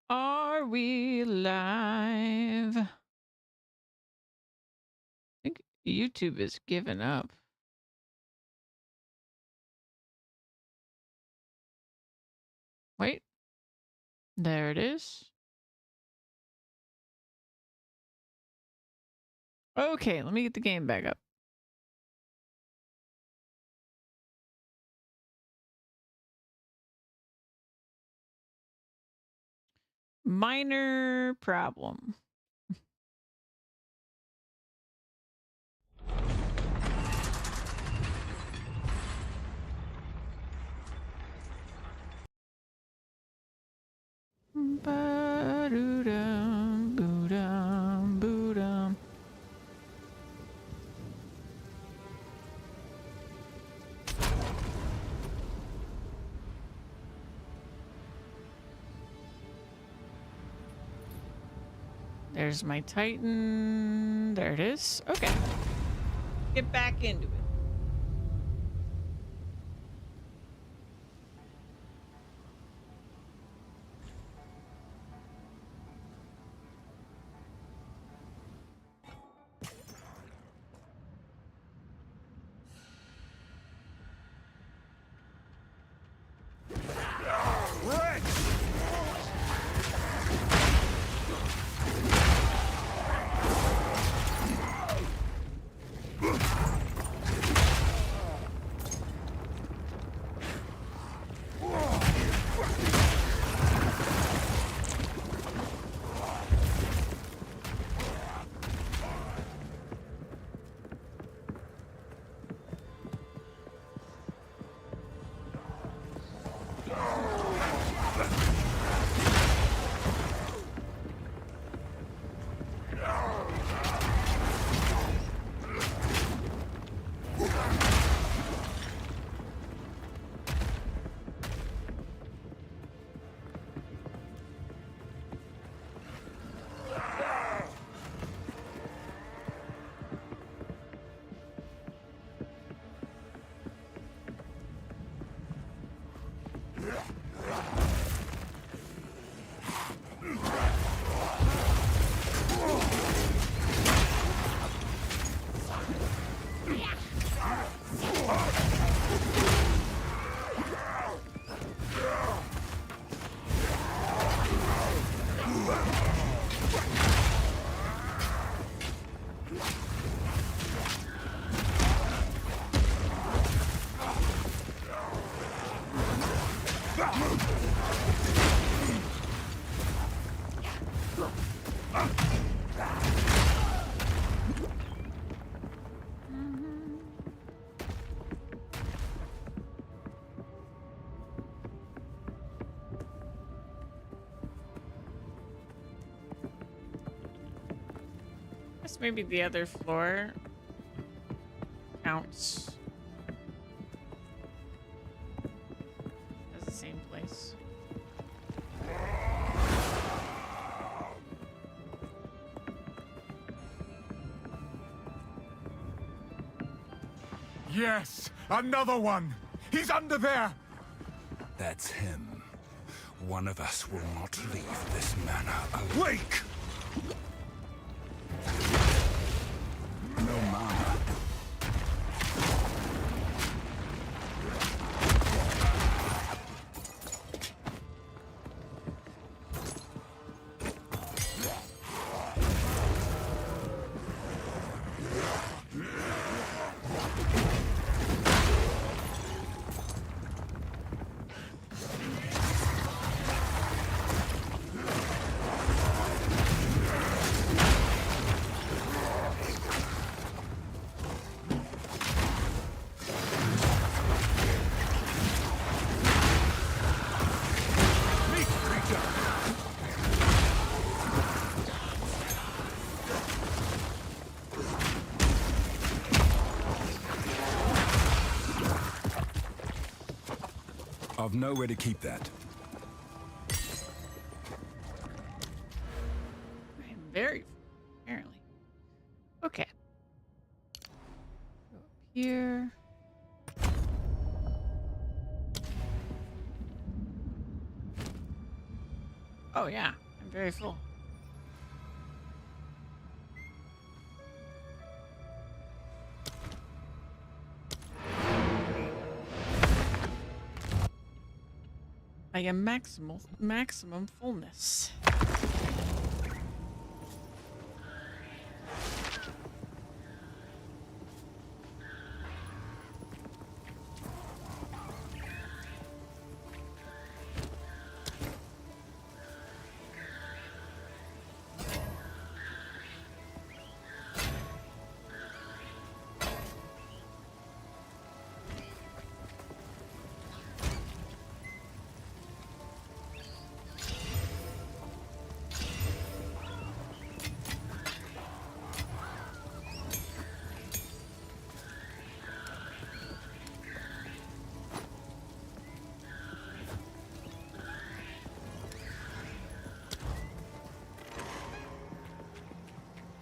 Are we live? I think YouTube is giving up. Wait. There it is. Okay, let me get the game back up. Minor problem. Ba-doo-dum, boo-dum, boo-dum. There's my Titan. There it is. Okay. Get back into it. Guess maybe the other floor counts as the same place. Yes, another one! He's under there! That's him. One of us will not leave this manor alone. Wake! No mana. I've nowhere to keep that. I'm very full, apparently. Okay. Go up here. Oh, yeah. I'm very full. I am maximum fullness.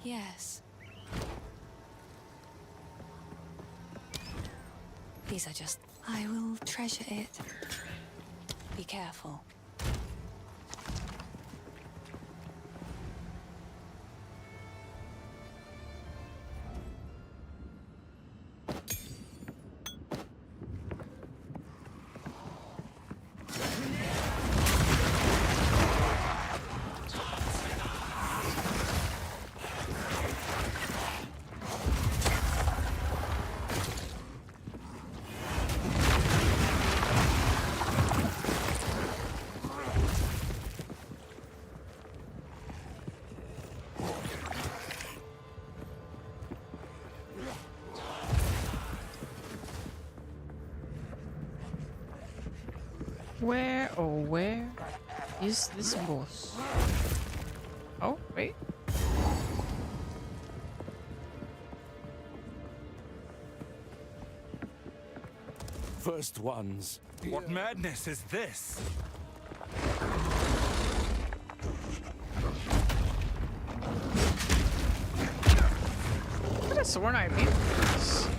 Yes. These are just... I will treasure it. Be careful. Where is this boss? Oh, wait. First ones. What madness is this? I could have sworn I beat this.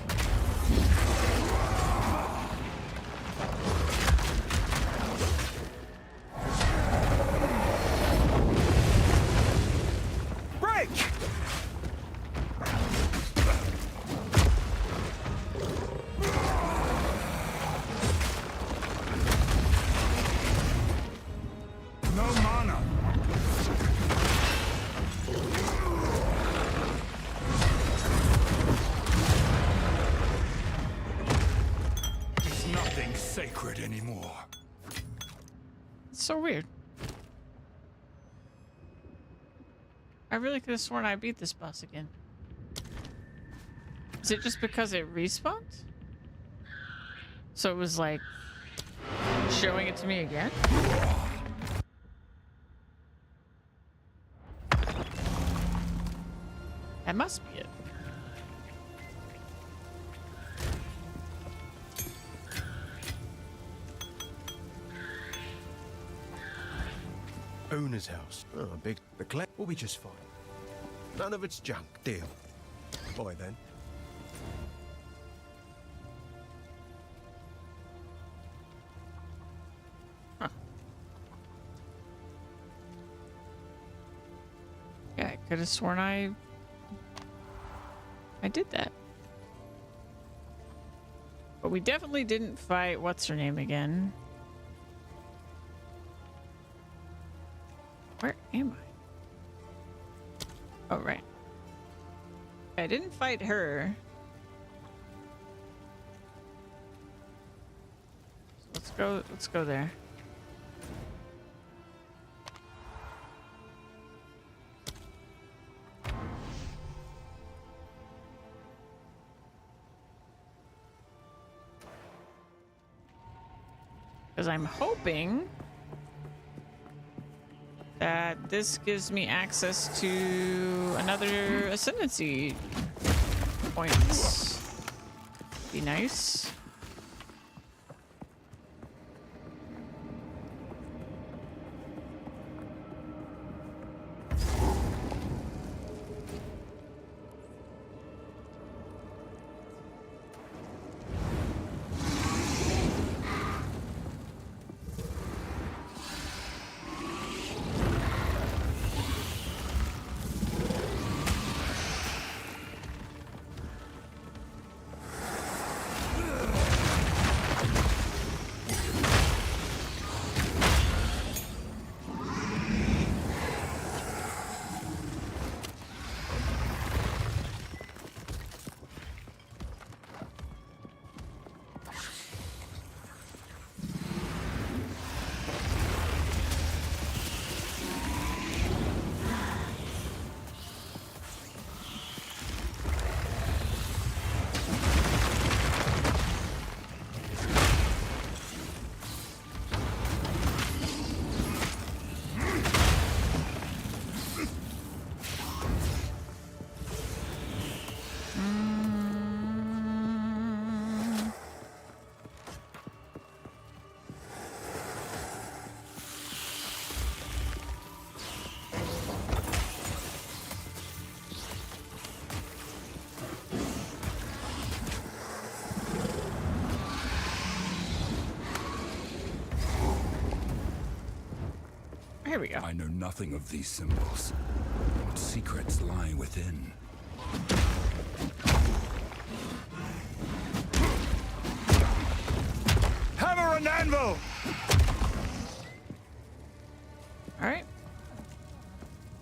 Sacred anymore. It's so weird. I really could have sworn I beat this boss again. Is it just because it respawned? So it was like showing it to me again? That must be it. Owner's house. Oh, big. The collect will be just fine. None of it's junk. Deal. Boy, then. Huh. Yeah, I could have sworn I did that. But we definitely didn't fight what's her name again. Where am I? Oh, right. I didn't fight her. So let's go there. Because I'm hoping that this gives me access to another ascendancy points. Be nice. Here we go. I know nothing of these symbols. What secrets lie within? Hammer and anvil! All right.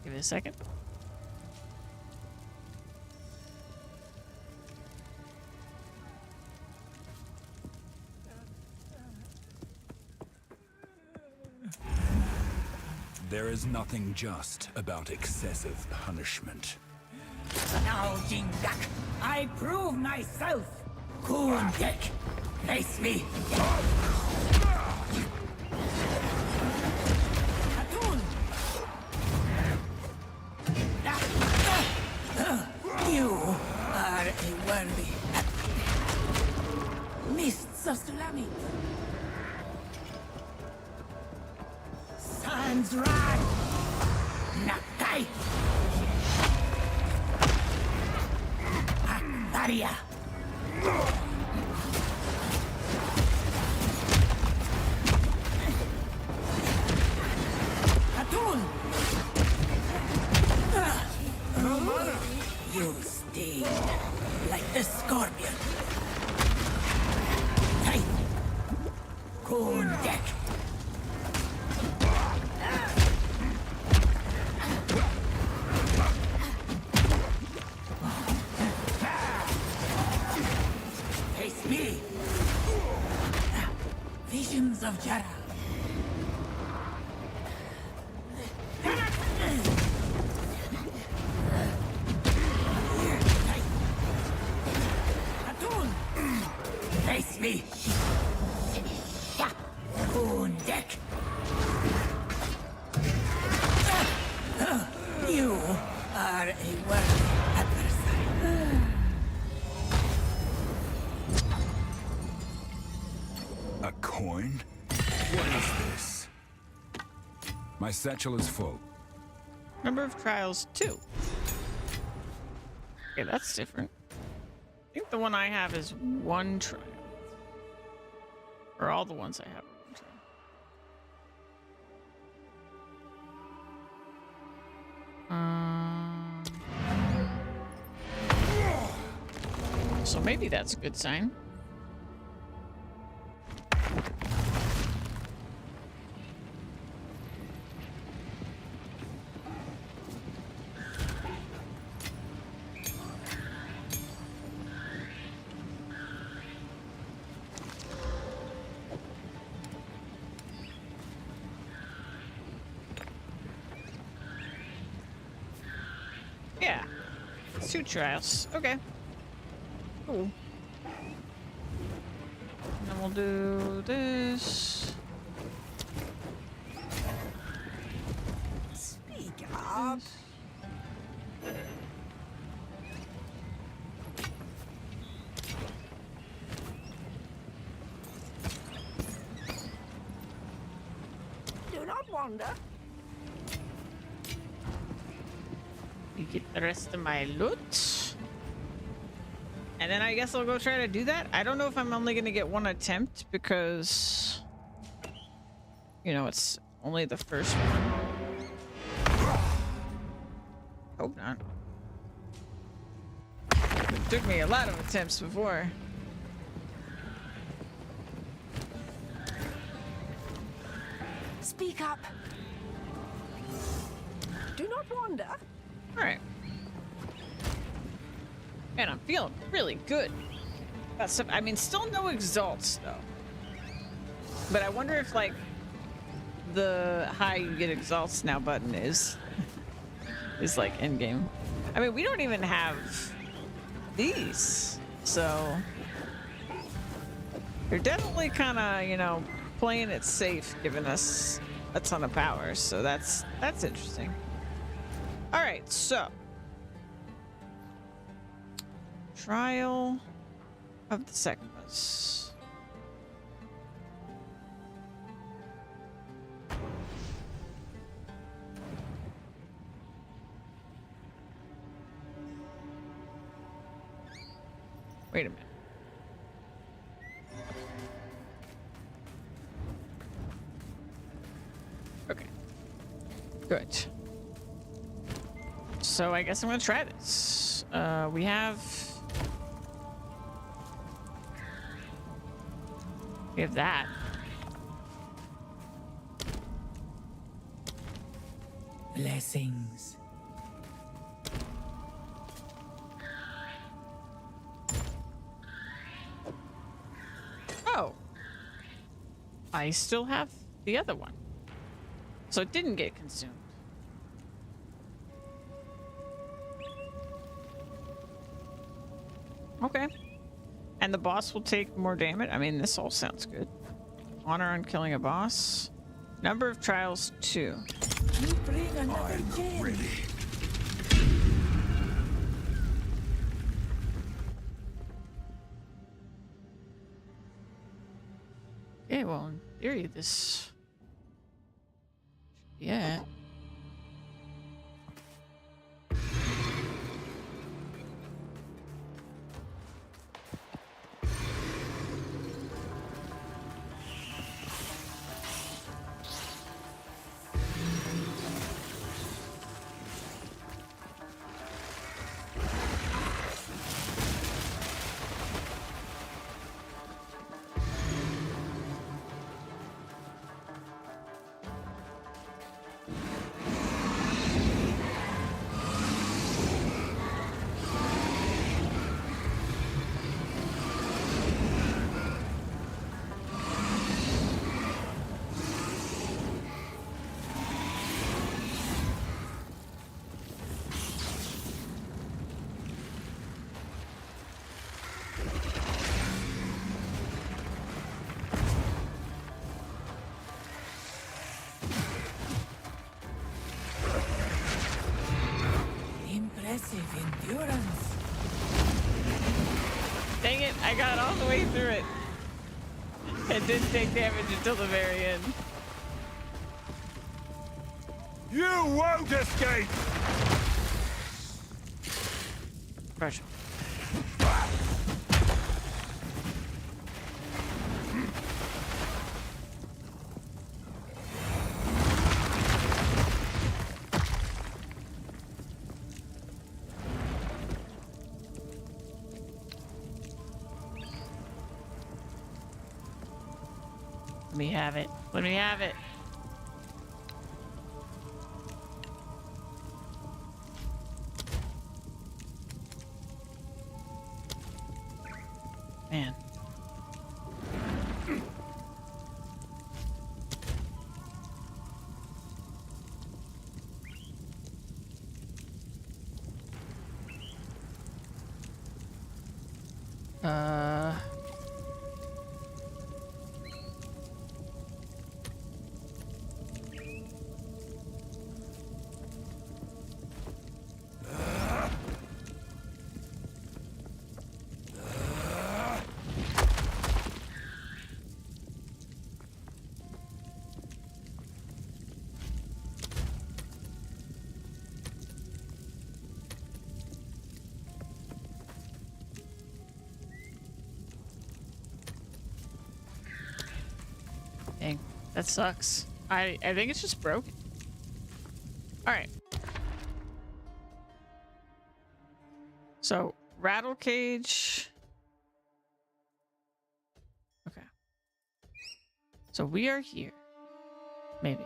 Give it a second. There is nothing just about excessive punishment. Now, Jingak, I prove myself. Kundek, face me. Atun. You are a worthy mists of Sulami. Sans Rad. Nakai. Akbaria. Atun. You sting like the scorpion. Tight. Kundek. Face me. Visions of Jara. Atun! Face me! Kundek! You are a worthy adversary. A coin? What is this? My satchel is full. Number of trials 2. Okay, that's different. I think the one I have is 1 trial. Or all the ones I have are 1 trial. So maybe that's a good sign. Yeah. It's 2 trials. Okay. Cool. And then we'll do this. Speak up. Do not wander. You get the rest of my loot. And then I guess I'll go try to do that. I don't know if I'm only going to get 1 attempt because, you know, it's only the first one. Hope not. It took me a lot of attempts before. Speak up. Do not wander. All right. Man, I'm feeling really good. Got some, I mean, still no exalts though. But I wonder if like the high you get exalts now button is like end game. I mean, we don't even have these, so they're definitely kind of, you know, playing it safe, giving us a ton of powers. So that's interesting. All right, so trial of the Sekmas. Wait a minute. Okay. Good. So I guess I'm gonna try this. We have that. Blessings. Oh. I still have the other one. So it didn't get consumed. Okay. And the boss will take more damage. I mean, this all sounds good. Honor on killing a boss. Number of trials, 2. You bring another I'm gem. ready. Okay, well, in theory, this... Yeah. Impressive endurance. Dang it, I got all the way through it. It didn't take damage until the very end. You won't escape! Pressure. Let me have it. Let me have it. Man. Dang, that sucks. I think it's just broken. All right. So, rattle cage. Okay. So we are here. Maybe.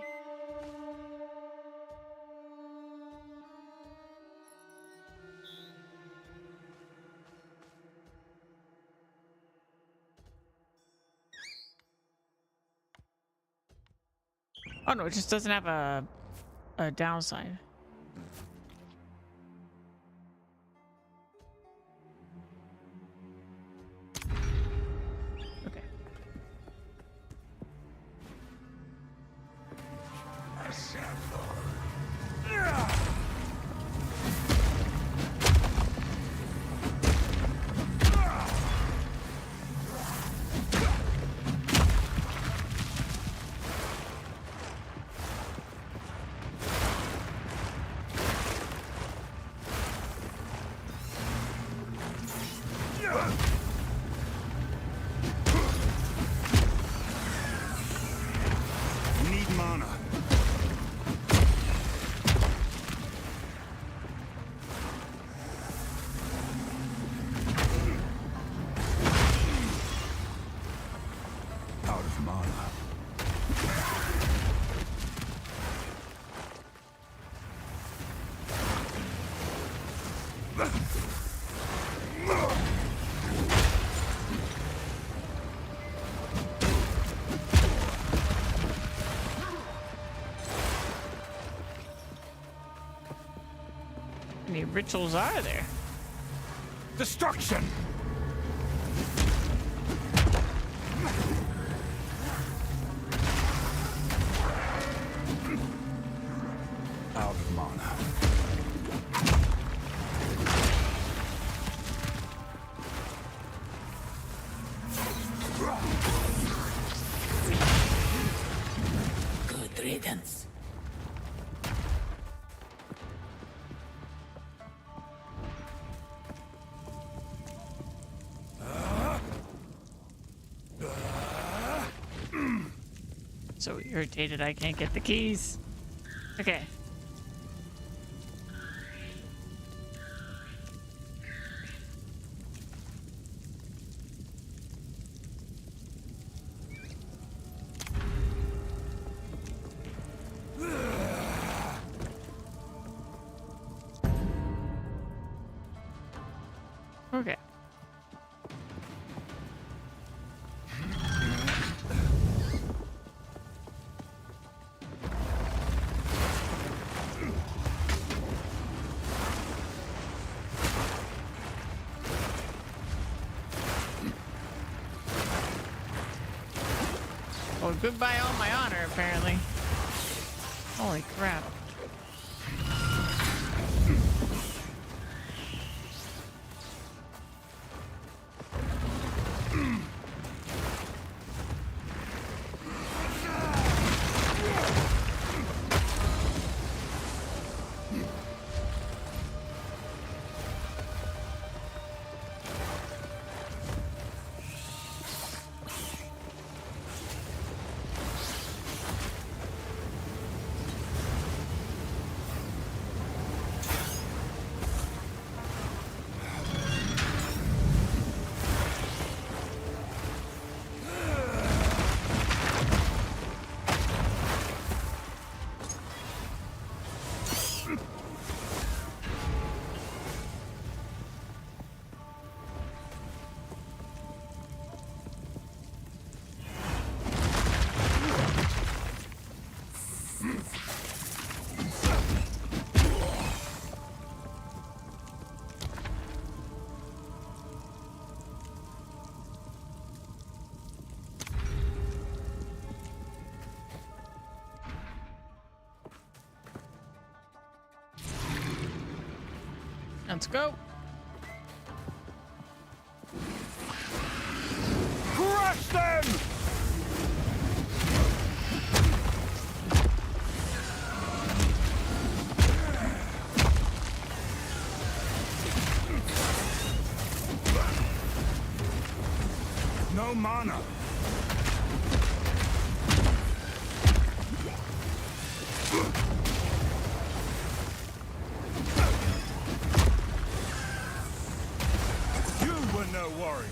Oh no, it just doesn't have a downside. Okay. Need mana. How many rituals are there? Destruction! Out of mana. Good riddance. So irritated I can't get the keys. Okay. Okay. Well, goodbye all my honor, apparently. Holy crap. Let's go. Crush them! No mana. You were no warrior.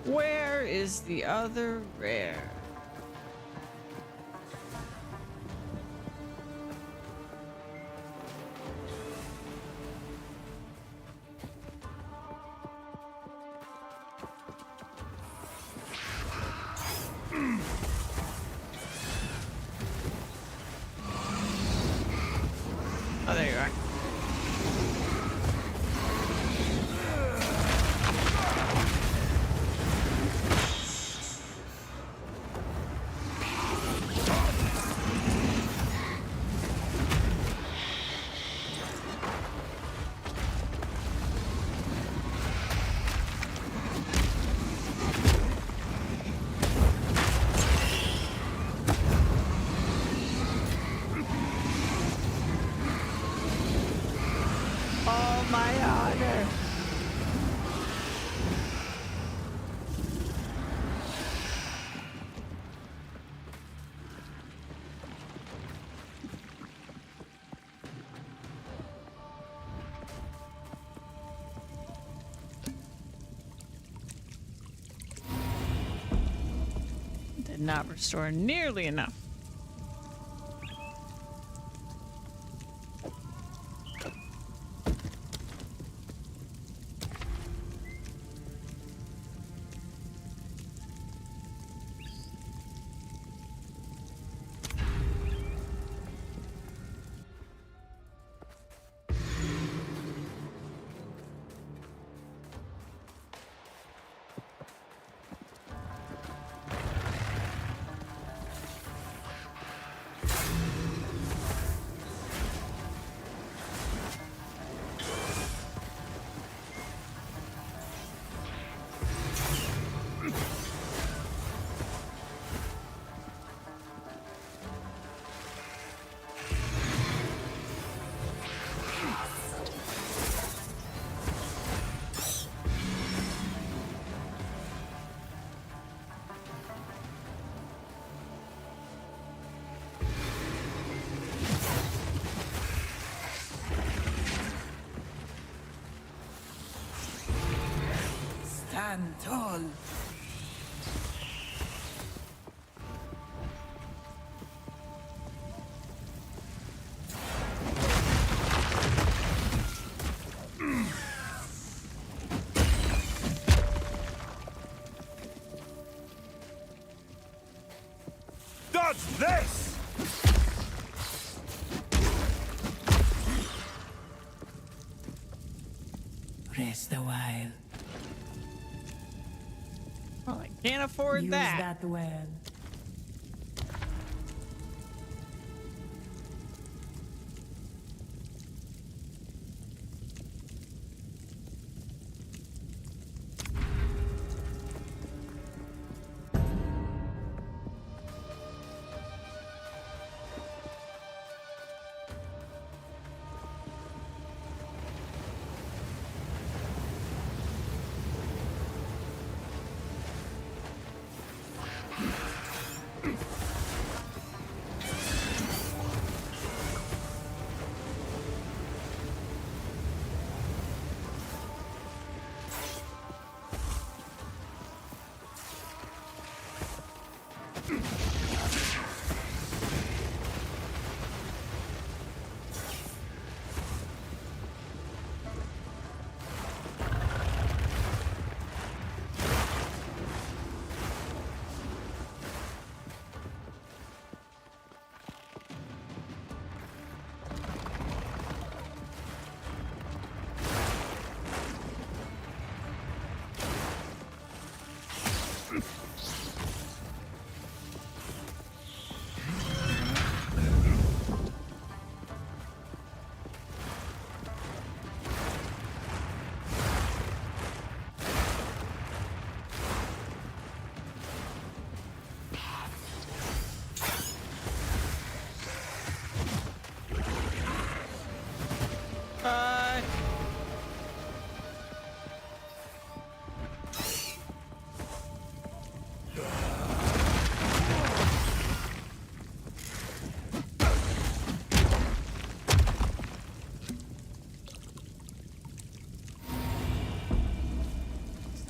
Where is the other rare? Oh, there you are. Did not restore nearly enough. Stand tall. Dodge this! Rest a while. Well, I can't afford Use that. that well.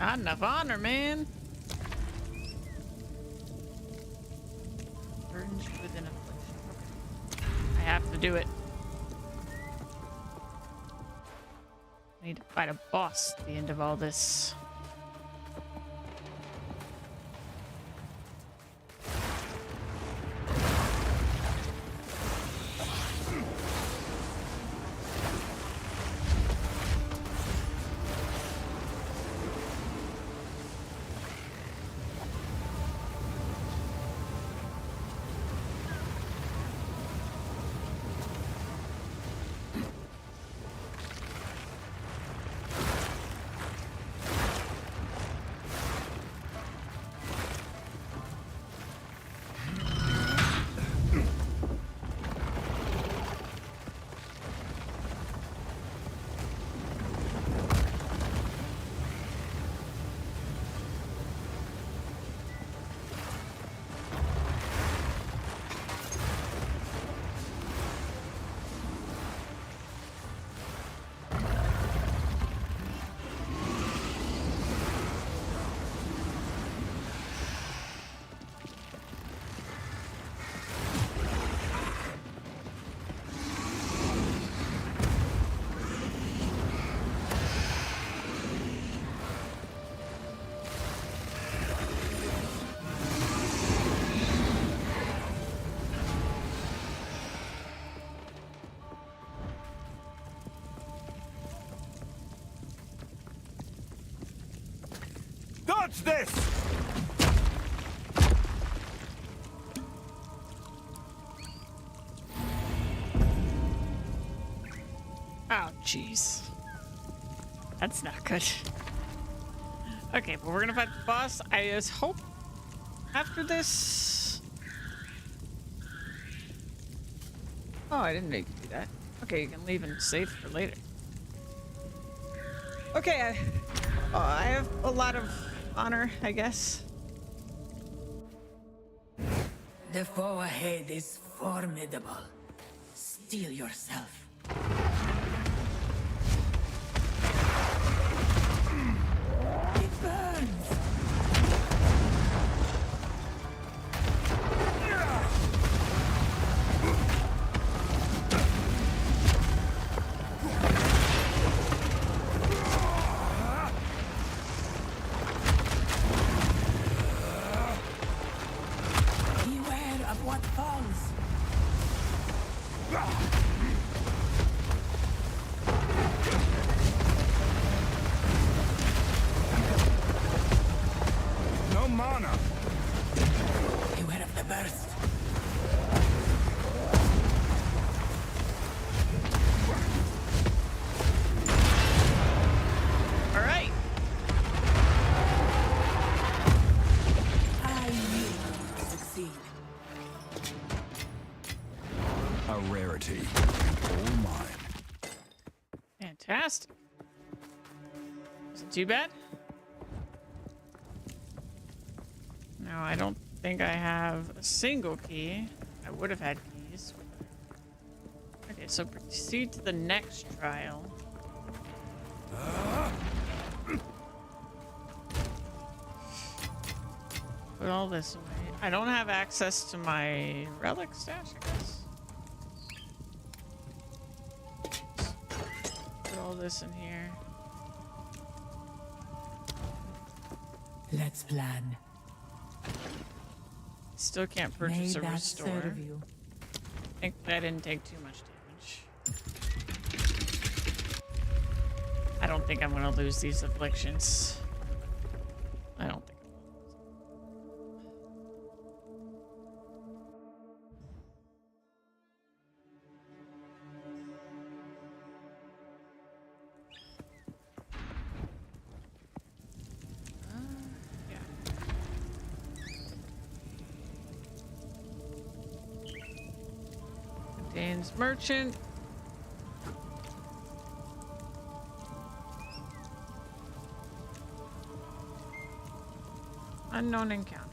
Not enough honor, man. Burns you within affliction. I have to do it. I need to fight a boss at the end of all this. Dodge this! Oh, jeez. That's not good. Okay, but we're gonna fight the boss. I just hope after this... Oh, I didn't make you do that. Okay, you can leave and save for later. Okay, I have a lot of honor, I guess. The foe ahead is formidable. Steel yourself. It burns! Beware of what falls. No mana! Beware of the burst. All right. I knew you would succeed. A rarity. All mine. Fantastic. Is it too bad? No, I don't think I have a single key. I would have had keys. Okay, so proceed to the next trial. Put all this away. I don't have access to my relic stash, I guess. Put all this in here. Let's plan. Still can't May purchase a that restore. serve you. I think that didn't take too much damage. I don't think I'm gonna lose these afflictions. I don't think. Yeah. Contains merchant. Unknown encounter.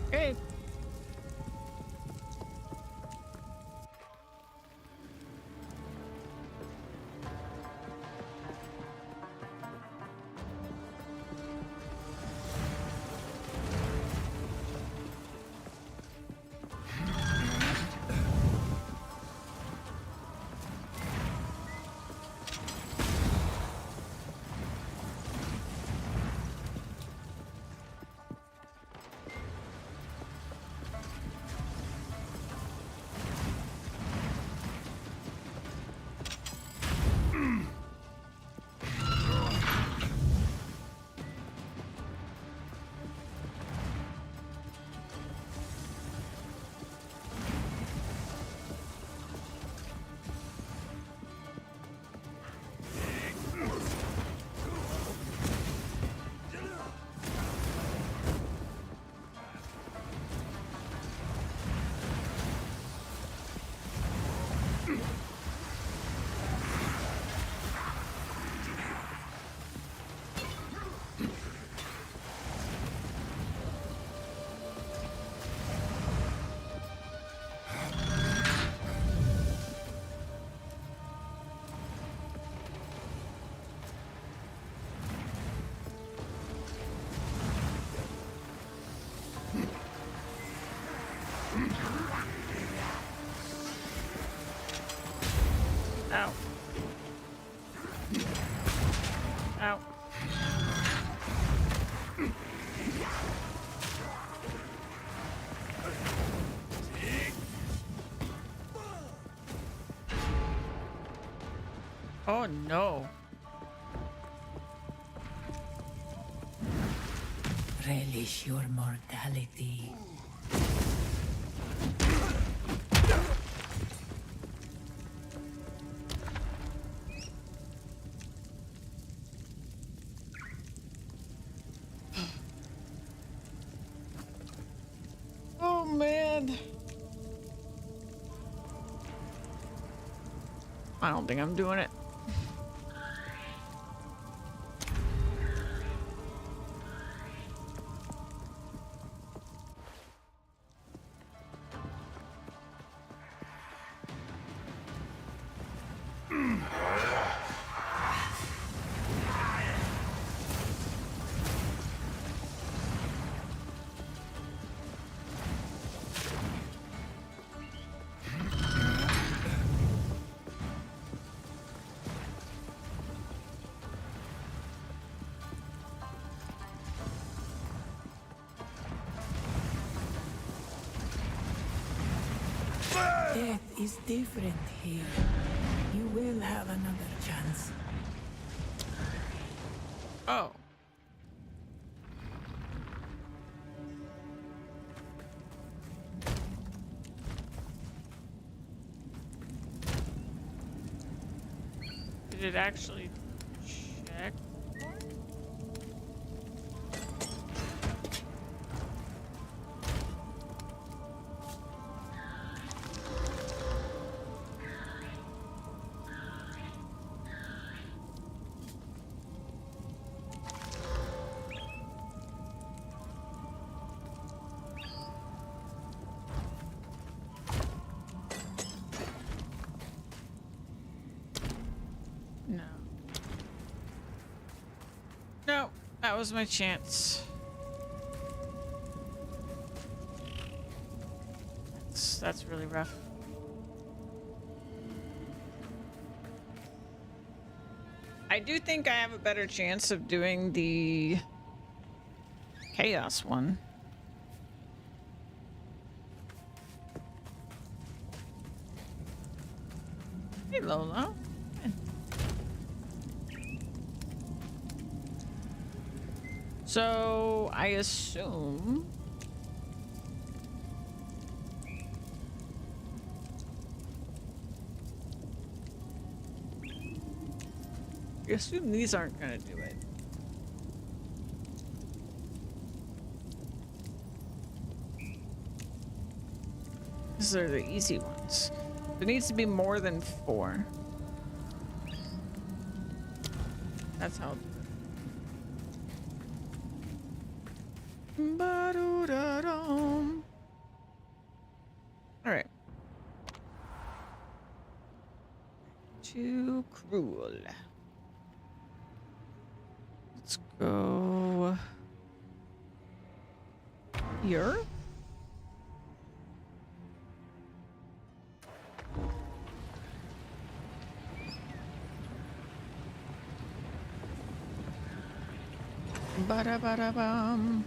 Okay. Ow. Ow. Oh no. Relish your mortality. Oh man. I don't think I'm doing it. Death is different here. You will have another chance. Oh. Did it actually check? No. No, that was my chance. That's really rough. I do think I have a better chance of doing the chaos one. Hey, Lola. So I assume these aren't gonna do it. These are the easy ones. There needs to be more than 4. That's how. Ba-do-da-dum. All right. Too cruel. Let's go here. Ba-da-ba-da-bum.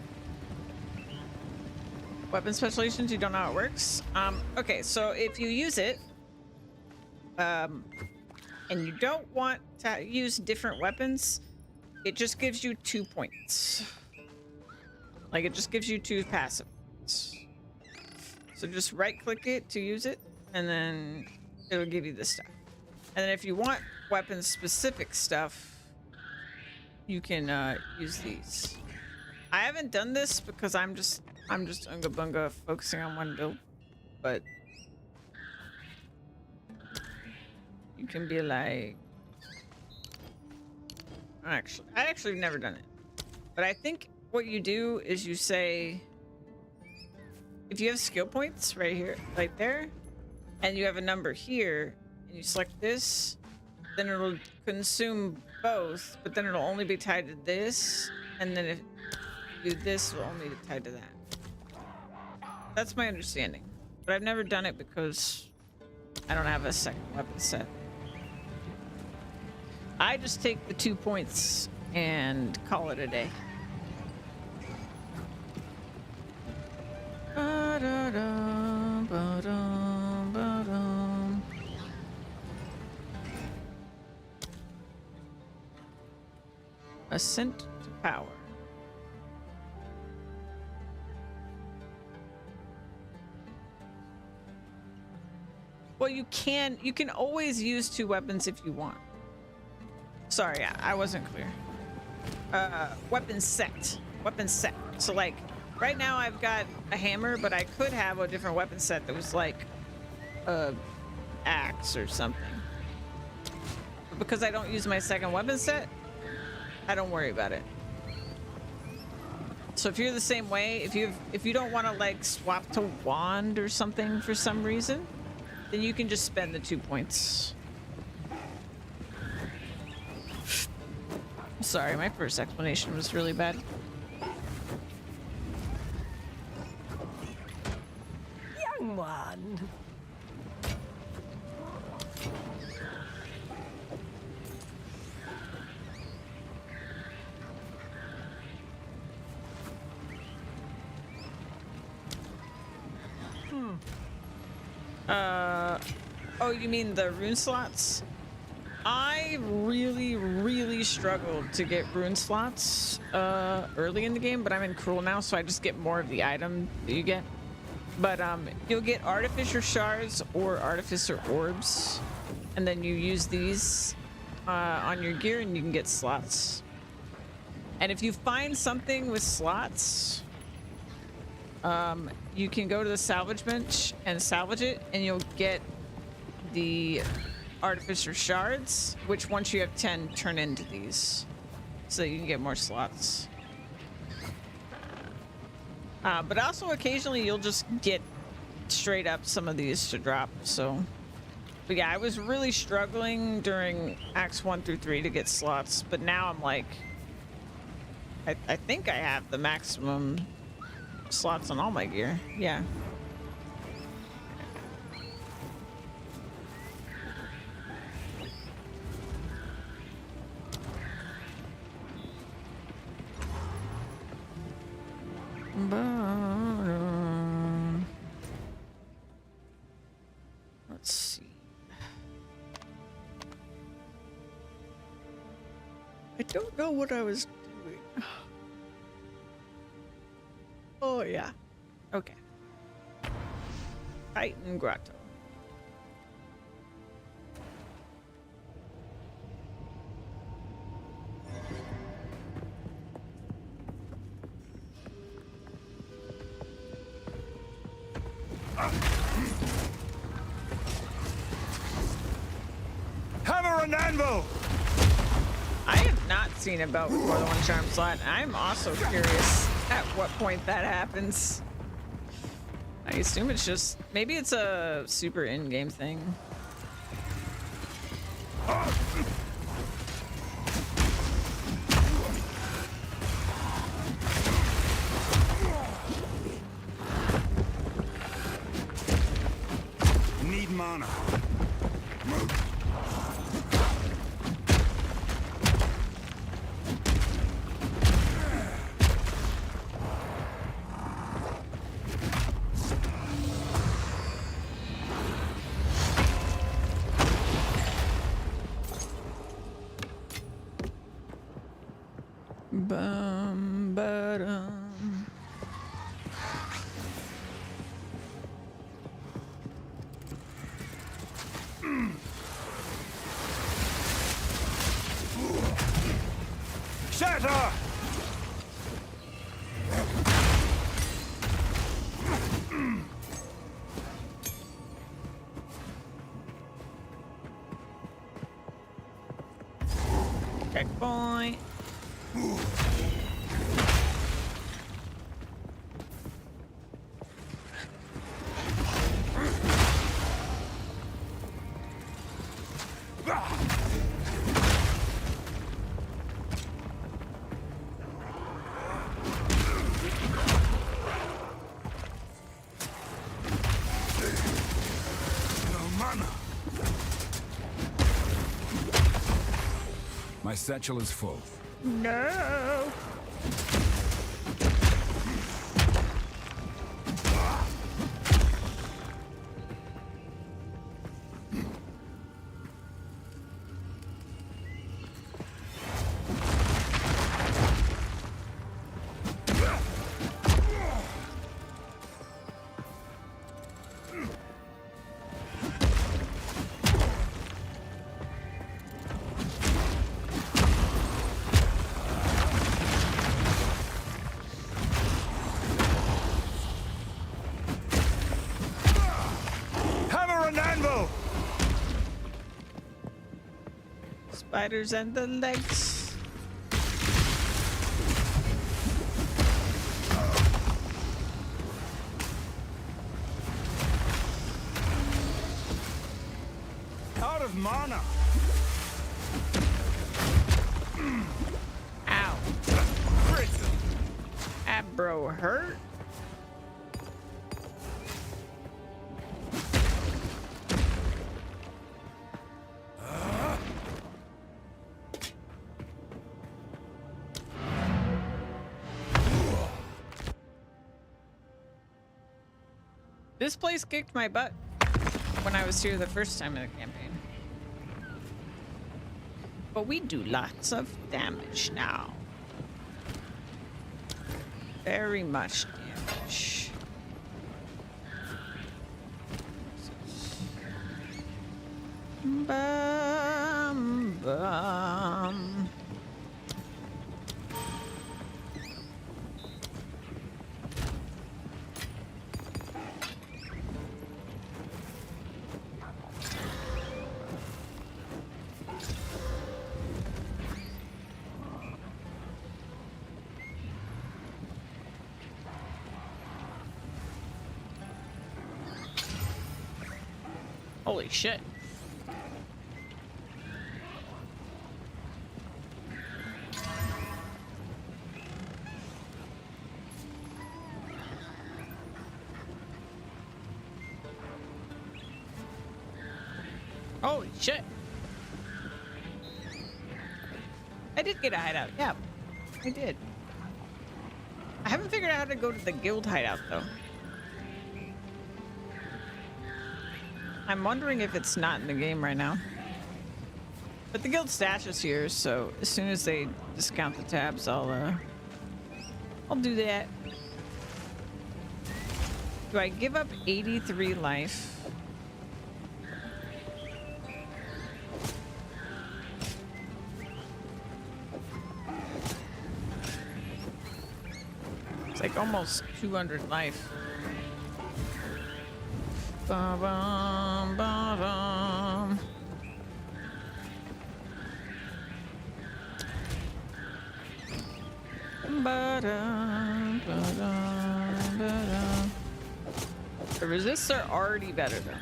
Weapon specializations, you don't know how it works. Okay, so if you use it, and you don't want to use different weapons, it just gives you 2 points. Like, it just gives you 2 passive points. So just right-click it to use it, and then it'll give you this stuff. And then if you want weapon-specific stuff, you can use these. I haven't done this because I'm just unga bunga focusing on one build, but you can be like, I actually have never done it, but I think what you do is you say, if you have skill points right here, right there, and you have a number here, and you select this, then it'll consume both, but then it'll only be tied to this, and then if you do this, it'll only be tied to that. That's my understanding, but I've never done it because I don't have a second weapon set. I just take the 2 points and call it a day. Ba-da-dum, ba-dum, ba-dum. Ascent to power. Well, you can always use 2 weapons if you want. Sorry, I wasn't clear. Weapon set. So like right now I've got a hammer, but I could have a different weapon set that was like a axe or something. But because I don't use my second weapon set, I don't worry about it. So if you're the same way, if you don't want to like swap to wand or something for some reason, then you can just spend the 2 points. Sorry, my first explanation was really bad. Young one. Oh, you mean the rune slots? I really struggled to get rune slots early in the game, but I'm in Cruel now, so I just get more of the item that you get. But you'll get Artificer Shards or Artificer Orbs, and then you use these on your gear and you can get slots. And if you find something with slots, you can go to the salvage bench and salvage it, and you'll get the Artificer Shards, which once you have 10 turn into these, so that you can get more slots. But also occasionally you'll just get straight up some of these to drop. So, but yeah, I was really struggling during acts 1 through 3 to get slots, but now I'm like, I think I have the maximum slots on all my gear. Yeah. Let's see. I don't know what I was doing. Oh yeah. Okay. Titan Grotto. Hammer and anvil! I have not seen a belt with more than 1 charm slot. I'm also curious at what point that happens. I assume it's just, maybe it's a super in-game thing. Need mana. Bum, ba-dum. Shatter! Checkpoint. No mana. My satchel is full. No. Spiders and the legs. Out of mana. Ow. Critical. That bro hurt. This place kicked my butt when I was here the first time in the campaign. But we do lots of damage now. Very much damage. Bum, bum. Holy shit. Holy shit. I did get a hideout. Yeah, I did. I haven't figured out how to go to the guild hideout though. I'm wondering if it's not in the game right now. But the guild stash is here, so as soon as they discount the tabs, I'll do that. Do I give up 83 life? It's like almost 200 life. Ba-bum, ba-bum. Ba-dum, ba-dum, ba-dum. The resists are already better though.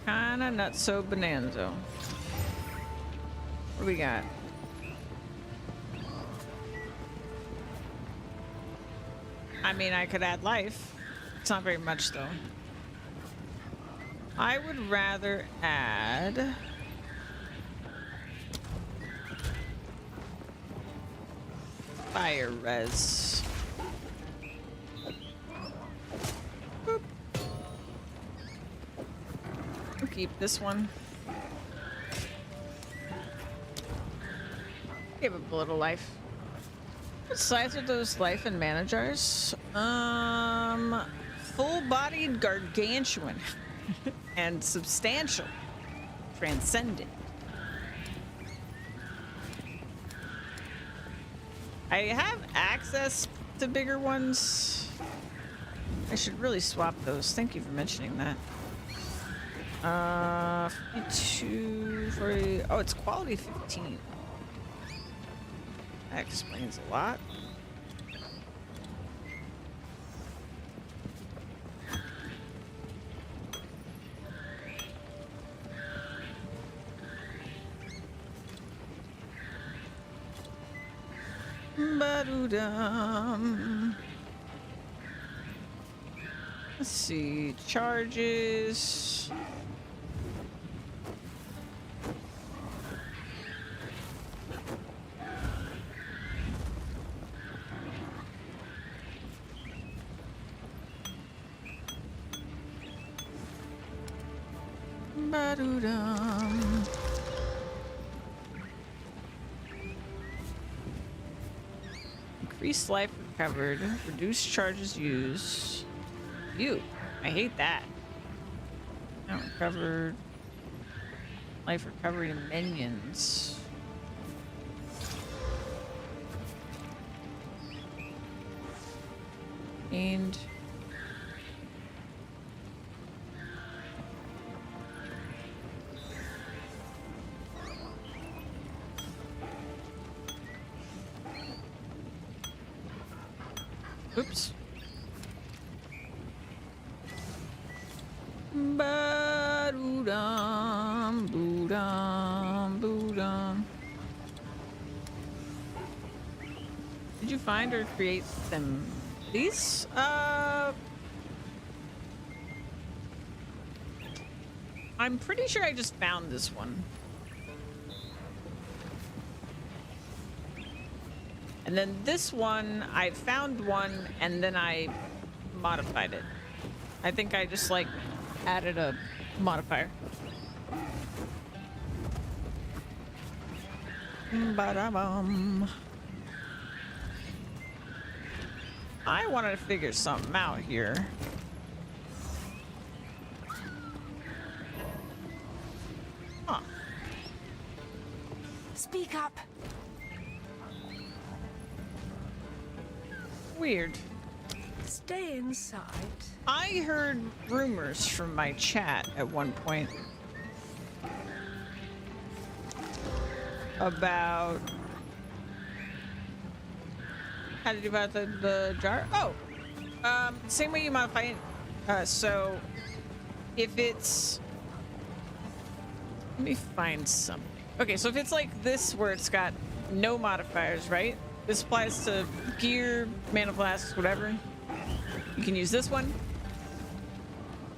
Kinda nutso bonanza. What do we got? I mean, I could add life. It's not very much, though. I would rather add... fire res. Boop. We'll keep this one. Give it a little life. What size are those life and mana jars? Full-bodied gargantuan and substantial. Transcendent. I have access to bigger ones. I should really swap those. Thank you for mentioning that. 52, 40. Oh, it's quality 15. That explains a lot. Ba-doo-dum. Let's see. Charges. Ba-doo-dum. Increased life recovered. Reduced charges used. Ew. I hate that. Not recovered. Life recovery to minions. And Oops. Ba-doo-dum, boo-dum, boo-dum. Did you find or create them? These? I'm pretty sure I just found this one. And then this one, I found one and then I modified it. I think I just like added a modifier. Ba-da-bum. I wanted to figure something out here. Huh. Speak up. Weird. Stay inside. I heard rumors from my chat at one point about how to do about the jar. Oh, same way you modify it. So if it's, let me find something. Okay, so if it's like this where it's got no modifiers, right? This applies to gear, mana flasks, whatever. You can use this one.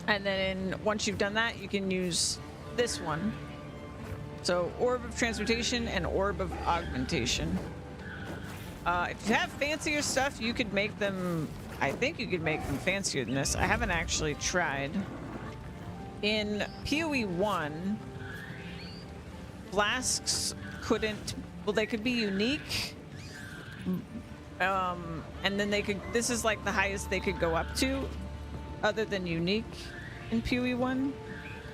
And then once you've done that, you can use this one. So Orb of Transmutation and Orb of Augmentation. If you have fancier stuff, you could make them, I think you could make them fancier than this. I haven't actually tried. In PoE 1, flasks couldn't, well, they could be unique. And then they could, this is like the highest they could go up to other than unique in PoE 1.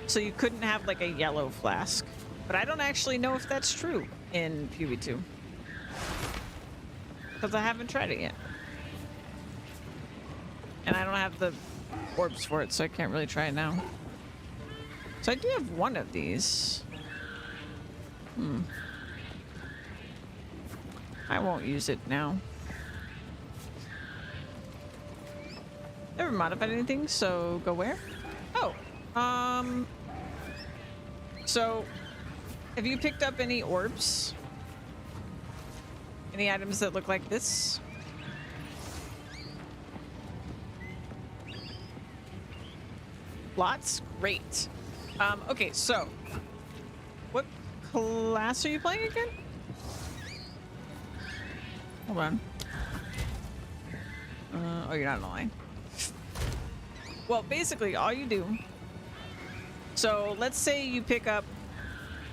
So you couldn't have like a yellow flask. But I don't actually know if that's true in PoE 2. Because I haven't tried it yet. And I don't have the orbs for it, so I can't really try it now. So I do have one of these. I won't use it now. Never modified anything, so go where? Oh, so have you picked up any orbs? Any items that look like this? Lots? Great. Okay, so what class are you playing again? Hold on. Oh, you're not in the line. Well, basically, all you do... So, let's say you pick up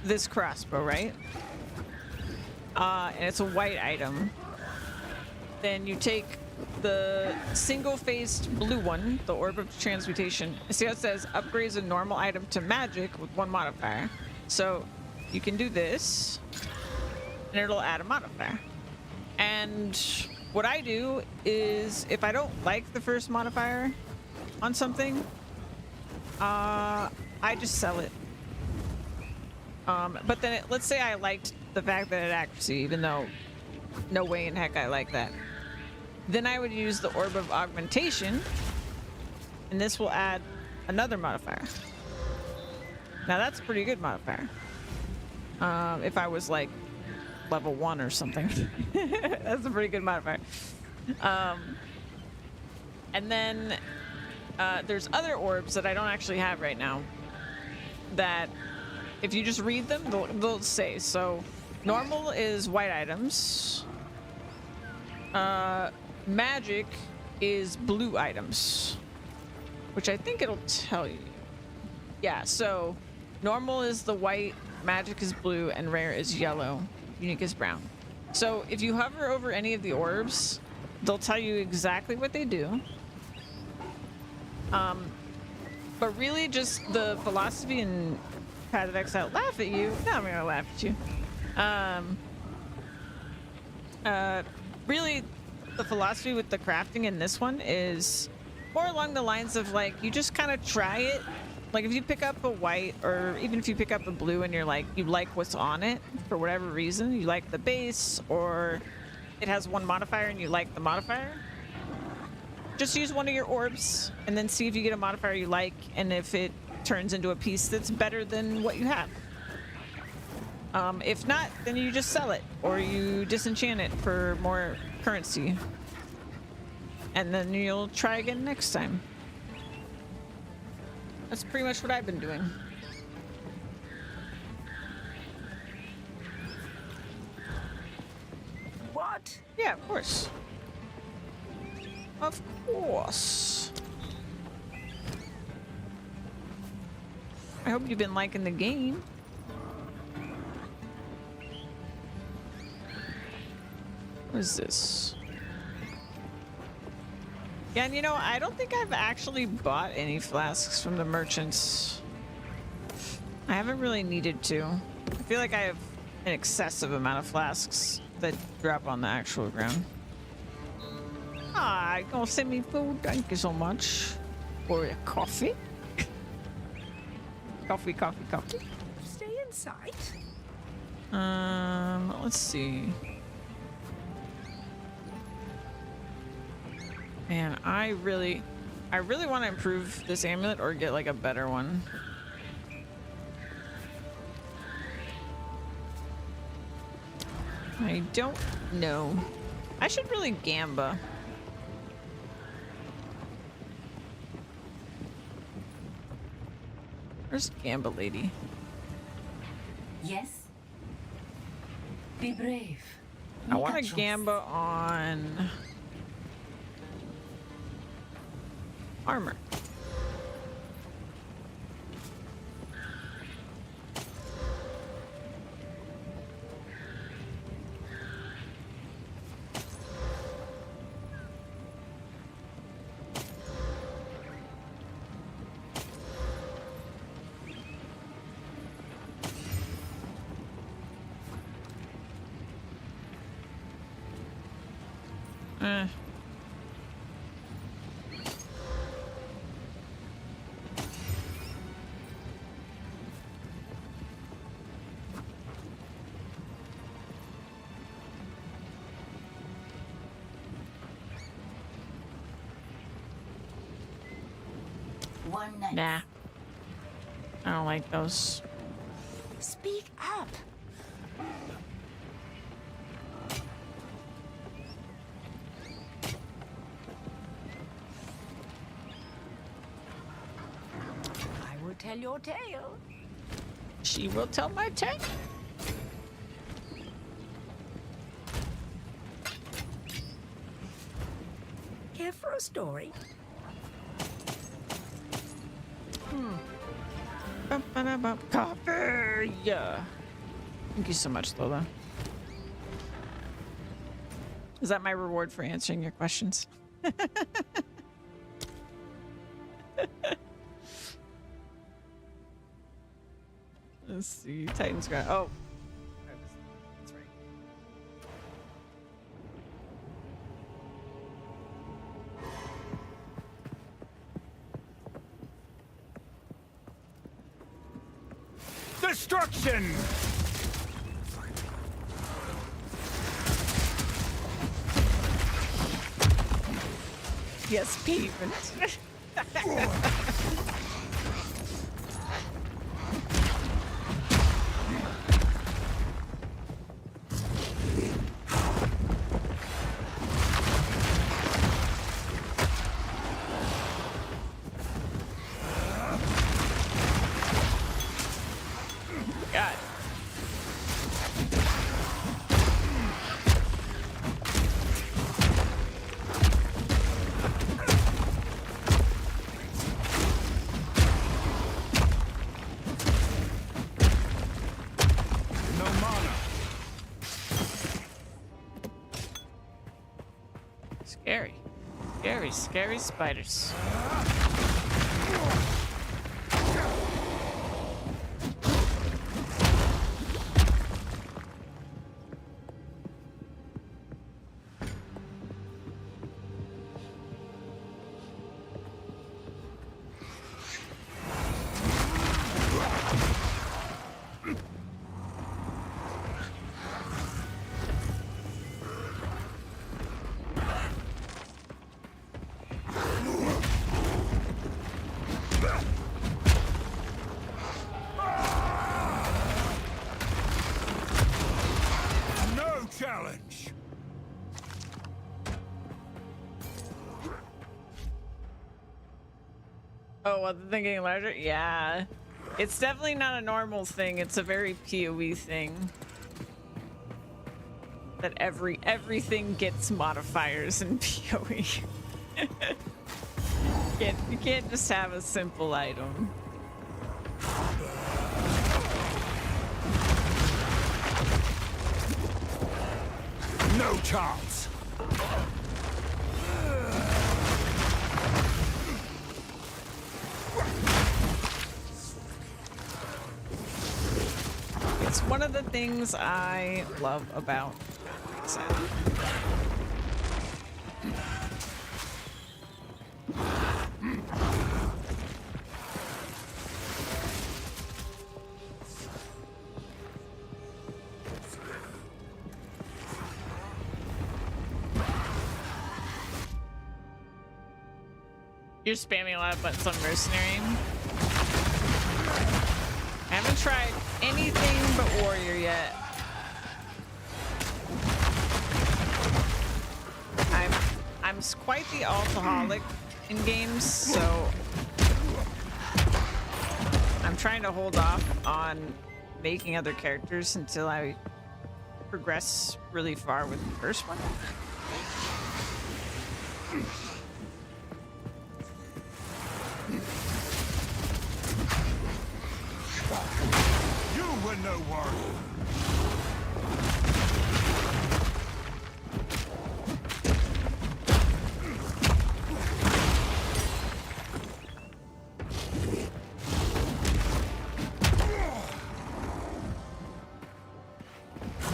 this crossbow, right? And it's a white item. Then you take the single-faced blue one, the Orb of Transmutation. See how it says, upgrades a normal item to magic with one modifier. So, you can do this, and it'll add a modifier. And what I do is, if I don't like the first modifier on something, I just sell it. But then let's say I liked the fact that it had accuracy, even though no way in heck I like that. Then I would use the Orb of Augmentation, and this will add another modifier. Now that's a pretty good modifier. If I was like level 1 or something. That's a pretty good modifier. And then there's other orbs that I don't actually have right now that if you just read them, they'll say. So normal is white items. Magic is blue items, which I think it'll tell you. Yeah, so normal is the white, magic is blue, and rare is yellow. Unique is brown. So if you hover over any of the orbs, they'll tell you exactly what they do. But really just the philosophy in Path of Exile, laugh at you. No, I'm gonna laugh at you. Really the philosophy with the crafting in this one is more along the lines of like, you just kind of try it. Like if you pick up a white, or even if you pick up a blue and you're like, you like what's on it for whatever reason, you like the base, or it has one modifier and you like the modifier, just use one of your orbs and then see if you get a modifier you like and if it turns into a piece that's better than what you have. If not, then you just sell it or you disenchant it for more currency. And then you'll try again next time. That's pretty much what I've been doing. What? Yeah, of course. Of course. I hope you've been liking the game. What is this? Yeah, and you know, I don't think I've actually bought any flasks from the merchants. I haven't really needed to. I feel like I have an excessive amount of flasks that drop on the actual ground. Ah, you gonna send me food? Thank you so much. Or a coffee? Coffee, coffee, coffee. Stay in sight. Let's see. Man, I really want to improve this amulet or get like a better one. I don't know. I should really gamba. Where's Gamba Lady? Yes. Be brave. I want to Muchachos. gamba on armor. One night. Nah. I don't like those. Speak up. I will tell your tale. She will tell my tale. Care for a story? Coffee! Yeah. Thank you so much, Lola. Is that my reward for answering your questions? Let's see. Titan's ground. Oh. That's right. Destruction! Yes, pavement. God. No mana. Scary. Scary, scary spiders. Oh, other than getting larger? Yeah. It's definitely not a normal thing. It's a very PoE thing. That everything gets modifiers in PoE. You can't just have a simple item. No chance. It's one of the things I love about Exile. You're spamming a lot of buttons on Mercenary. I haven't tried anything but Warrior yet. I'm quite the alcoholic in games, so I'm trying to hold off on making other characters until I progress really far with the first one. You were no warrior.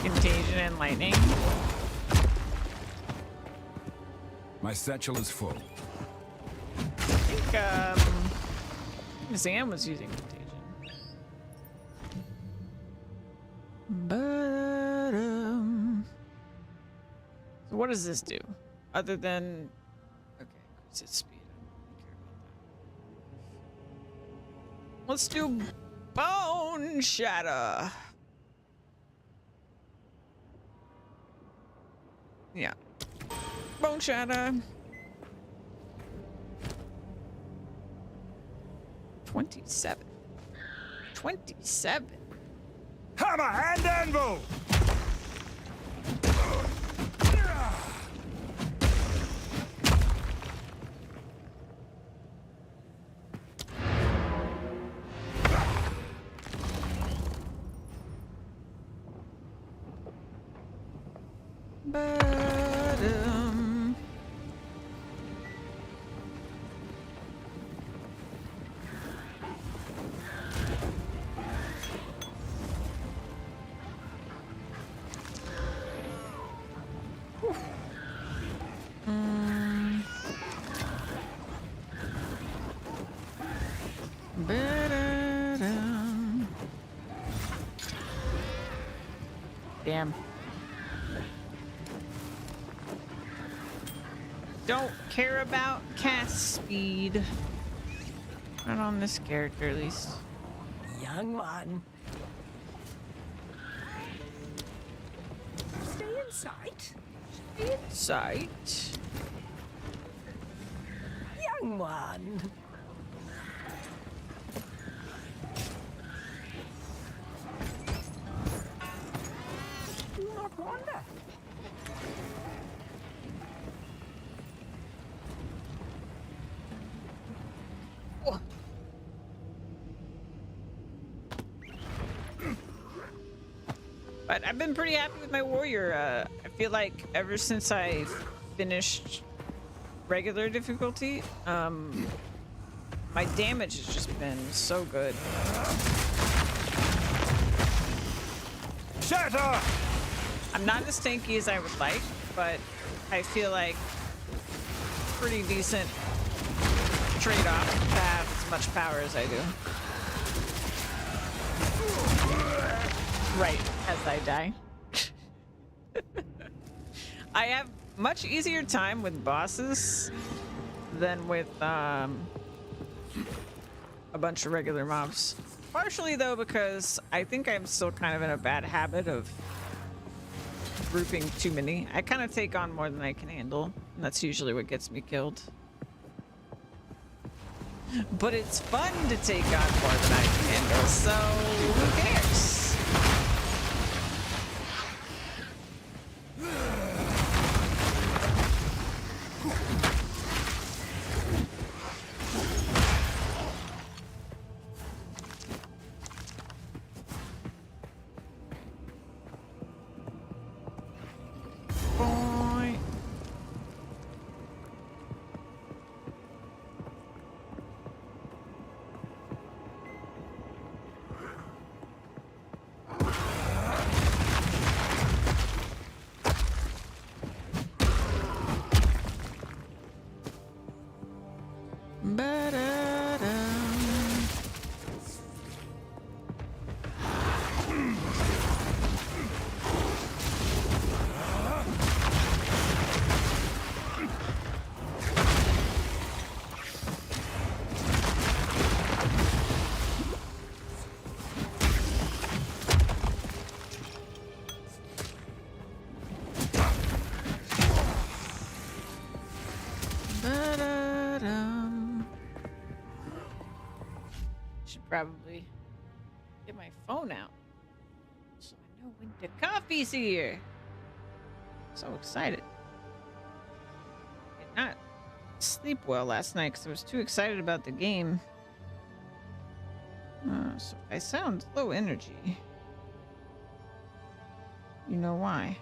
Contagion and lightning. My satchel is full. I think Zam was using contagion. But so what does this do? Other than okay, increase its speed. I don't really care about that. Let's do bone shatter. Yeah. Bone shatter. 27. 27. Hammer and anvil. But damn. Don't care about cast speed. Not on this character, at least. Young one. Stay in sight. Sight. Young one. Do not wander. But I've been pretty happy with my warrior. I feel like ever since I finished regular difficulty, my damage has just been so good. Shatter. I'm not as tanky as I would like, but I feel like pretty decent trade-off to have as much power as I do. Right, as I die. I have much easier time with bosses than with a bunch of regular mobs. Partially though because I think I'm still kind of in a bad habit of grouping too many. I kind of take on more than I can handle, and that's usually what gets me killed. But it's fun to take on more than I can handle, so who cares? Boing. Ba-da-dum. Ba-da-dum. Should probably get my phone out so I know when the coffee's here. So excited. Did not sleep well last night because I was too excited about the game. So I sound low energy. You know why?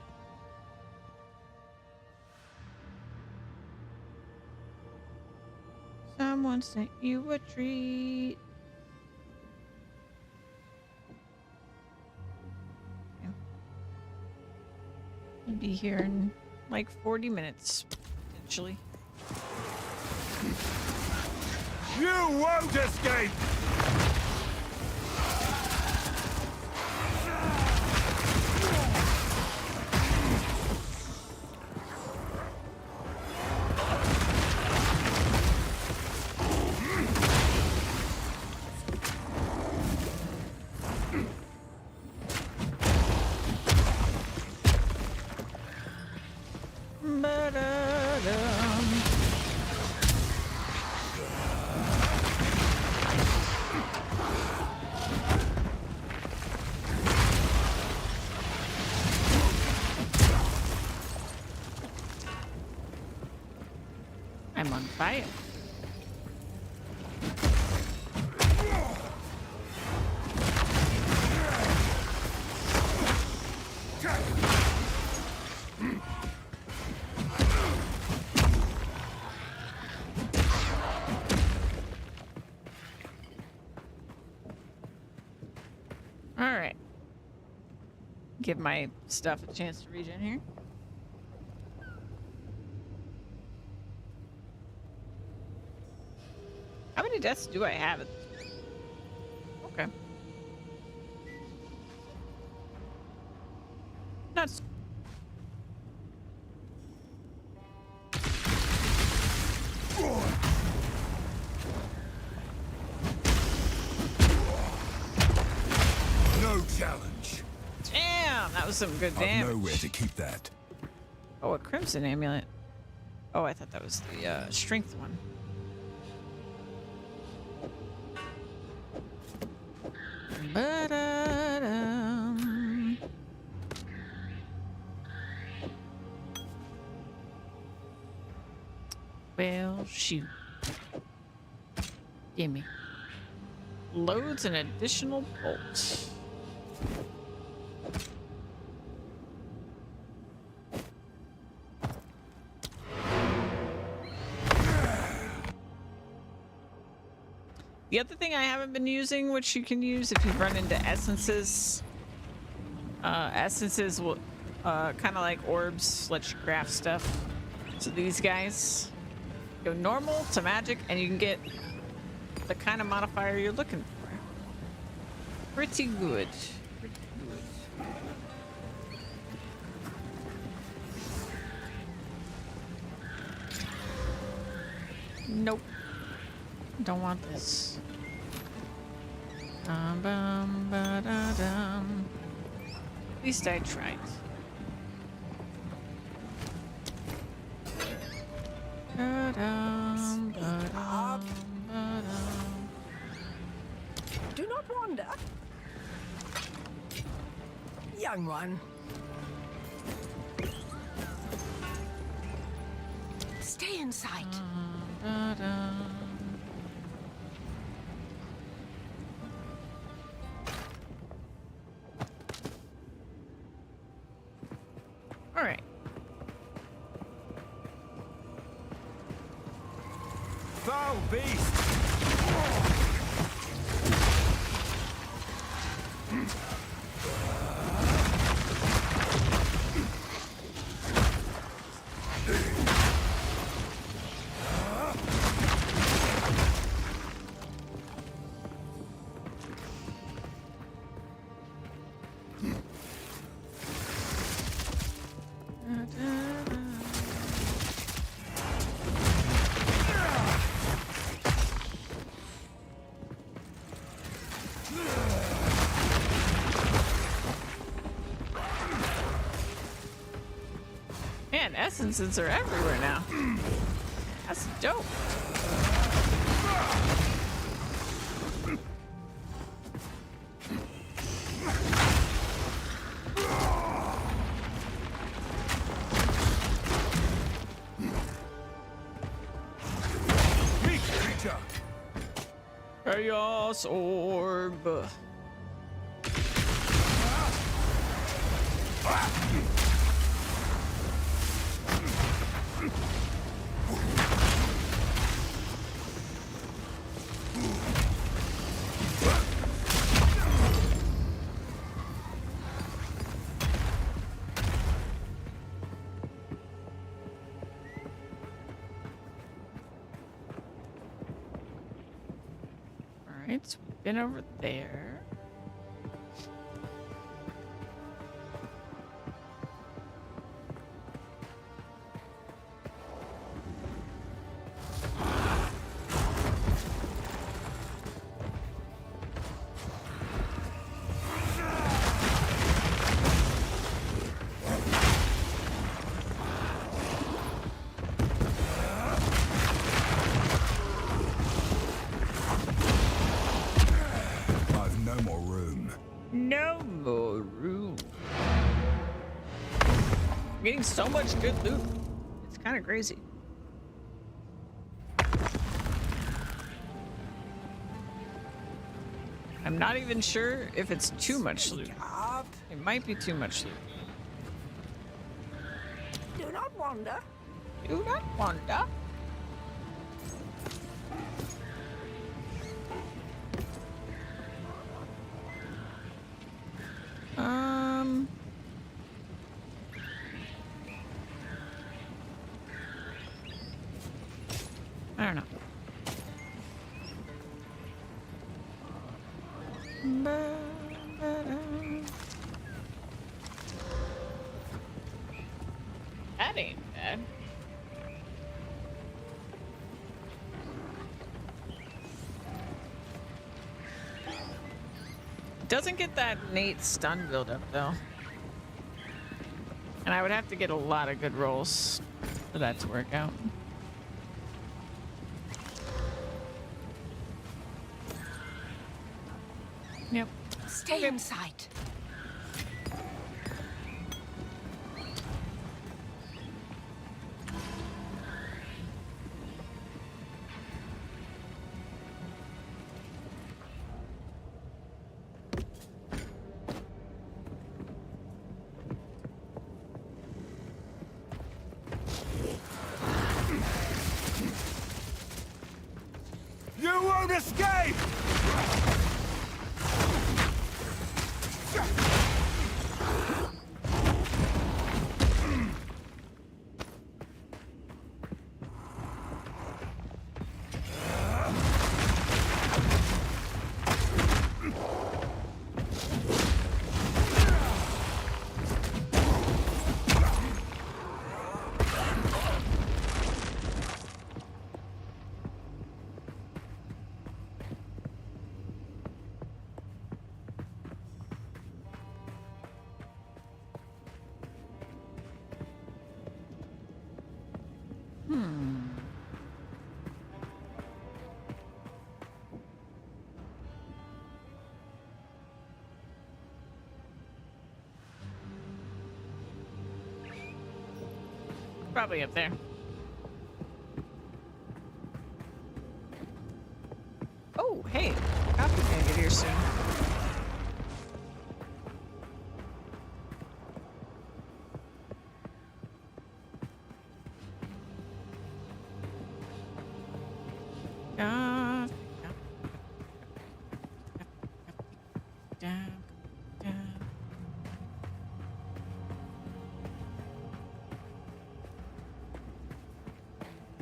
Someone sent you a treat. Okay. I'll be here in like 40 minutes, potentially. You won't escape! Ba-da-dum. I'm on fire. All right. Give my stuff a chance to regen here. How many deaths do I have at this point? Okay. Nuts. No challenge. Damn, that was some good I've damage. nowhere to keep that. Oh, a crimson amulet. Oh, I thought that was the strength one. Ba-da-dum. Well, shoot. Gimme. Loads an additional bolt. The other thing I haven't been using, which you can use if you run into essences, essences will kind of like orbs, let you craft stuff. So these guys go normal to magic, and you can get the kind of modifier you're looking for. Pretty good. Pretty good. Nope. Don't want this. Bum, ba-da-dum. At least I tried. Ba-dum, ba-dum, ba-dum. wrong one. Stay in sight. All right. Foul beast! Man, essences are everywhere now. That's dope. Weak creature! Chaos orb. All right, so we've been over there. I've no more room. No more room. I'm getting so much good loot. It's kind of crazy. I'm not even sure if it's too much loot. It might be too much loot. Do not wander. Do not wander. I don't know. That ain't bad. Doesn't get that innate stun buildup though. And I would have to get a lot of good rolls for that to work out. Yep. Stay in sight. You won't escape! Probably up there. Oh, hey. Coffee's gonna get here soon.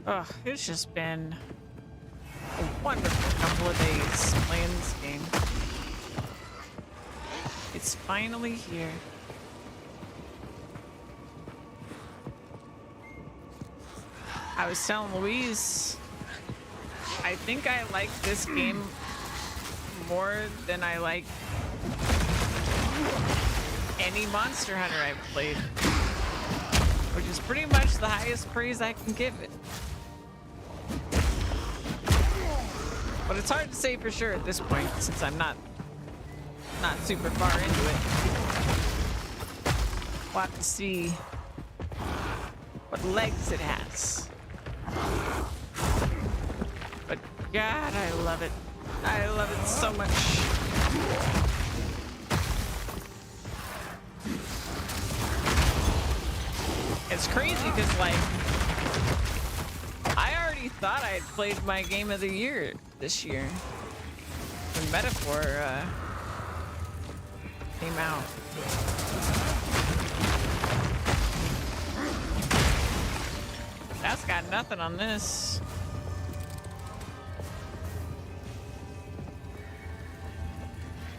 Oh, it's just been a wonderful couple of days playing this game. It's finally here. I was telling Louise, I think I like this game more than I like any Monster Hunter I've played, which is pretty much the highest praise I can give it. But it's hard to say for sure at this point, since I'm not super far into it. We'll have to see what legs it has. But God, I love it. I love it so much. It's crazy because, like, I already thought I had played my game of the year this year when Metaphor came out. That's got nothing on this.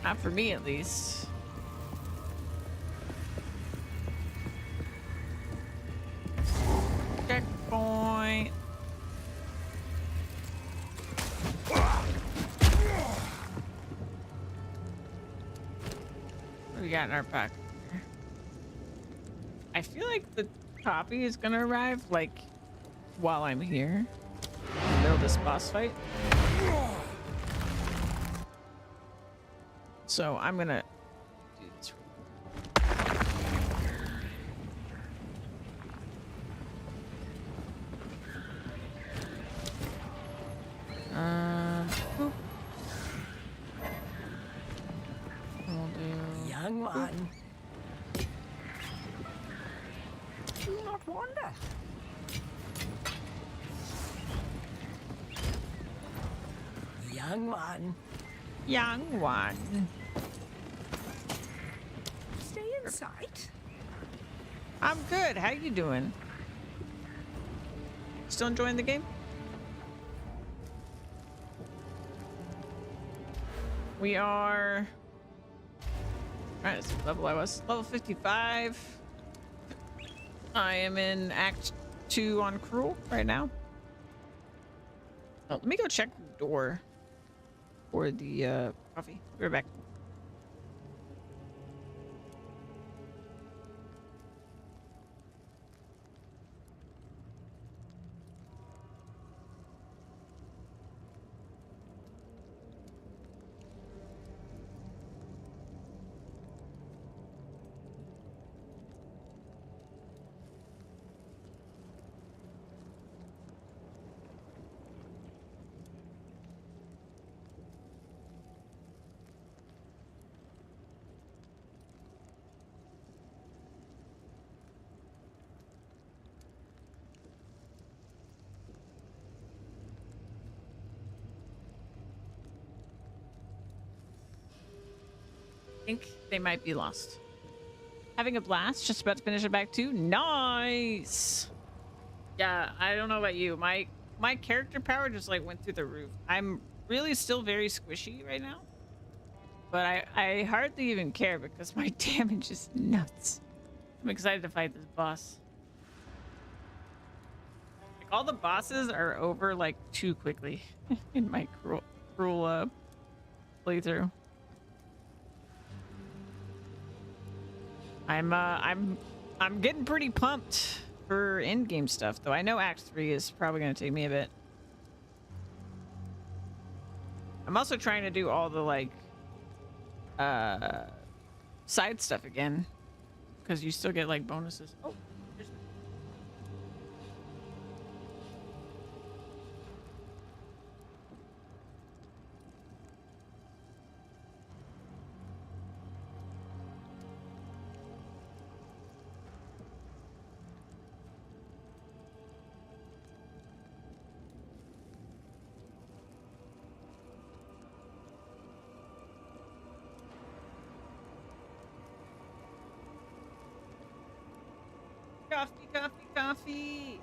Not for me, at least. Checkpoint. What do we got in our pack? I feel like the copy is gonna arrive, like, while I'm here. In the middle of this boss fight. So I'm gonna do this. Boop. We'll do Young one. Do not wander. Young one. young one. Stay in sight. I'm good. How you doing? Still enjoying the game? We are. Alright, let's see what level I was. Level 55. I am in Act 2 on Cruel right now. Oh, let me go check the door for the coffee. We're back. Think they might be lost. Having a blast, just about to finish it back too. Nice. Yeah, I don't know about you. My character power just like went through the roof. I'm really still very squishy right now, but I hardly even care because my damage is nuts. I'm excited to fight this boss. Like, all the bosses are over like too quickly in my cruel playthrough. I'm getting pretty pumped for in-game stuff, though. I know Act 3 is probably going to take me a bit. I'm also trying to do all the, like, side stuff again, because you still get, like, bonuses. Oh, Coffee, coffee, coffee.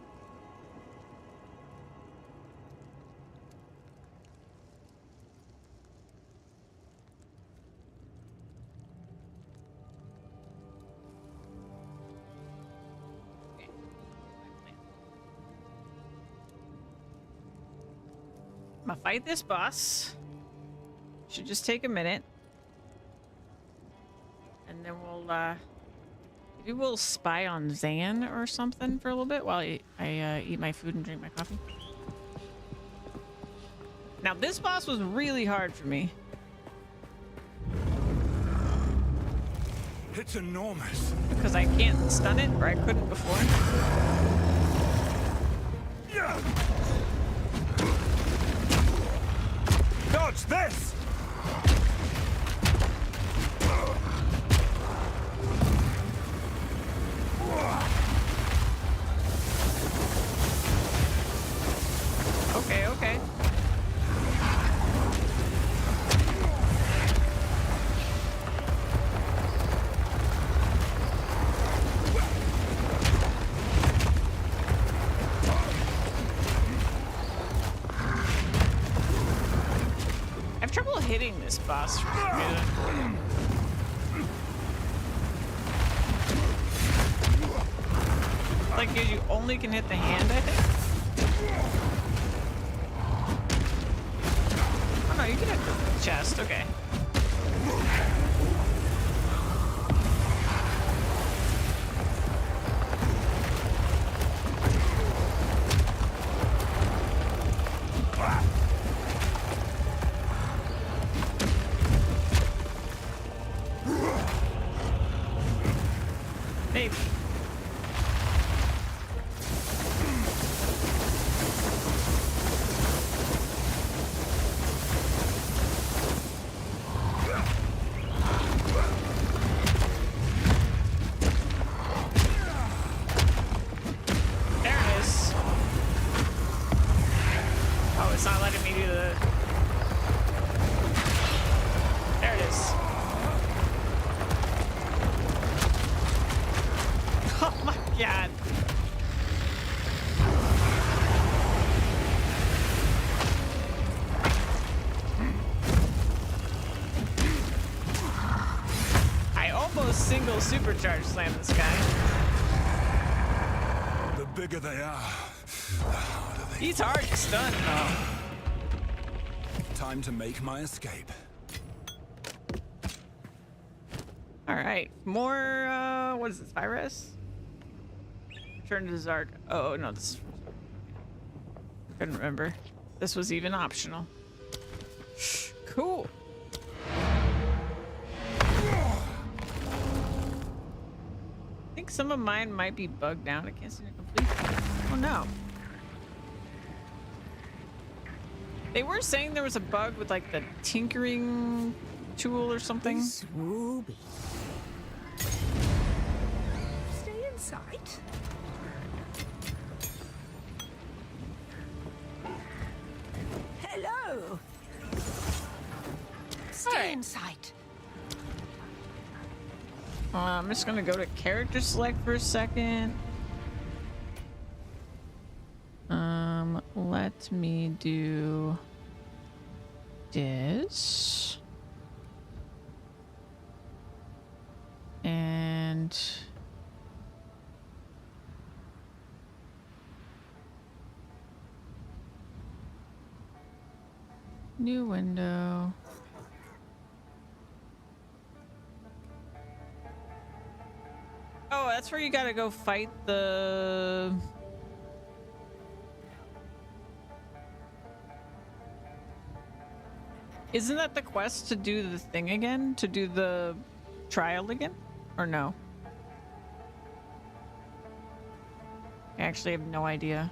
Okay. I'm gonna fight this boss. Should just take a minute. And then maybe we'll spy on Zan or something for a little bit while I eat my food and drink my coffee. Now, this boss was really hard for me. It's enormous. Because I can't stun it, or I couldn't before. Dodge this! Okay, okay. I have trouble hitting this boss for some reason. Like you only can hit the hand, I think. Oh no, you can hit the chest. Okay. Maybe. There it is. Oh, it's not letting me do the... There it is. Oh my god. I almost single supercharge slammed this guy. The bigger they are, the harder they. He's hard to stun though. Time to make my escape. Alright, more, what is this, virus? Turn to Zark. Oh, no, this is... Couldn't remember. This was even optional. Cool. I think some of mine might be bugged out. I can't seem to complete them. Oh, no. They were saying there was a bug with, like, the tinkering tool or something. This ruby. Stay in sight. Hello. Stay in sight. I'm just gonna go to character select for a second. Let me do this. And new window. Oh, that's where you gotta go fight the... Isn't that the quest to do the thing again? To do the trial again? Or no? I actually have no idea.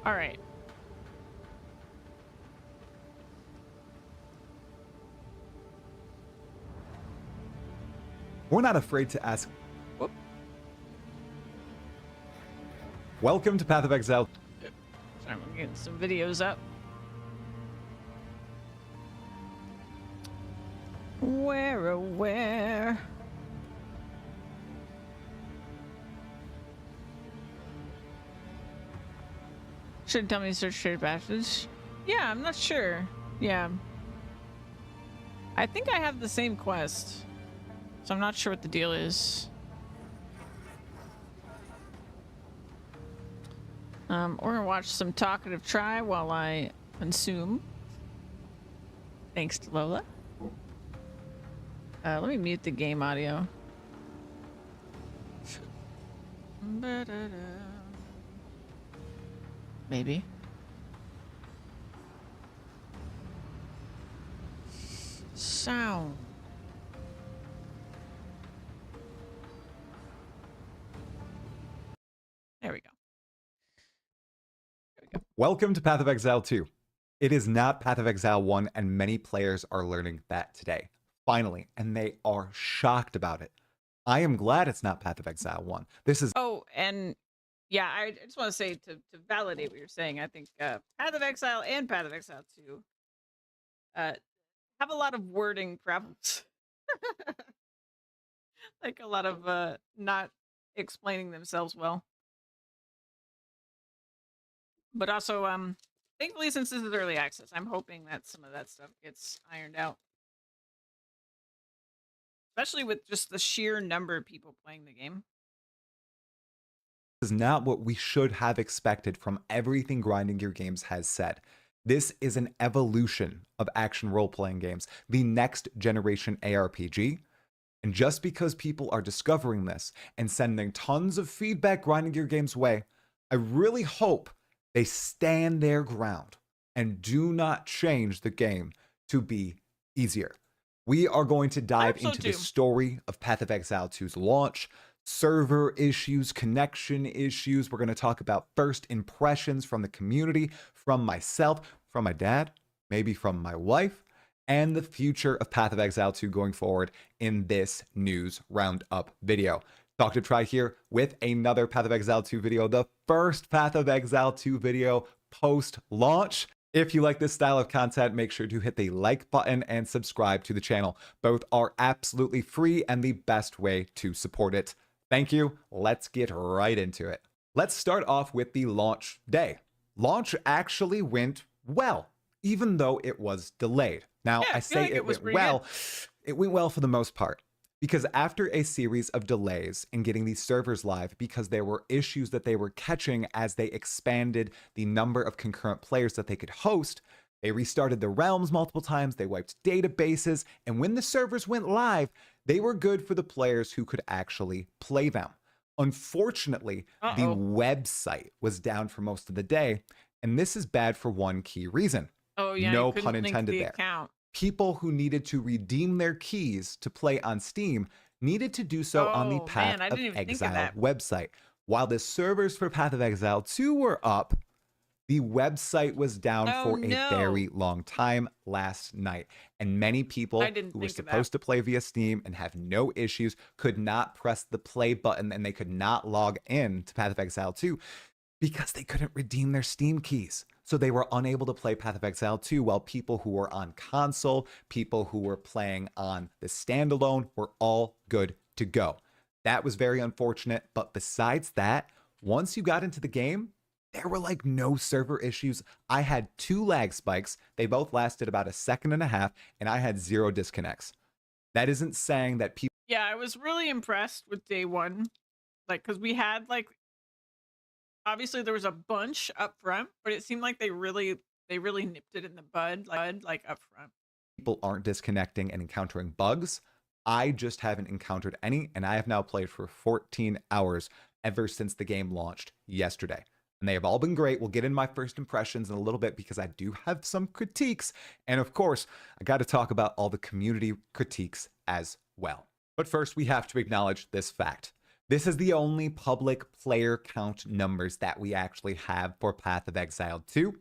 All right. We're not afraid to ask. Whoop. Welcome to Path of Exile. Sorry, I'm getting some videos up. Where? Should tell me to search shared passage. Yeah, I'm not sure. Yeah. I think I have the same quest. So I'm not sure what the deal is. We're gonna watch some talkative try while I consume. Thanks to Lola. Let me mute the game audio. Maybe. Sound. There we go. Welcome to Path of Exile 2. It is not Path of Exile 1, and many players are learning that today. Finally, and they are shocked about it. I am glad it's not Path of Exile 1. This is... Oh, and yeah, I just want to say to validate what you're saying, I think Path of Exile and Path of Exile 2 have a lot of wording problems. Like a lot of not explaining themselves well. But also, thankfully, since this is early access, I'm hoping that some of that stuff gets ironed out. Especially with just the sheer number of people playing the game. Is not what we should have expected from everything Grinding Gear Games has said. This is an evolution of action role-playing games, the next generation ARPG. And just because people are discovering this and sending tons of feedback Grinding Gear Games' way, I really hope they stand their ground and do not change the game to be easier. We are going to dive into the story of Path of Exile 2's launch, server issues, connection issues. We're going to talk about first impressions from the community, from myself, from my dad, maybe from my wife, and the future of Path of Exile 2 going forward in this news roundup video. Talk to Try here with another Path of Exile 2 video, the first Path of Exile 2 video post-launch. If you like this style of content, make sure to hit the like button and subscribe to the channel. Both are absolutely free and the best way to support it. Thank you. Let's get right into it. Let's start off with the launch day. Launch actually went well, even though it was delayed. Now, Yeah, I say like it went well. It went well for the most part. Because after a series of delays in getting these servers live, because there were issues that they were catching as they expanded the number of concurrent players that they could host, they restarted the realms multiple times, they wiped databases, and when the servers went live, they were good for the players who could actually play them. Unfortunately, the website was down for most of the day, and this is bad for one key reason. Oh yeah, no you couldn't pun link intended the there. account. People who needed to redeem their keys to play on Steam needed to do so on the Oh, Path man, I of didn't even think of Exile that. website. While the servers for Path of Exile 2 were up, the website was down for a very long time last night. And many people who were supposed to play via Steam and have no issues could not press the play button, and they could not log in to Path of Exile 2 because they couldn't redeem their Steam keys. So they were unable to play Path of Exile 2, while people who were on console, people who were playing on the standalone were all good to go. That was very unfortunate, but besides that, once you got into the game, there were like no server issues. I had 2 lag spikes. They both lasted about a second and a half, and I had 0 disconnects. That isn't saying that people... Yeah, I was really impressed with day one. Like, because we had like... Obviously, there was a bunch up front, but it seemed like they really nipped it in the bud, like up front. People aren't disconnecting and encountering bugs. I just haven't encountered any, and I have now played for 14 hours ever since the game launched yesterday. And they have all been great. We'll get in my first impressions in a little bit because I do have some critiques. And of course, I got to talk about all the community critiques as well. But first, we have to acknowledge this fact. This is the only public player count numbers that we actually have for Path of Exile 2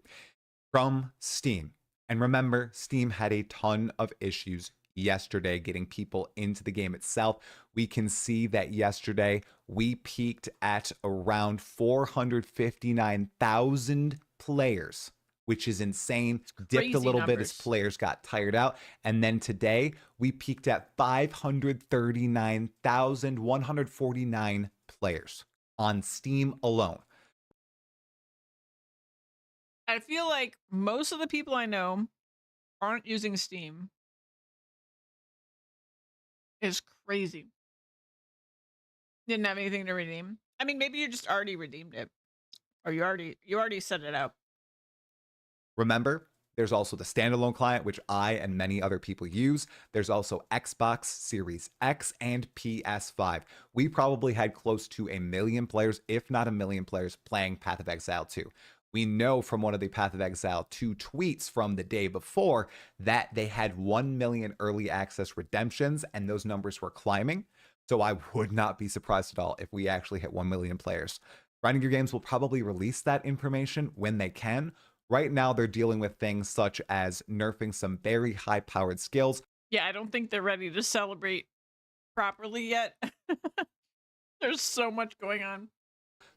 from Steam. And remember, Steam had a ton of issues yesterday, getting people into the game itself. We can see that yesterday we peaked at around 459,000 players, which is insane. Dipped a little bit as players got tired out. And then today we peaked at 539,149 players on Steam alone. I feel like most of the people I know aren't using Steam. Is crazy. Didn't have anything to redeem. I mean, maybe you just already redeemed it, or you already set it up. Remember, there's also the standalone client, which I and many other people use. There's also Xbox Series X and PS5. We probably had close to 1 million players, if not 1 million players, playing Path of Exile 2. We know from one of the Path of Exile 2 tweets from the day before that they had 1 million early access redemptions, and those numbers were climbing. So I would not be surprised at all if we actually hit 1 million players. Grinding Gear Games will probably release that information when they can. Right now, they're dealing with things such as nerfing some very high-powered skills. Yeah, I don't think they're ready to celebrate properly yet. There's so much going on.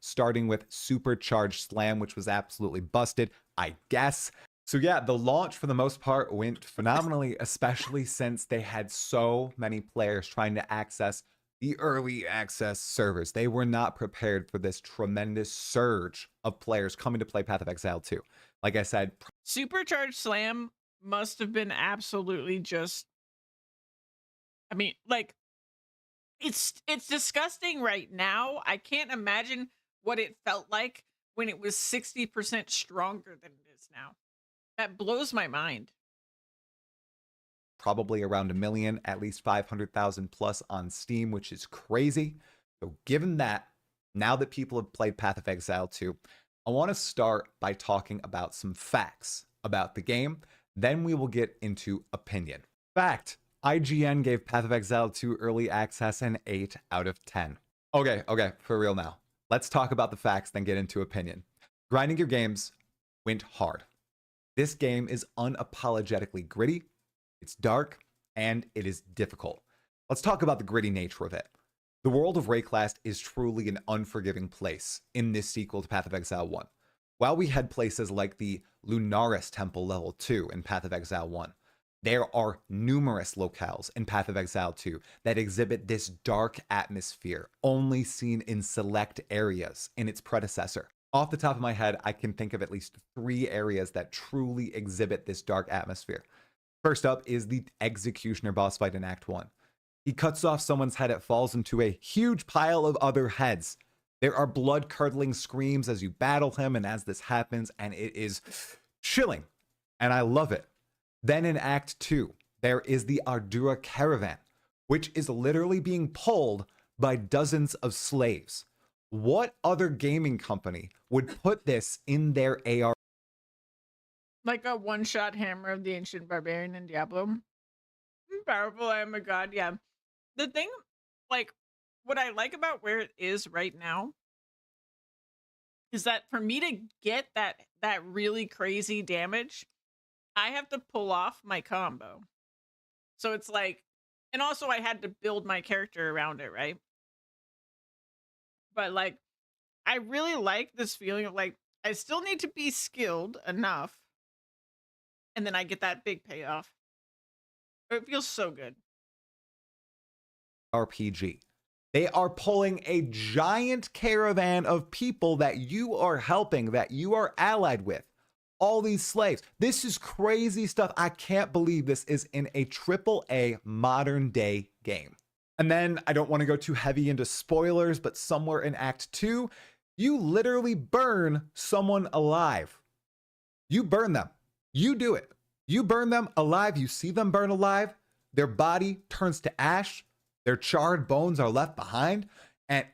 Starting with Supercharged Slam, which was absolutely busted, I guess. So yeah, the launch for the most part went phenomenally, especially since they had so many players trying to access the early access servers. They were not prepared for this tremendous surge of players coming to play Path of Exile 2. Like I said, Supercharged Slam must have been absolutely just, I mean, like, it's disgusting right now. I can't imagine what it felt like when it was 60% stronger than it is now. That blows my mind. Probably around 1 million, at least 500,000 plus on Steam, which is crazy. So given that, now that people have played Path of Exile 2, I want to start by talking about some facts about the game. Then we will get into opinion. Fact: IGN gave Path of Exile 2 early access an 8 out of 10. Okay, for real now. Let's talk about the facts, then get into opinion. Grinding Gear Games went hard. This game is unapologetically gritty, it's dark, and it is difficult. Let's talk about the gritty nature of it. The world of Rayclast is truly an unforgiving place in this sequel to Path of Exile 1. While we had places like the Lunaris Temple Level 2 in Path of Exile 1, there are numerous locales in Path of Exile 2 that exhibit this dark atmosphere, only seen in select areas in its predecessor. Off the top of my head, I can think of at least 3 areas that truly exhibit this dark atmosphere. First up is the Executioner boss fight in Act 1. He cuts off someone's head, it falls into a huge pile of other heads. There are blood-curdling screams as you battle him and as this happens, and it is chilling, and I love it. Then in Act 2, there is the Ardura Caravan, which is literally being pulled by dozens of slaves. What other gaming company would put this in their AR? Like a one-shot hammer of the ancient barbarian in Diablo. Powerful, I am a god, yeah. The thing, like, what I like about where it is right now is that for me to get that really crazy damage, I have to pull off my combo. So it's like, and also I had to build my character around it, right? But like, I really like this feeling of like, I still need to be skilled enough. And then I get that big payoff. It feels so good. RPG. They are pulling a giant caravan of people that you are helping, that you are allied with. All these slaves. This is crazy stuff. I can't believe this is in a AAA modern day game. And then I don't want to go too heavy into spoilers, but somewhere in Act 2, you literally burn someone alive. You burn them. You do it. You burn them alive. You see them burn alive. Their body turns to ash. Their charred bones are left behind. And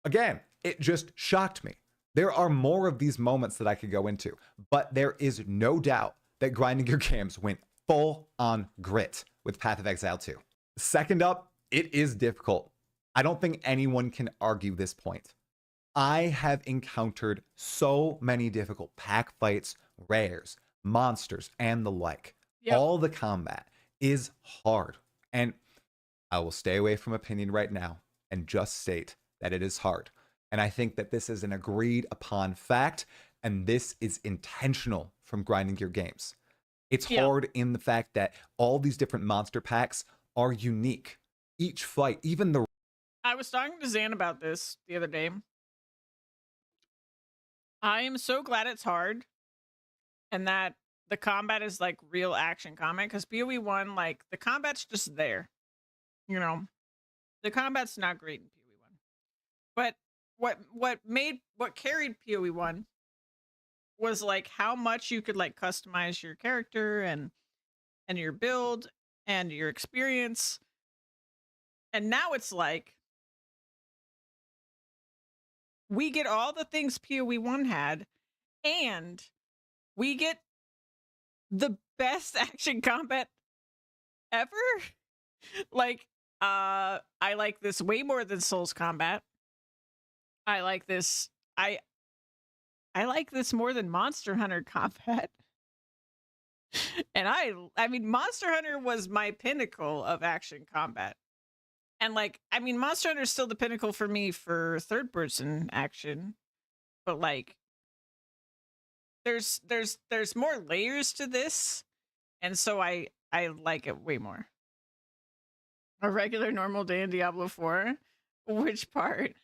again, it just shocked me. There are more of these moments that I could go into, but there is no doubt that Grinding Gear Games went full on grit with Path of Exile 2. Second up, it is difficult. I don't think anyone can argue this point. I have encountered so many difficult pack fights, rares, monsters, and the like. Yep. All the combat is hard. And I will stay away from opinion right now and just state that it is hard. And I think that this is an agreed upon fact, and this is intentional from grinding your games. It's hard in the fact that all these different monster packs are unique. Each fight, even the... I was talking to Zan about this the other day. I am so glad it's hard and that the combat is like real action combat, because PoE 1, like, the combat's just there. You know, the combat's not great in PoE 1. But what carried PoE 1 was like how much you could like customize your character and your build and your experience. And now it's like we get all the things PoE 1 had, and we get the best action combat ever. Like, I like this way more than Souls combat. I like this. I like this more than Monster Hunter combat. And I mean, Monster Hunter was my pinnacle of action combat. And like, I mean, Monster Hunter is still the pinnacle for me for third person action. But like, there's more layers to this. And so I like it way more. A regular normal day in Diablo 4? Which part?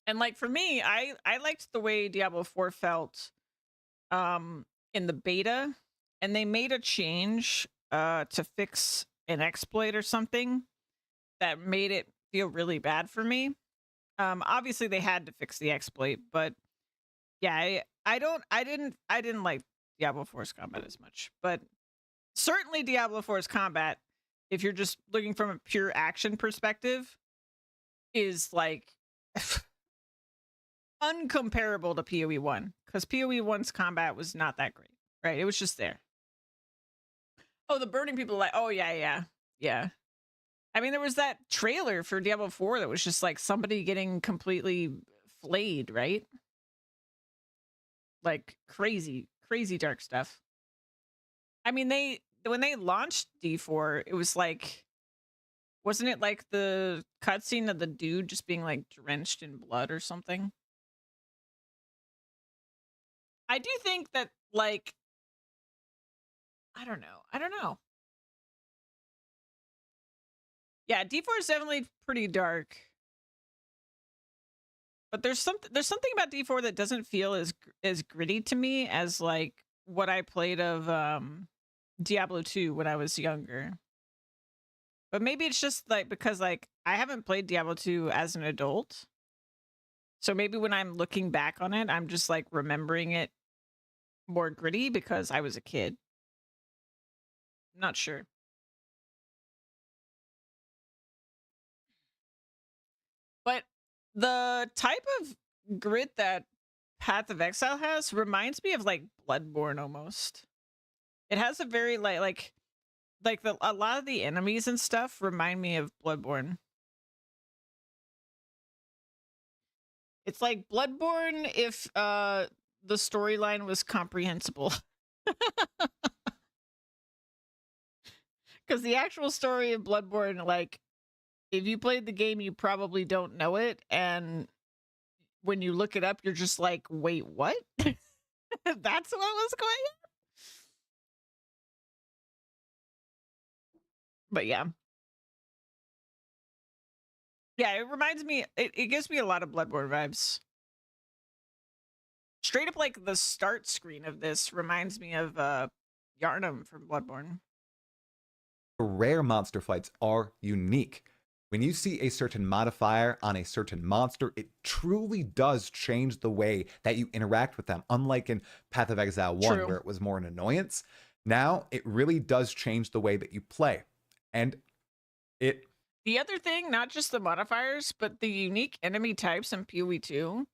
And like for me, I liked the way Diablo 4 felt in the beta, and they made a change to fix an exploit or something that made it feel really bad for me. Obviously they had to fix the exploit, but yeah, I didn't like Diablo 4's combat as much. But certainly Diablo 4's combat, if you're just looking from a pure action perspective, is like uncomparable to PoE 1, because PoE 1's combat was not that great, right? It was just there. Oh, the burning people, like, oh yeah. I mean, there was that trailer for Diablo 4 that was just like somebody getting completely flayed, right? Like crazy dark stuff. I mean, when they launched D4, it was like, wasn't it like the cutscene of the dude just being like drenched in blood or something? I do think that, like, I don't know. Yeah, D4 is definitely pretty dark. But there's something about D4 that doesn't feel as gritty to me as like what I played of Diablo 2 when I was younger. But maybe it's just like because like I haven't played Diablo 2 as an adult. So maybe when I'm looking back on it, I'm just like remembering it more gritty because I was a kid. I'm not sure. But the type of grit that Path of Exile has reminds me of like Bloodborne almost. It has a very like a lot of the enemies and stuff remind me of Bloodborne. It's like Bloodborne if the storyline was comprehensible. Because the actual story of Bloodborne, like, if you played the game, you probably don't know it, and when you look it up, you're just like, wait, what? That's what was going on? But yeah. Yeah, it reminds me, it gives me a lot of Bloodborne vibes. Straight up, like, the start screen of this reminds me of Yharnam from Bloodborne. Rare monster fights are unique. When you see a certain modifier on a certain monster, it truly does change the way that you interact with them. Unlike in Path of Exile 1, True. where it was more an annoyance, now it really does change the way that you play. And the other thing, not just the modifiers, but the unique enemy types in PoE 2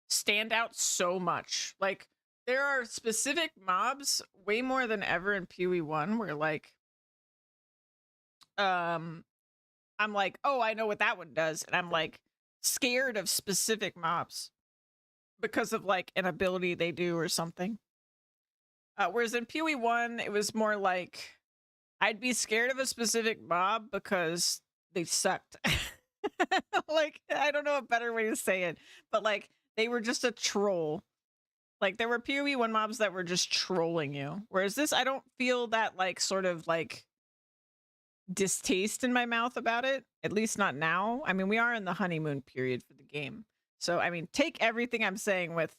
stand out so much. Like, there are specific mobs way more than ever in PoE 1 where, like, I'm like, oh, I know what that one does. And I'm like scared of specific mobs because of like an ability they do or something. Whereas in PoE 1, it was more like I'd be scared of a specific mob because they sucked. Like, I don't know a better way to say it, but like they were just a troll. Like there were PoE 1 mobs that were just trolling you. Whereas this, I don't feel that like sort of like distaste in my mouth about it, at least not now. I mean, we are in the honeymoon period for the game. So, I mean, take everything I'm saying with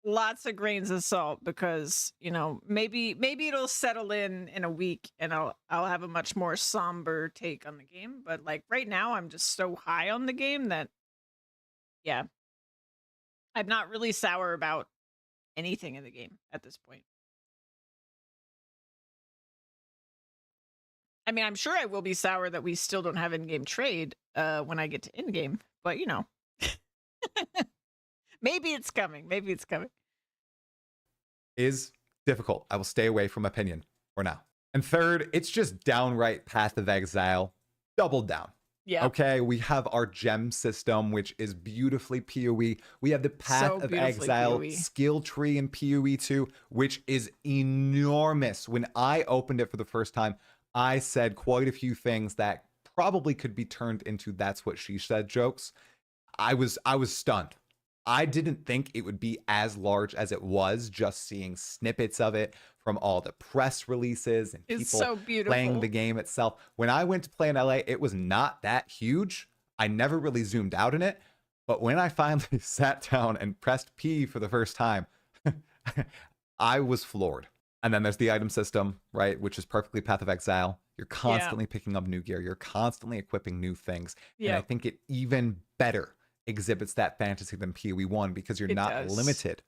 lots of grains of salt because, you know, maybe it'll settle in a week and I'll have a much more somber take on the game, but like right now I'm just so high on the game that yeah. I'm not really sour about anything in the game at this point. I mean, I'm sure I will be sour that we still don't have in-game trade when I get to in-game, but you know. Maybe it's coming. Maybe it's coming. Is difficult. I will stay away from opinion for now. And third, it's just downright Path of Exile. Doubled down. Yeah. Okay, we have our gem system, which is beautifully PoE. We have the Path of Exile PoE. skill tree in PoE 2, which is enormous. When I opened it for the first time, I said quite a few things that probably could be turned into "that's what she said" jokes. I was stunned. I didn't think it would be as large as it was, just seeing snippets of it from all the press releases and It's people so beautiful. playing the game itself. When I went to play in LA, it was not that huge. I never really zoomed out in it. But when I finally sat down and pressed P for the first time, I was floored. And then there's the item system, right? Which is perfectly Path of Exile. You're constantly picking up new gear. You're constantly equipping new things. And I think it even better exhibits that fantasy than PoE 1 because you're not limited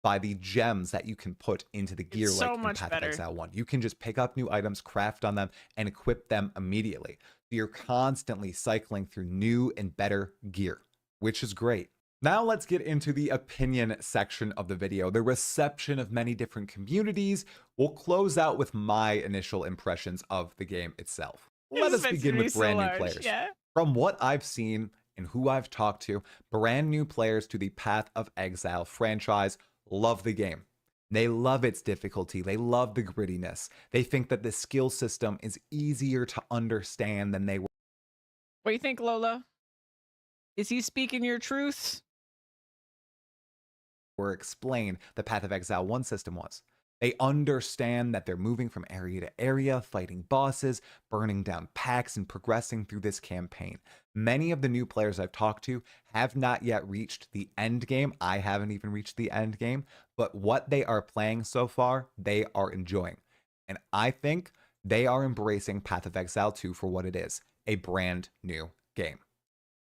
by the gems that you can put into the gear It's like so in much Path better. of Exile 1. You can just pick up new items, craft on them, and equip them immediately. So you're constantly cycling through new and better gear, which is great. Now let's get into the opinion section of the video, the reception of many different communities. We'll close out with my initial impressions of the game itself. Let us begin with brand new players. Yeah. From what I've seen and who I've talked to, brand new players to the Path of Exile franchise love the game. They love its difficulty. They love the grittiness. They think that the skill system is easier to understand than they were. What do you think, Lola? Is he speaking your truth? Explained the Path of Exile 1 system was. They understand that they're moving from area to area, fighting bosses, burning down packs, and progressing through this campaign. Many of the new players I've talked to have not yet reached the end game. I haven't even reached the end game, but what they are playing so far, they are enjoying. And I think they are embracing Path of Exile 2 for what it is, a brand new game.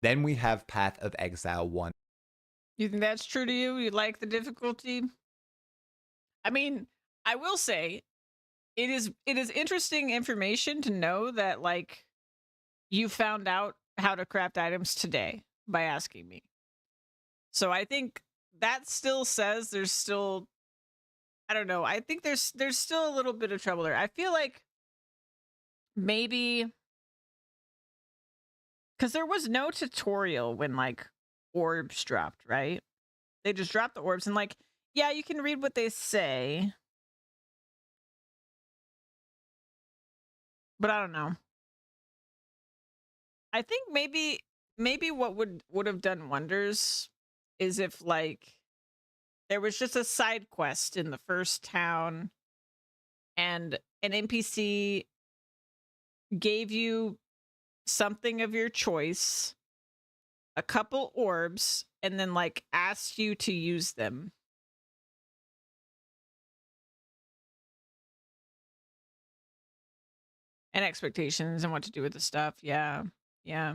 Then we have Path of Exile 1. You think that's true to you? You like the difficulty? I mean, I will say it is interesting information to know that like you found out how to craft items today by asking me. So I think that still says there's still, I don't know. I think there's still a little bit of trouble there. I feel like maybe because there was no tutorial when like orbs dropped, right? They just dropped the orbs and like, yeah, you can read what they say. But I don't know. I think maybe what would have done wonders is if like there was just a side quest in the first town and an NPC gave you something of your choice, a couple orbs, and then like asked you to use them. And expectations and what to do with the stuff. Yeah. Yeah.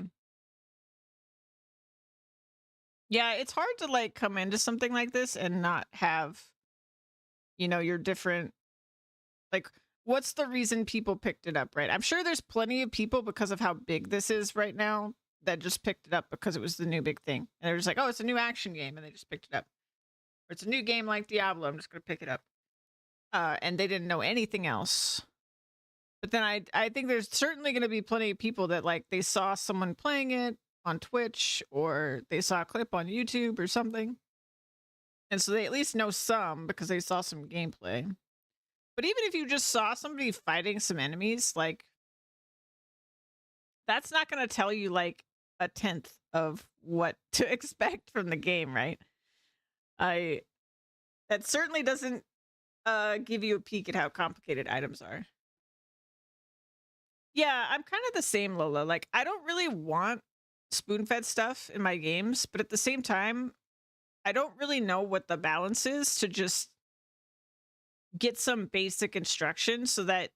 Yeah, it's hard to like come into something like this and not have, you know, your different, like, what's the reason people picked it up, right? I'm sure there's plenty of people because of how big this is right now that just picked it up because it was the new big thing. And they're just like, oh, it's a new action game. And they just picked it up. Or it's a new game like Diablo. I'm just going to pick it up. And they didn't know anything else. But then I think there's certainly going to be plenty of people that like they saw someone playing it on Twitch or they saw a clip on YouTube or something. And so they at least know some because they saw some gameplay. But even if you just saw somebody fighting some enemies, like, that's not going to tell you like a tenth of what to expect from the game, right? That certainly doesn't give you a peek at how complicated items are. Yeah, I'm kind of the same, Lola. Like, I don't really want spoon-fed stuff in my games, but at the same time, I don't really know what the balance is to just get some basic instruction so that,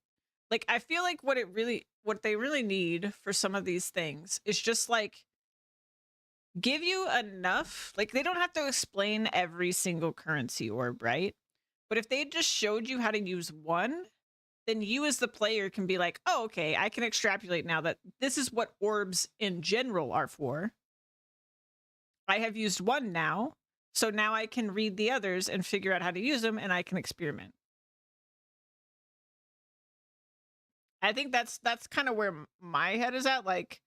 like, I feel like what they really need for some of these things is just like give you enough, like they don't have to explain every single currency orb, right? But if they just showed you how to use one, then you as the player can be like, oh, okay, I can extrapolate now that this is what orbs in general are for. I have used one now, so now I can read the others and figure out how to use them, and I can experiment. I think that's kind of where my head is at. Like,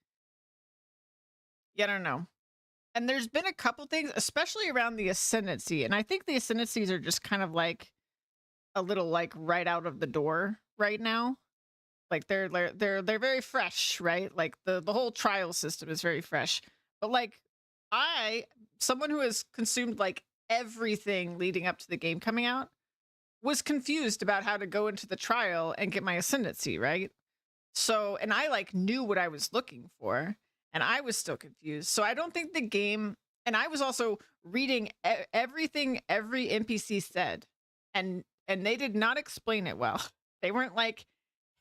yeah, I don't know. And there's been a couple things, especially around the ascendancy, and I think the ascendancies are just kind of like a little like right out of the door right now. Like they're very fresh, right? Like the whole trial system is very fresh. But like someone who has consumed like everything leading up to the game coming out, was confused about how to go into the trial and get my ascendancy, right? So, and I like knew what I was looking for, and I was still confused. So I don't think the game, and I was also reading everything every NPC said, and they did not explain it well. They weren't like,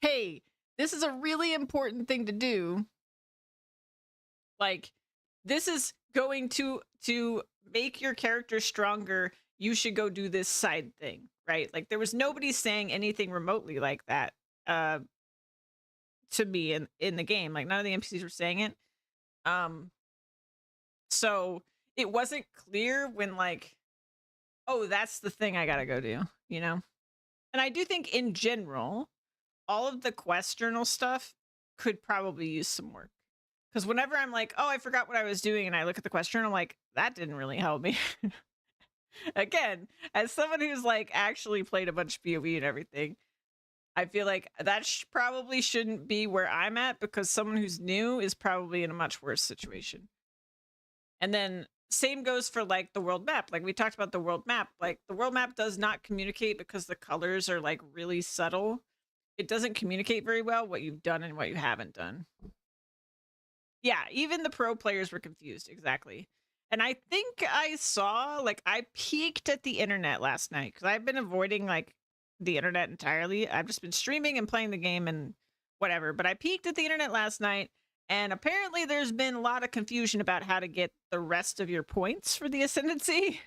hey, this is a really important thing to do. Like, this is going to make your character stronger. You should go do this side thing, right? Like, there was nobody saying anything remotely like that to me in the game. Like, none of the NPCs were saying it. So it wasn't clear when like, oh, that's the thing I gotta go do, you know? And I do think in general, all of the quest journal stuff could probably use some work. Because whenever I'm like, oh, I forgot what I was doing, and I look at the quest journal, I'm like, that didn't really help me. Again, as someone who's like actually played a bunch of PoE and everything, I feel like that probably shouldn't be where I'm at, because someone who's new is probably in a much worse situation. And then same goes for like the world map. Like we talked about the world map. Like the world map does not communicate because the colors are like really subtle. It doesn't communicate very well what you've done and what you haven't done. Yeah, even the pro players were confused. Exactly. And I think I saw, like, I peeked at the internet last night because I've been avoiding like the internet entirely. I've just been streaming and playing the game and whatever. But I peeked at the internet last night, and apparently there's been a lot of confusion about how to get the rest of your points for the ascendancy.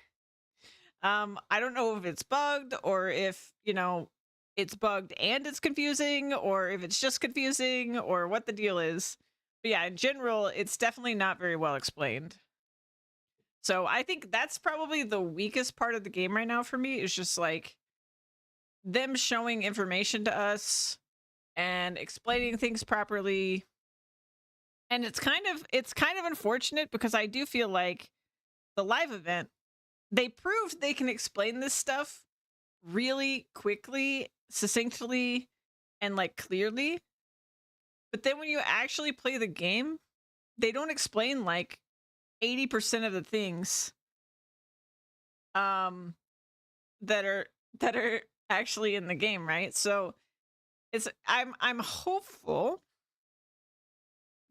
I don't know if it's bugged or if, you know, it's bugged and it's confusing, or if it's just confusing, or what the deal is. But yeah, in general, it's definitely not very well explained. So I think that's probably the weakest part of the game right now for me, is just like them showing information to us and explaining things properly. And it's kind of unfortunate, because I do feel like the live event, they proved they can explain this stuff really quickly, succinctly, and like clearly. But then when you actually play the game, they don't explain like 80% of the things that are actually in the game, right? So I'm hopeful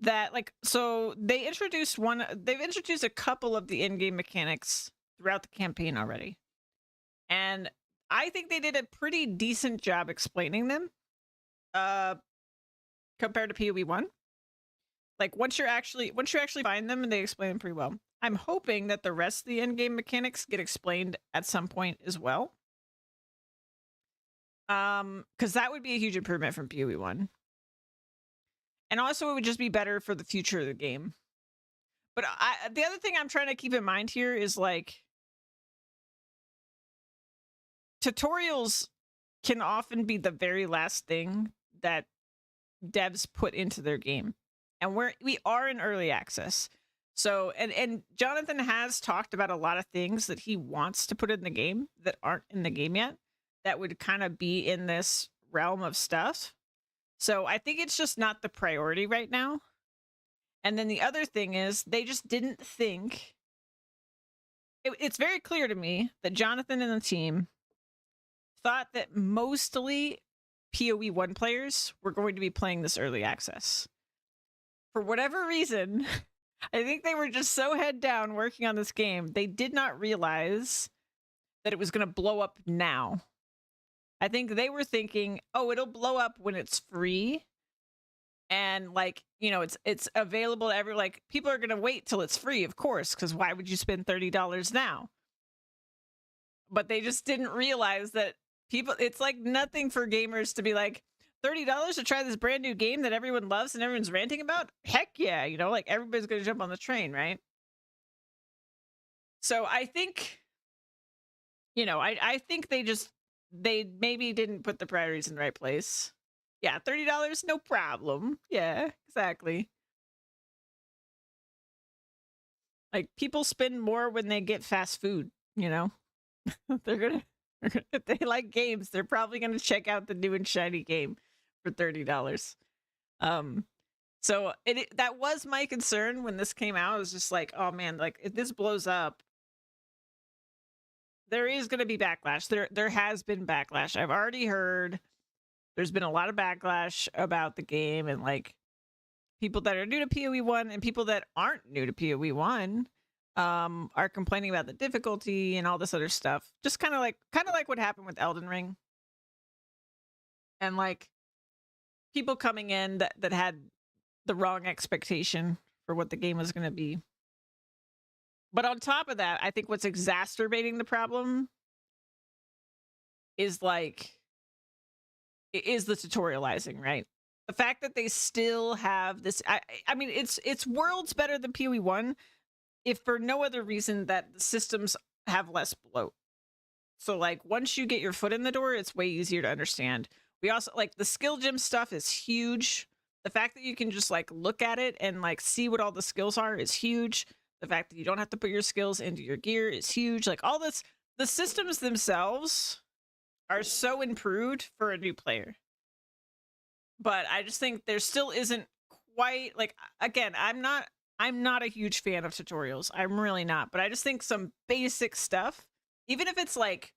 that, like, so they've introduced a couple of the in-game mechanics throughout the campaign already. And I think they did a pretty decent job explaining them compared to PoE 1. Like, once you actually find them, and they explain them pretty well. I'm hoping that the rest of the in-game mechanics get explained at some point as well. Because that would be a huge improvement from PoE 1. And also, it would just be better for the future of the game. But the other thing I'm trying to keep in mind here is, like, tutorials can often be the very last thing that devs put into their game. And we are in early access. So, and Jonathan has talked about a lot of things that he wants to put in the game that aren't in the game yet, that would kind of be in this realm of stuff. So I think it's just not the priority right now. And then the other thing is they just didn't think. It's very clear to me that Jonathan and the team thought that mostly PoE 1 players were going to be playing this early access. For whatever reason, I think they were just so head down working on this game, they did not realize that it was going to blow up now. I think they were thinking, oh, it'll blow up when it's free. And like, you know, it's available to everyone. Like, people are going to wait till it's free, of course, because why would you spend $30 now? But they just didn't realize that people, it's like nothing for gamers to be like, $30 to try this brand new game that everyone loves and everyone's ranting about? Heck yeah, you know, like everybody's going to jump on the train, right? So I think, you know, I think they maybe didn't put the priorities in the right place. Yeah, $30, no problem. Yeah, exactly. Like, people spend more when they get fast food, you know? If they like games, they're probably gonna check out the new and shiny game for $30. So that was my concern when this came out. It was just like, oh man, like if this blows up, there is gonna be backlash. There has been backlash. I've already heard there's been a lot of backlash about the game, and like people that are new to PoE 1 and people that aren't new to PoE 1 are complaining about the difficulty and all this other stuff. Just kind of like what happened with Elden Ring. And like people coming in that had the wrong expectation for what the game was going to be. But on top of that, I think what's exacerbating the problem is like is the tutorializing, right? The fact that they still have this, I mean, it's worlds better than PoE 1, if for no other reason that the systems have less bloat. So like once you get your foot in the door, it's way easier to understand. We also like the skill gem stuff is huge. The fact that you can just like look at it and like see what all the skills are is huge. The fact that you don't have to put your skills into your gear is huge. Like all this, the systems themselves are so improved for a new player. But I just think there still isn't quite like, again, I'm not a huge fan of tutorials. I'm really not. But I just think some basic stuff, even if it's like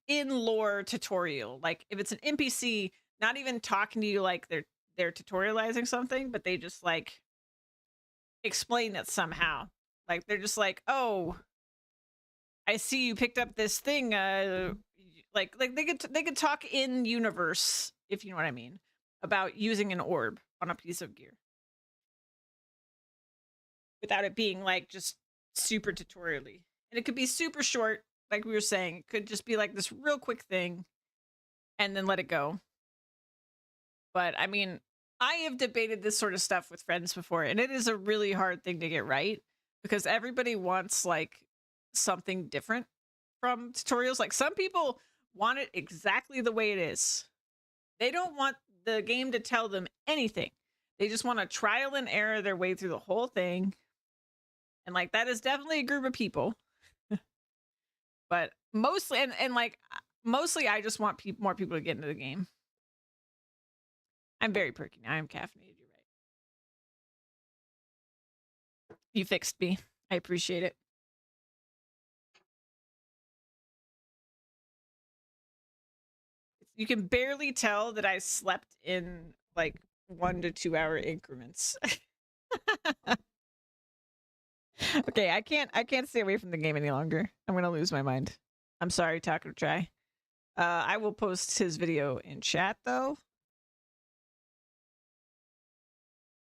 in lore tutorial, like if it's an NPC not even talking to you like they're tutorializing something, but they just like explain it somehow. Like they're just like, oh, I see you picked up this thing. Like they could talk in universe, if you know what I mean, about using an orb on a piece of gear without it being like just super tutorially. And it could be super short, like we were saying. It could just be like this real quick thing and then let it go. But I mean, I have debated this sort of stuff with friends before, and it is a really hard thing to get right because everybody wants like something different from tutorials. Like some people want it exactly the way it is. They don't want the game to tell them anything. They just want to trial and error their way through the whole thing. And like that is definitely a group of people. But mostly and like mostly I just want more people to get into the game. I'm very perky now. I'm caffeinated, you're right. You fixed me. I appreciate it. You can barely tell that I slept in like 1 to 2 hour increments. Okay, I can't stay away from the game any longer. I'm gonna lose my mind. I'm sorry, Taco Try. I will post his video in chat though,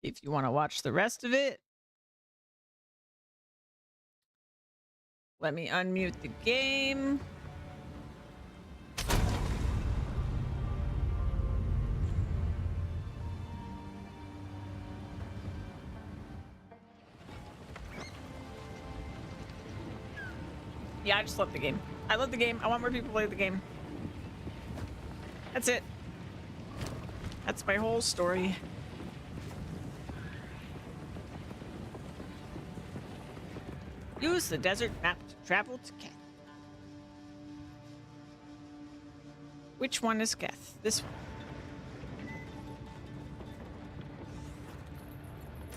if you want to watch the rest of it. Let me unmute the game. Yeah, I just love the game. I love the game. I want more people to play the game. That's it. That's my whole story. Use the desert map to travel to Keth. Which one is Keth? This one.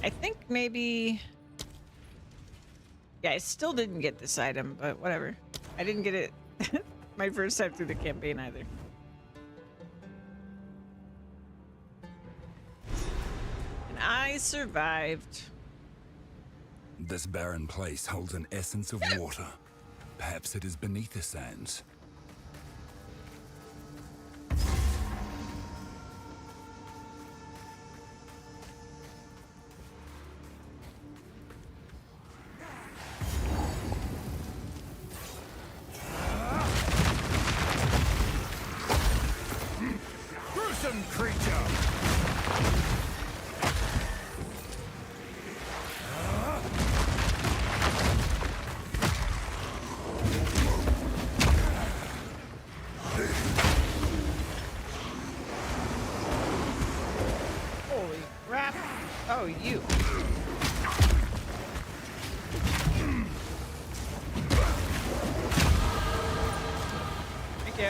I think maybe... Yeah, I still didn't get this item, but whatever. I didn't get it my first time through the campaign either. And I survived. This barren place holds an essence of water. Perhaps it is beneath the sands. Gruesome creature! Holy crap. Oh, you. Thank you.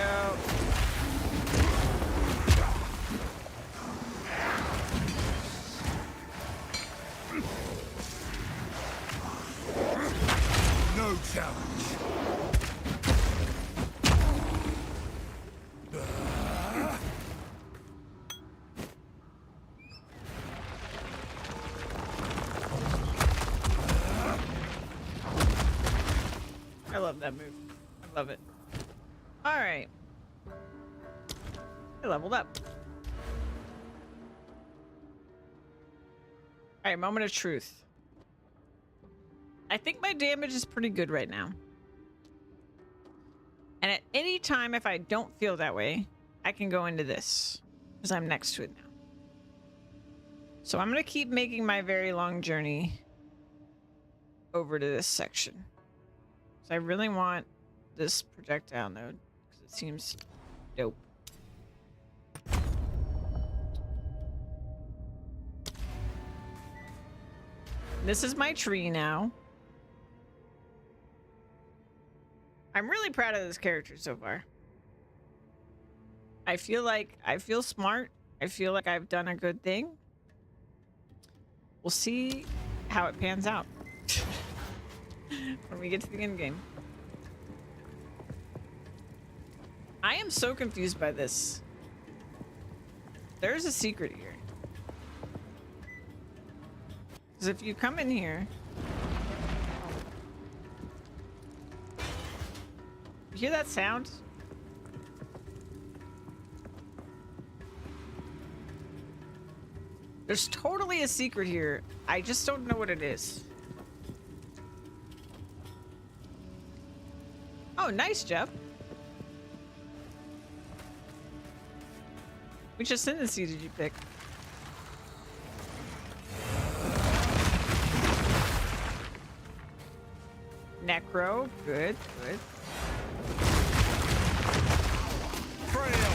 No challenge. I love that move. I love it. All right. I leveled up. All right, moment of truth. I think my damage is pretty good right now. And at any time, if I don't feel that way, I can go into this because I'm next to it now. So I'm going to keep making my very long journey over to this section. So I really want this projectile node because it seems dope. This is my tree now. I'm really proud of this character so far. I feel smart. I feel like I've done a good thing. We'll see how it pans out when we get to the end game. I am so confused by this. There's a secret here. Because if you come in here... You hear that sound? There's totally a secret here. I just don't know what it is. Oh, nice, Jeff. Which ascendancy did you pick? Necro. Good, good. Trail!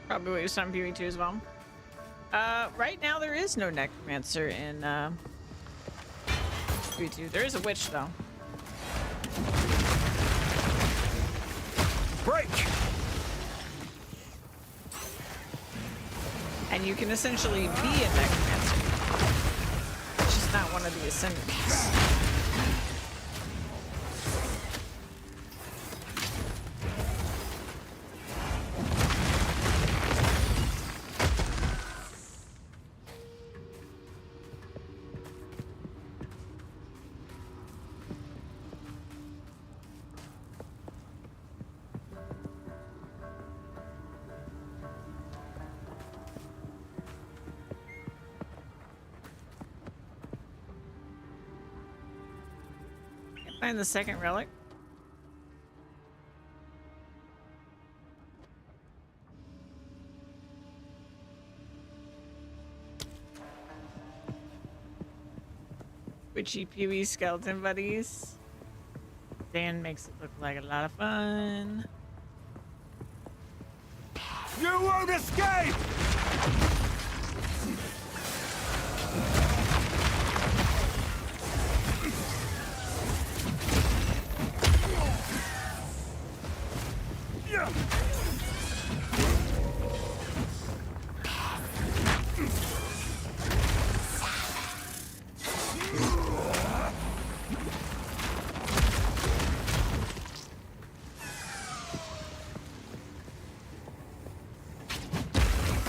Probably waste on PvE2 as well. Right now there is no necromancer in PvE2. There is a witch though. Break! And you can essentially be a necromancer. It's just not one of the ascendants. Find the second relic. Witchy Peewee skeleton buddies. Dan makes it look like a lot of fun. You won't escape!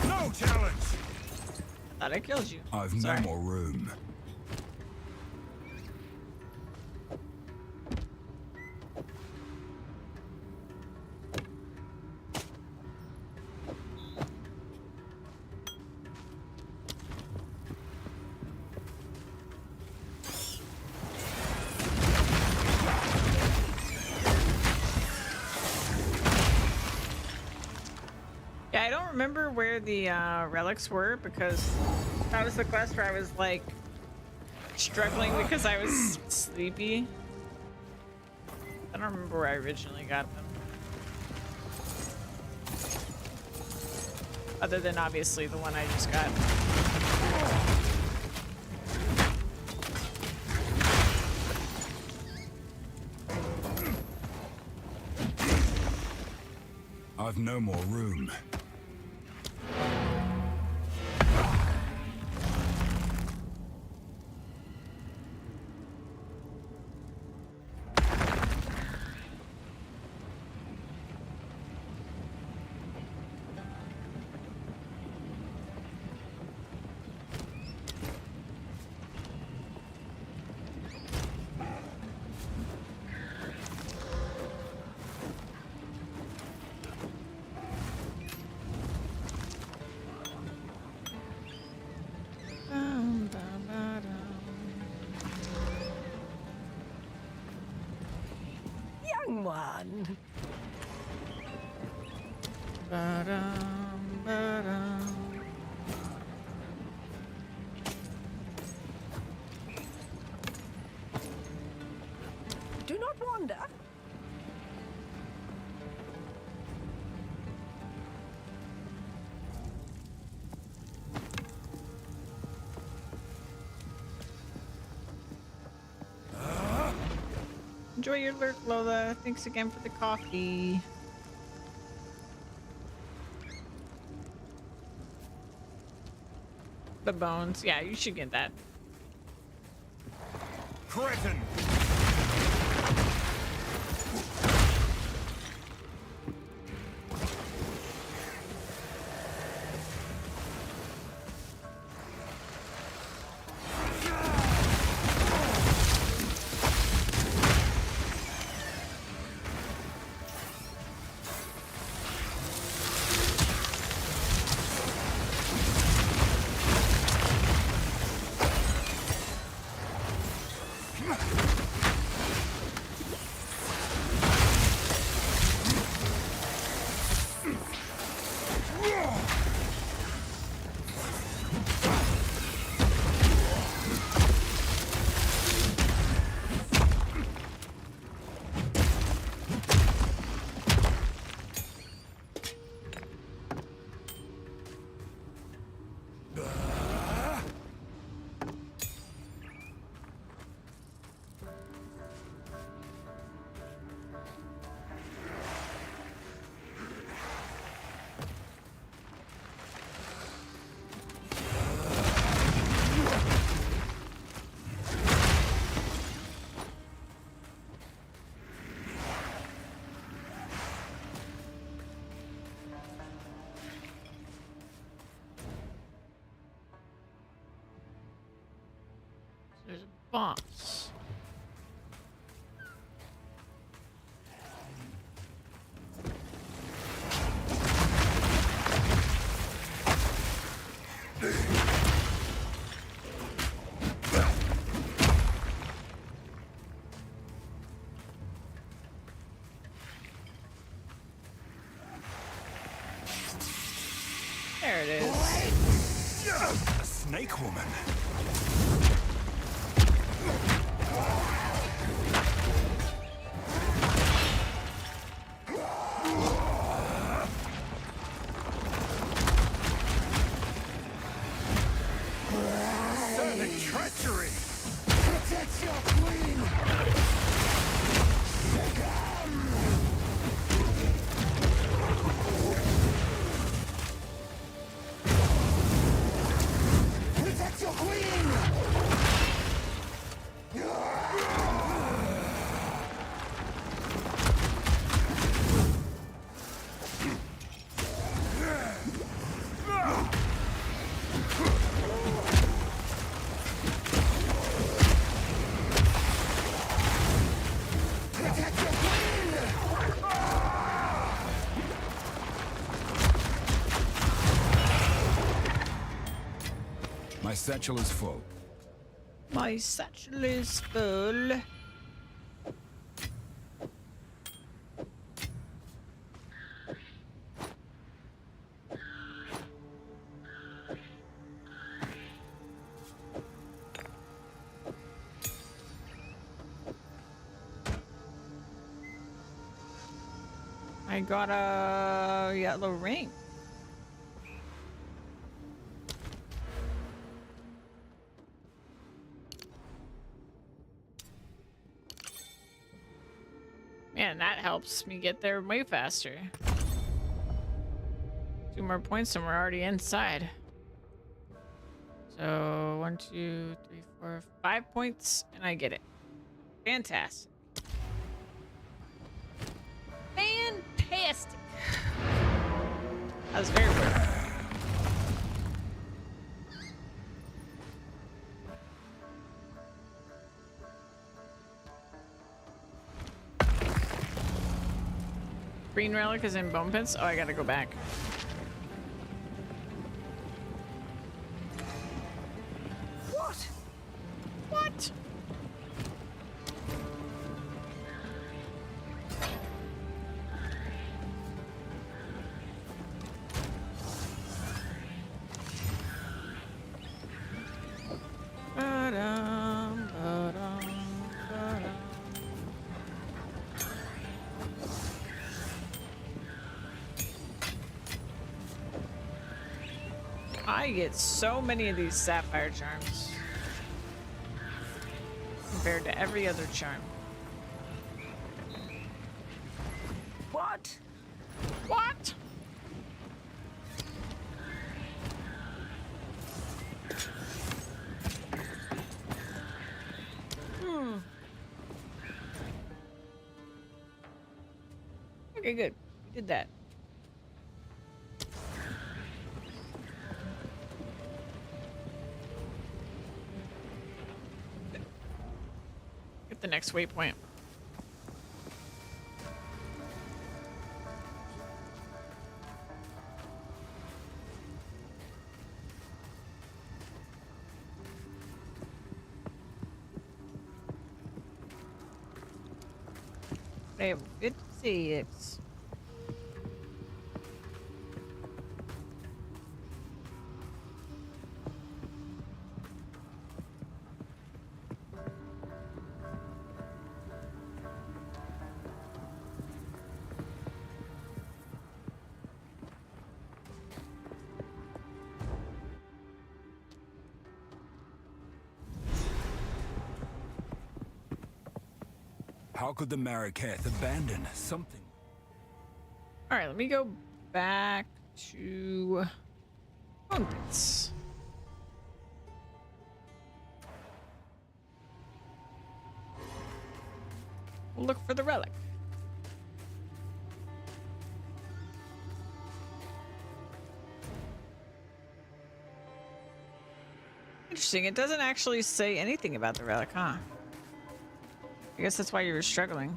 No challenge! Thought I killed you. I've Sorry. no more room. Yeah, I don't remember where the relics were because that was the quest where I was like struggling because I was sleepy. I don't remember where I originally got them. Other than obviously the one I just got. I've no more room. Young one. Do not wander. Enjoy your lurk, Lola. Thanks again for the coffee. The bones. Yeah, you should get that. Cretin! boss. There it is. A snake woman. Servant treachery! Protect your queen! Protect your queen! Protect your queen! My satchel is full. My satchel is full. I got a yellow ring. Man, that helps me get there way faster. 2 more points and we're already inside. So 1, 2, 3, 4, 5 points and I get it. Fantastic. Fantastic. That was very worth it. Green relic is in bone pits. Oh, I gotta go back. What? What? Ba-dum, ba-dum, ba-dum. I get so many of these sapphire charms compared to every other charm. What? What? Okay, good. We did that. Get the next waypoint. Hey, 56. How could the Marraketh abandon something? All right, let me go back to Bunks. We'll look for the relic. interesting. It doesn't actually say anything about the relic, huh? I guess that's why you were struggling.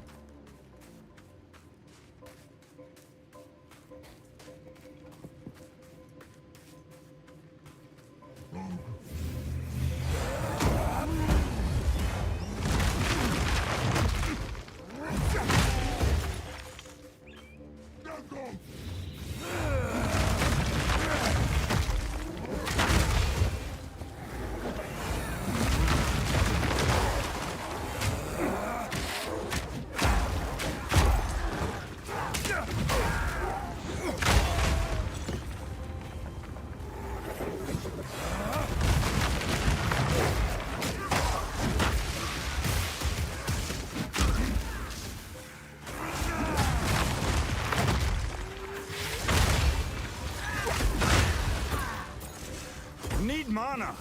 Need mana.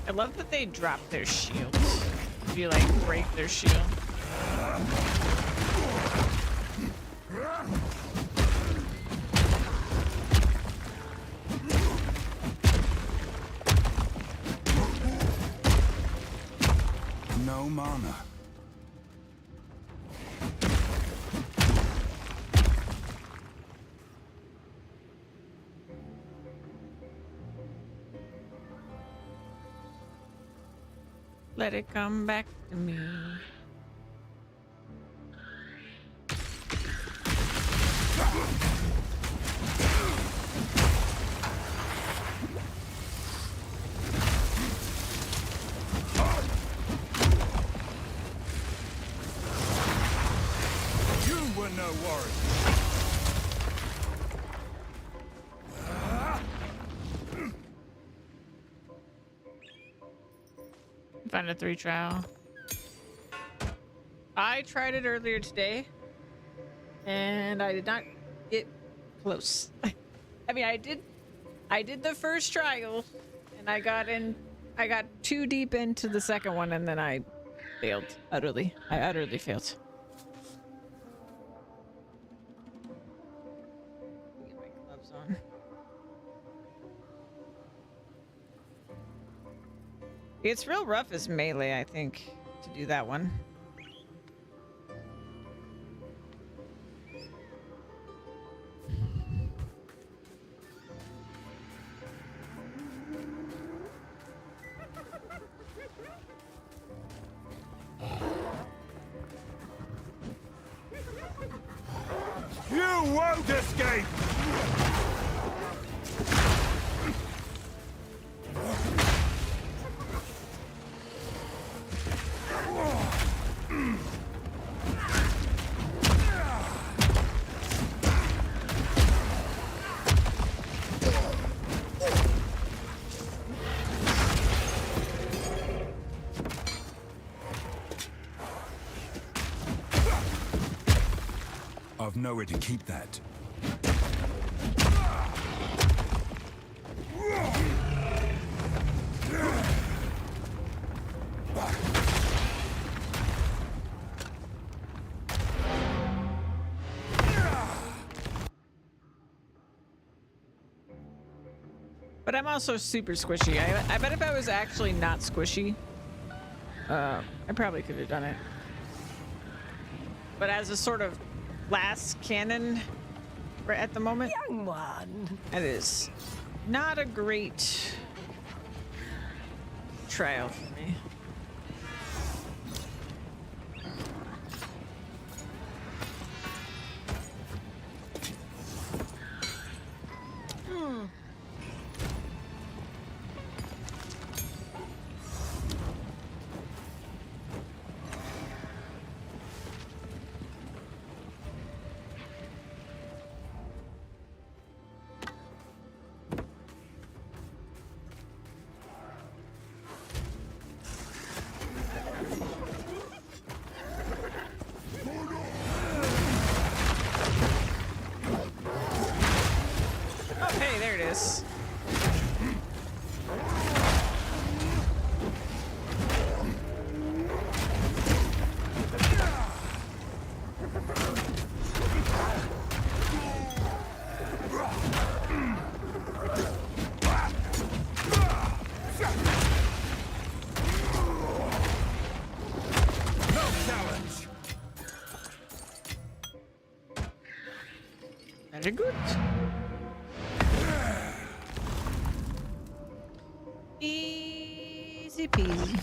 I love that they drop their shields. If you like break their shield. No mana. Let it come back to me. You were no warrior. Find a 3 trial. I tried it earlier today and I did not get close. I mean, I did the first trial and I got too deep into the second one and then I failed utterly. I utterly failed. Get my gloves on. It's real rough as melee, I think, to do that one. You won't escape. I've nowhere to keep that. But I'm also super squishy. I bet if I was actually not squishy, I probably could have done it. But as a sort of last cannon right at the moment, Young one. it is not a great trial for me. Very good. Easy peasy.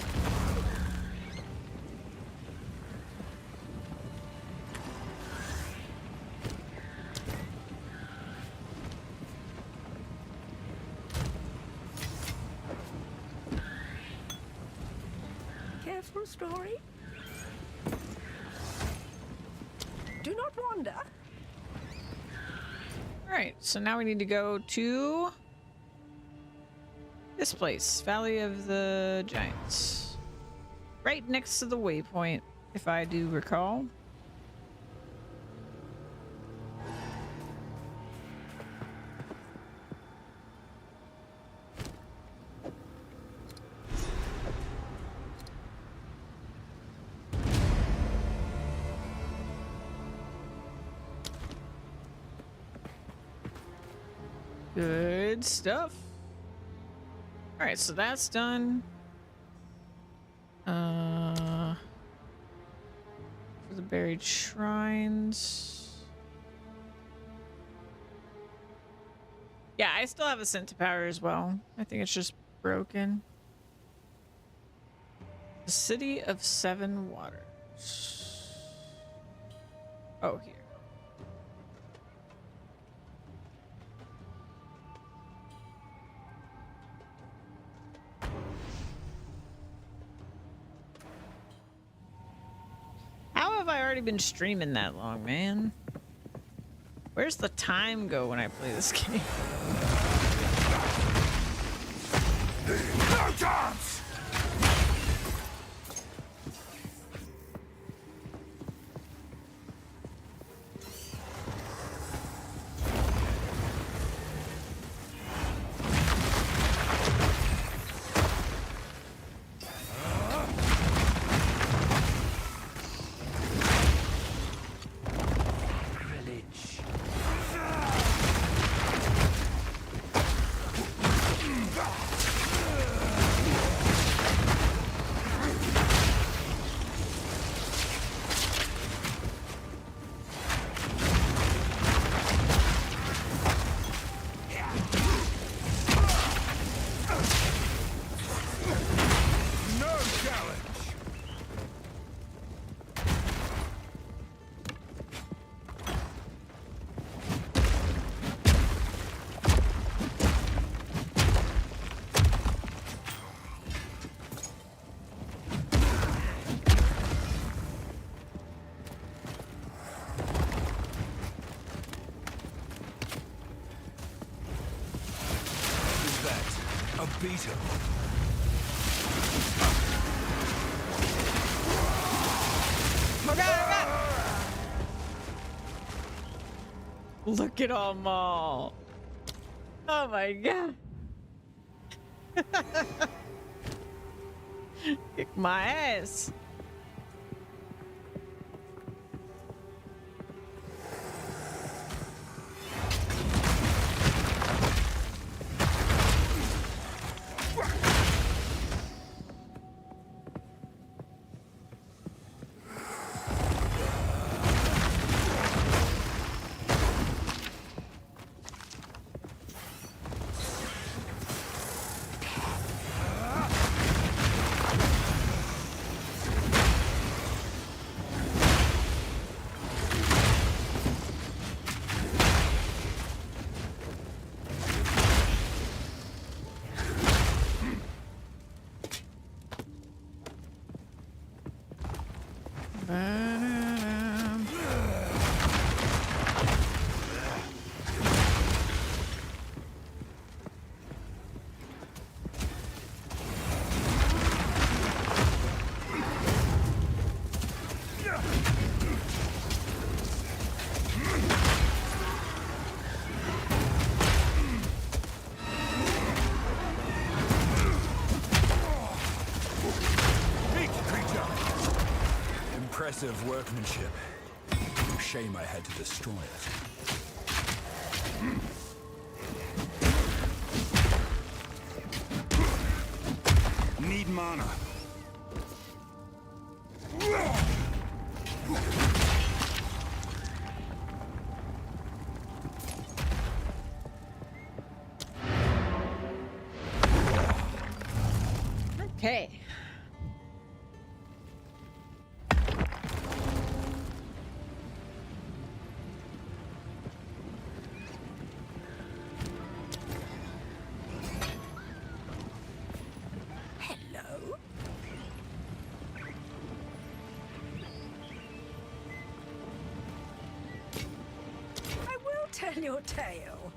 Careful, story. Do not wander. All right, so now we need to go to this place, Valley of the Giants. Right next to the waypoint, if I do recall. Good stuff. All right, so that's done. For the buried shrines. Yeah, I still have a scent to power as well. I think it's just broken. The City of Seven Waters. Oh, here. How have I already been streaming that long, man? Where's the time go when I play this game? No chance! Beat him. Oh god, oh god! Look at them all. Oh my god. Kick my ass. Impressive workmanship. Shame I had to destroy it. Need mana. Okay. Hello? I will tell your tale.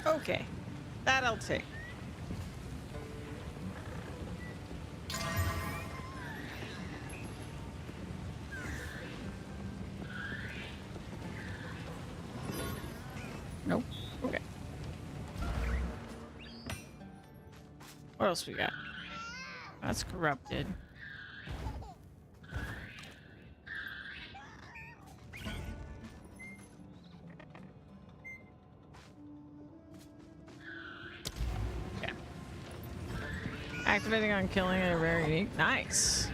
Okay. That I'll take. Nope. Okay. What else we got? That's corrupted. Yeah. Activating on killing a rare unique. Nice.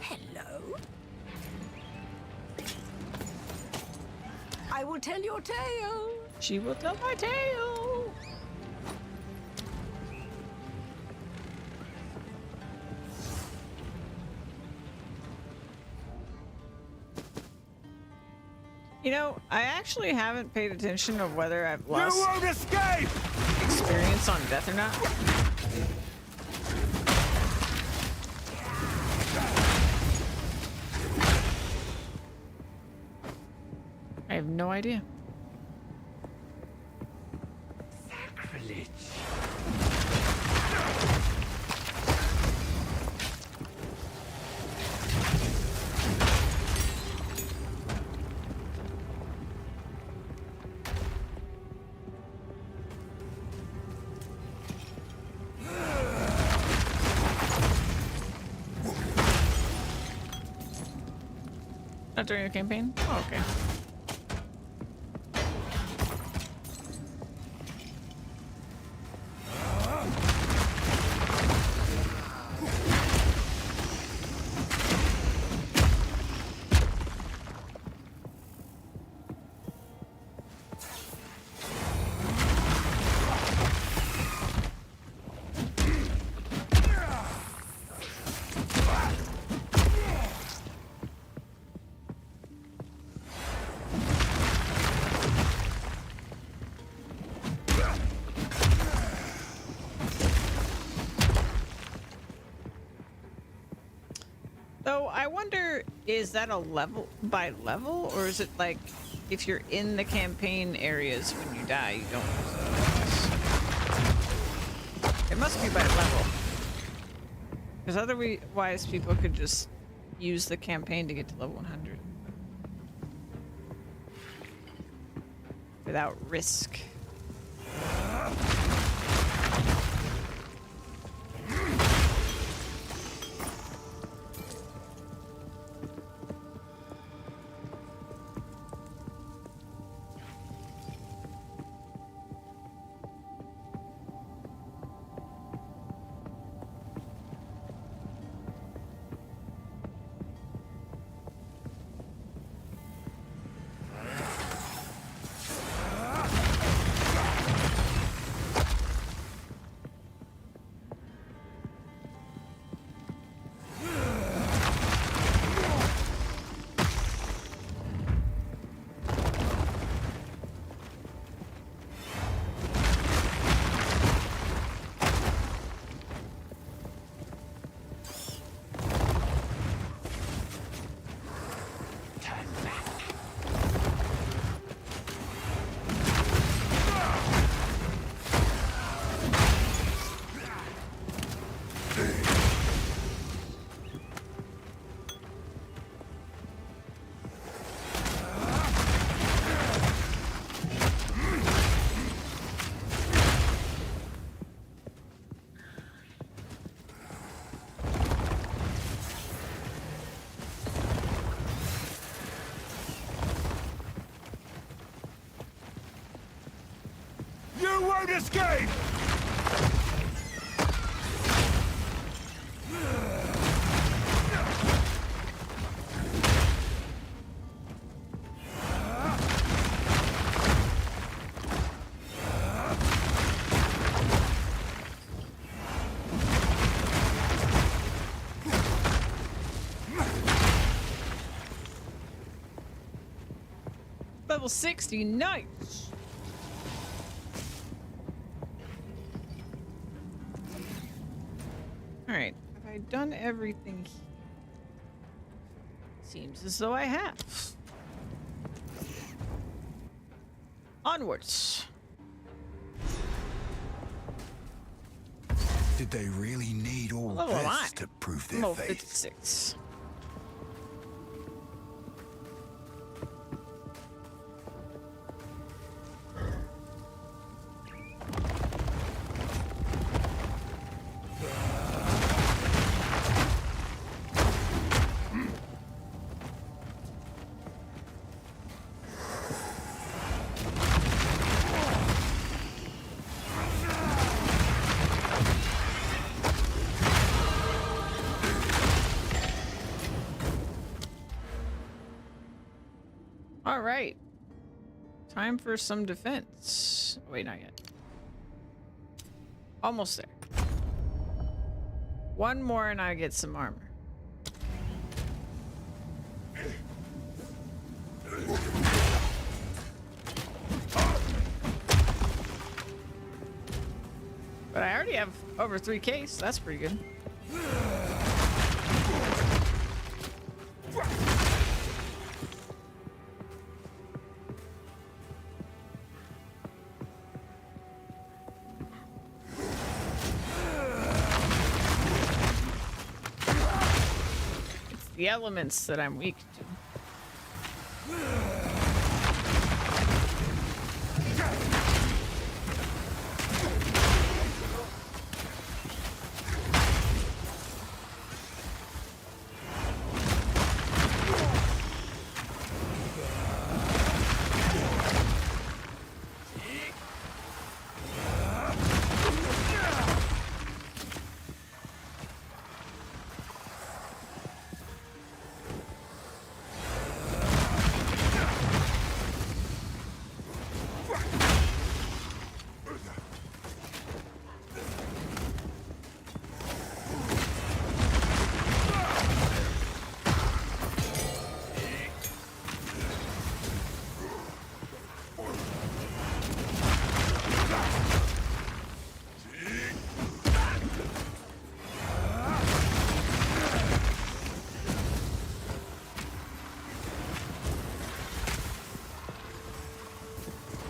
Hello? I will tell your tale. She will tell my tale. You know, I actually haven't paid attention to whether I've You lost won't escape! experience on death or not. I have no idea. Sacrilege. Not during the campaign? Oh, okay. So I wonder, is that a level by level, or is it like if you're in the campaign areas when you die, you don't lose those? It must be by level. Because otherwise people could just use the campaign to get to level 100. Without risk. You won't escape! Level 60, nice. All right, have I done everything? Seems as though I have. Onwards. Did they really need all Level am I? this to prove their Level faith? 56. All right. Time for some defense. Wait, not yet. Almost there. One more and I get some armor. But I already have over 3K, so that's pretty good. The elements that I'm weak to.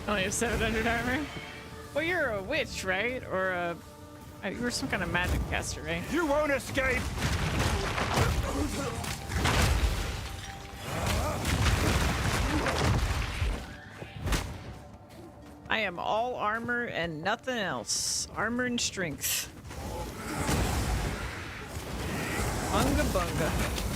Only have 700 armor? Well, you're a witch, right? Or you were some kind of magic caster, right? You won't escape! I am all armor and nothing else. Armor and strength. Bunga bunga.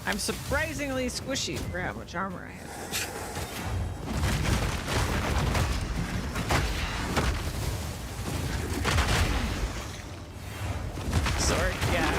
I'm surprisingly squishy for how much armor I have. Sword, yeah.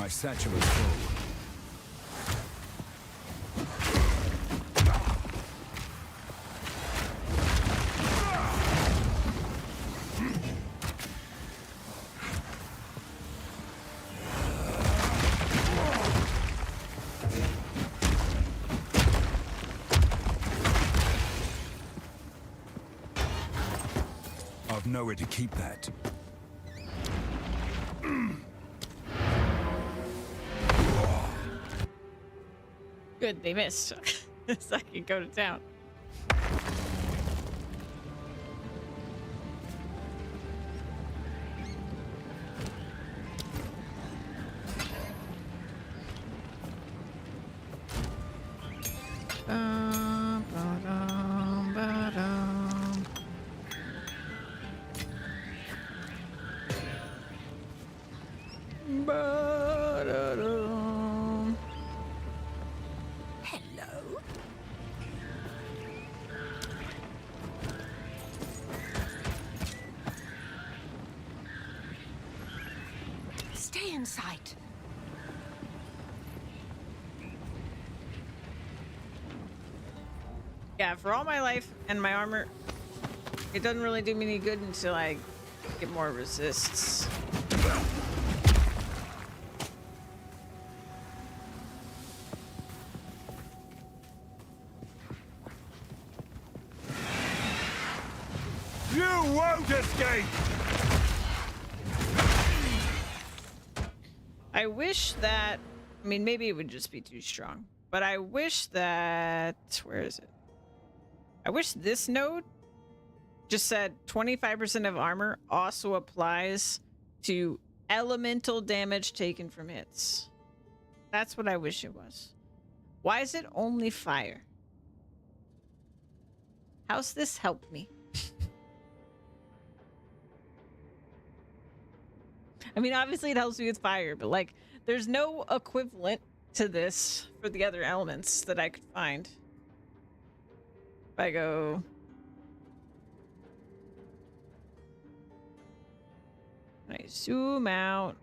My satchel is full. I've nowhere to keep that. Good, they missed. So I can go to town. Ba-dum, ba-dum. Ba-da-dum. Hello? Stay in sight. Yeah, for all my life and my armor, it doesn't really do me any good until I get more resists. You won't escape! I wish that, I mean, maybe it would just be too strong, but I wish that, where is it? I wish this node just said 25% of armor also applies to elemental damage taken from hits. That's what I wish it was. Why is it only fire? How's this help me? I mean, obviously it helps me with fire, but like, there's no equivalent to this for the other elements that I could find. If I go... I zoom out.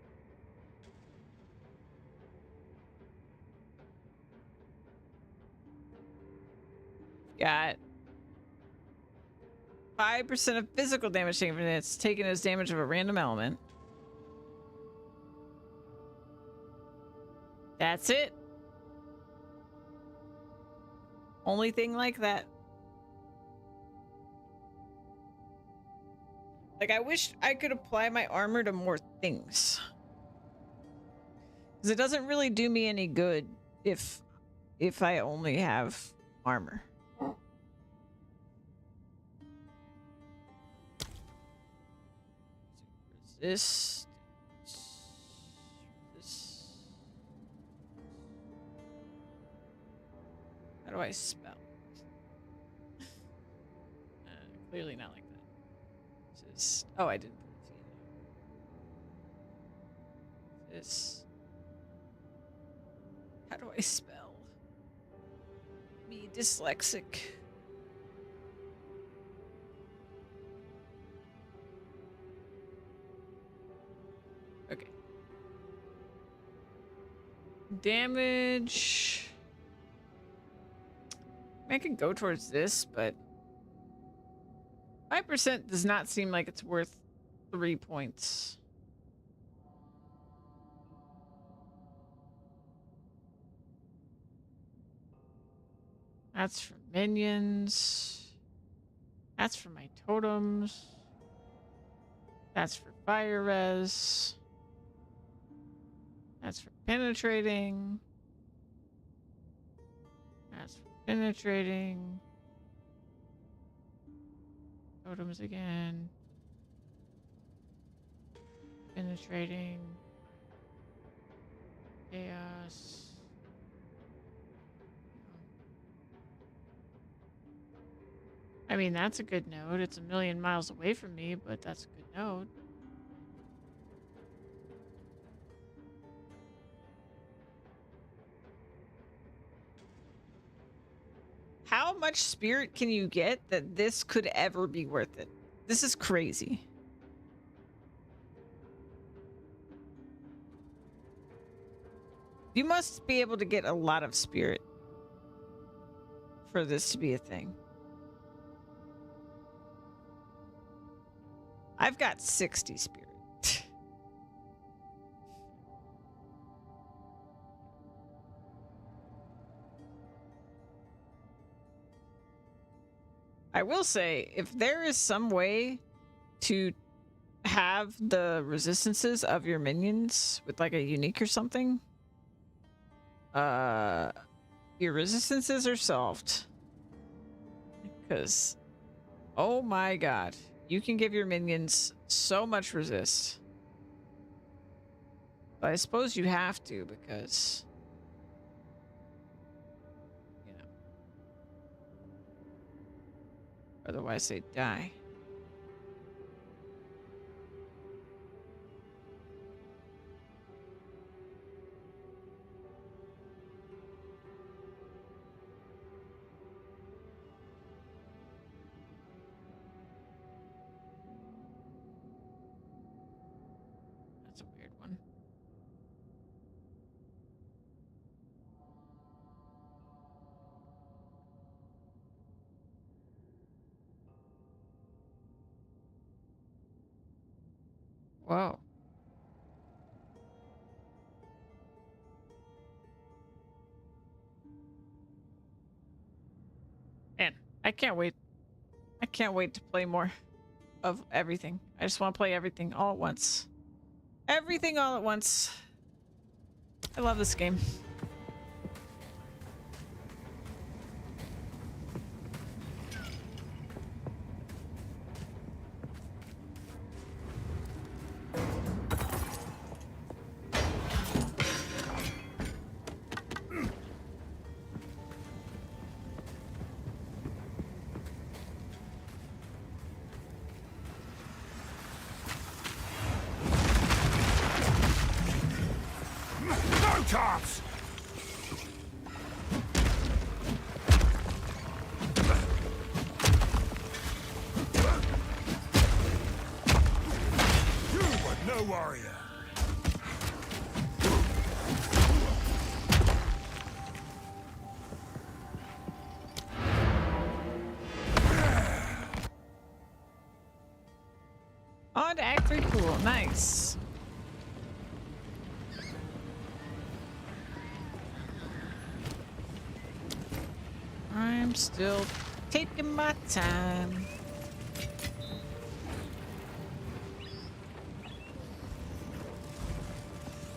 Got 5% of physical damage taken from it. It's taken as damage of a random element. That's it. Only thing like that. Like, I wish I could apply my armor to more things. Because it doesn't really do me any good if I only have armor. Resist. How do I spell? Clearly not like that. Just, oh, I didn't put it in. This. How do I spell? Me dyslexic. Okay. Damage. I could go towards this, but 5% does not seem like it's worth 3 points. That's for minions. That's for my totems. That's for fire res. That's for penetrating. That's for penetrating. Totems again. Penetrating. Chaos. I mean, that's a good node. It's a million miles away from me, but that's a good node. How much spirit can you get that this could ever be worth it? This is crazy. You must be able to get a lot of spirit for this to be a thing. I've got 60 spirit. I will say, if there is some way to have the resistances of your minions with like a unique or something, your resistances are solved. Because, oh my god, you can give your minions so much resist. But I suppose you have to, because, you know, otherwise they die. That's a weird one. Whoa. Man, I can't wait. I can't wait to play more of everything. I just want to play everything all at once. Everything all at once. I love this game. No chance! You were no warrior. On to Act 3 pool. Nice. I'm still taking my time.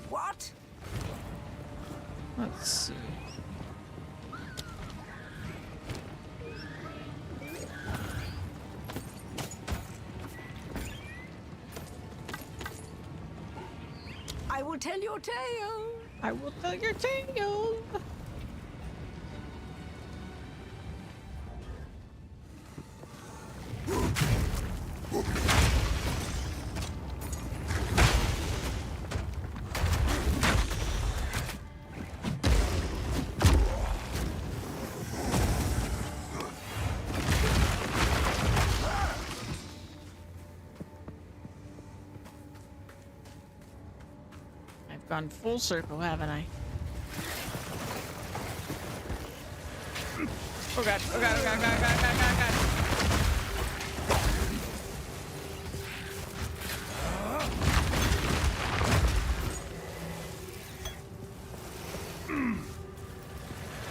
What? Let's see. I will tell your tale. I will tell your tale. I've gone full circle, haven't I? Oh god, oh god, oh god, oh god, oh god, oh god, oh god.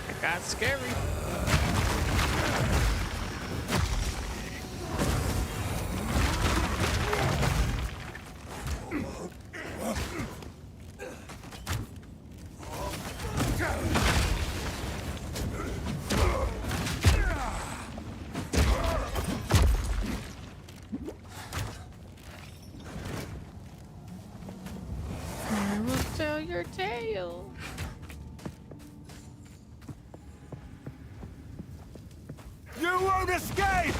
That got scary. I will tell your tale. You won't escape!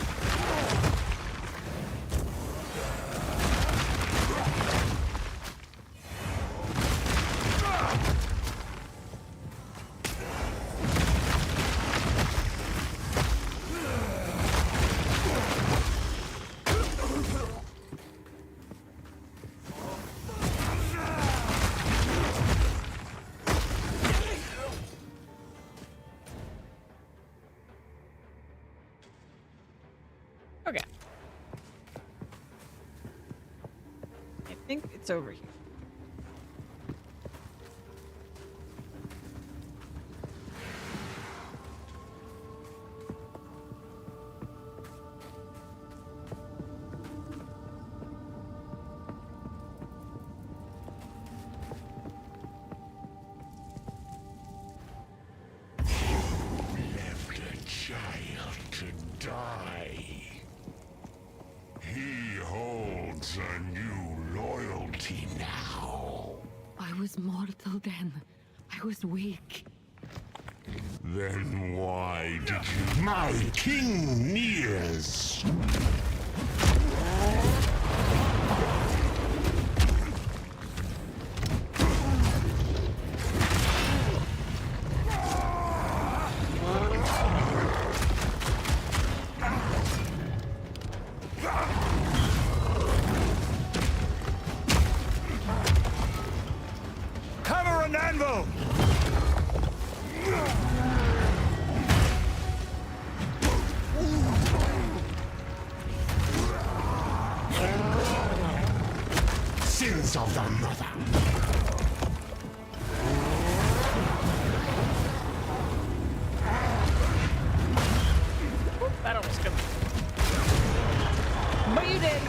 Okay. I think it's over here. Left a child to die. He holds a new loyalty now. I was mortal then. I was weak. Then why did you... My king nears! Hammer and anvil! Sins of the mother. Oop, that almost killed me. But you did.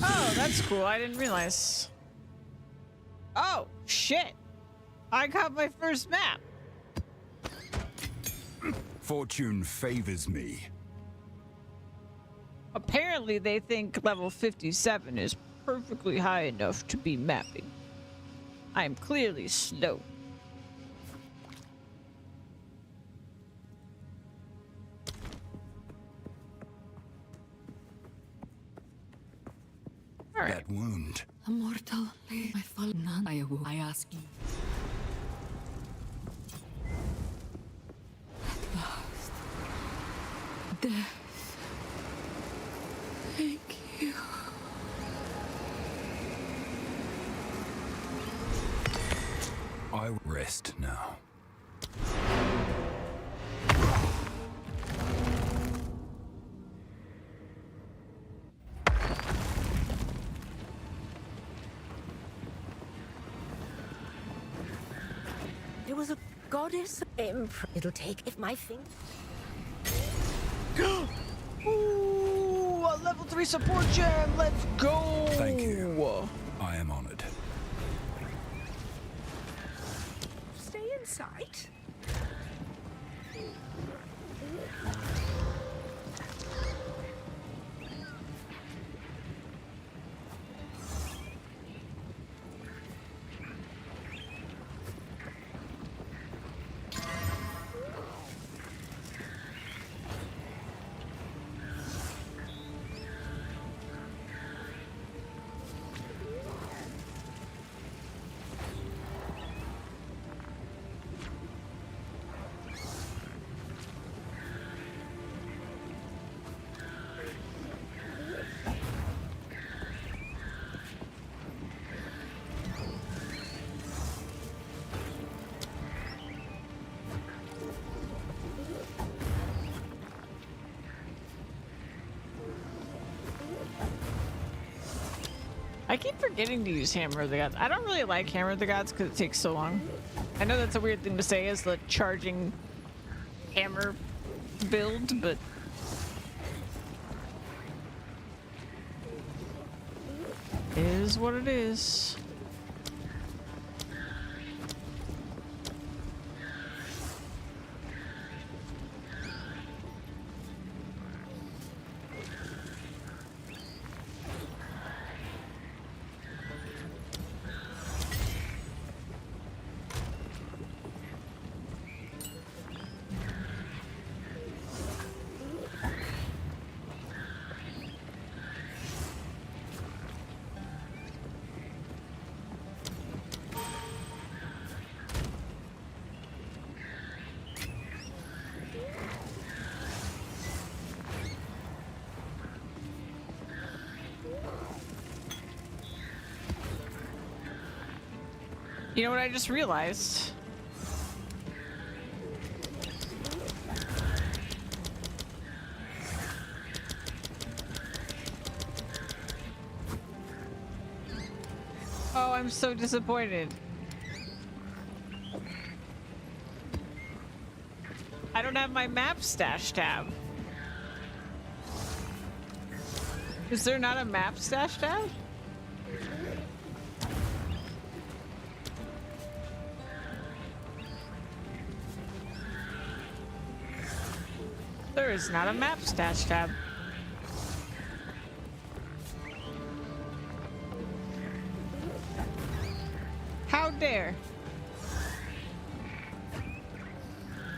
Oh, that's cool. I didn't realize. Oh, shit. I got my first map. Fortune favors me. Apparently, they think level 57 is perfectly high enough to be mapping. I am clearly slow. All right. That wound. Immortal, my fallen none. I ask you. At last. Death. Thank you. I rest now. There was a goddess. It'll take if my thing. Ooh, a level 3 support gem. Let's go. Thank you. I am honored. Stay in sight. I keep forgetting to use Hammer of the Gods. I don't really like Hammer of the Gods because it takes so long. I know that's a weird thing to say as the charging hammer build, but it is what it is. You know what I just realized? I'm so disappointed. I don't have my map stash tab. Is there not a map stash tab? There is not a map stash tab. How dare?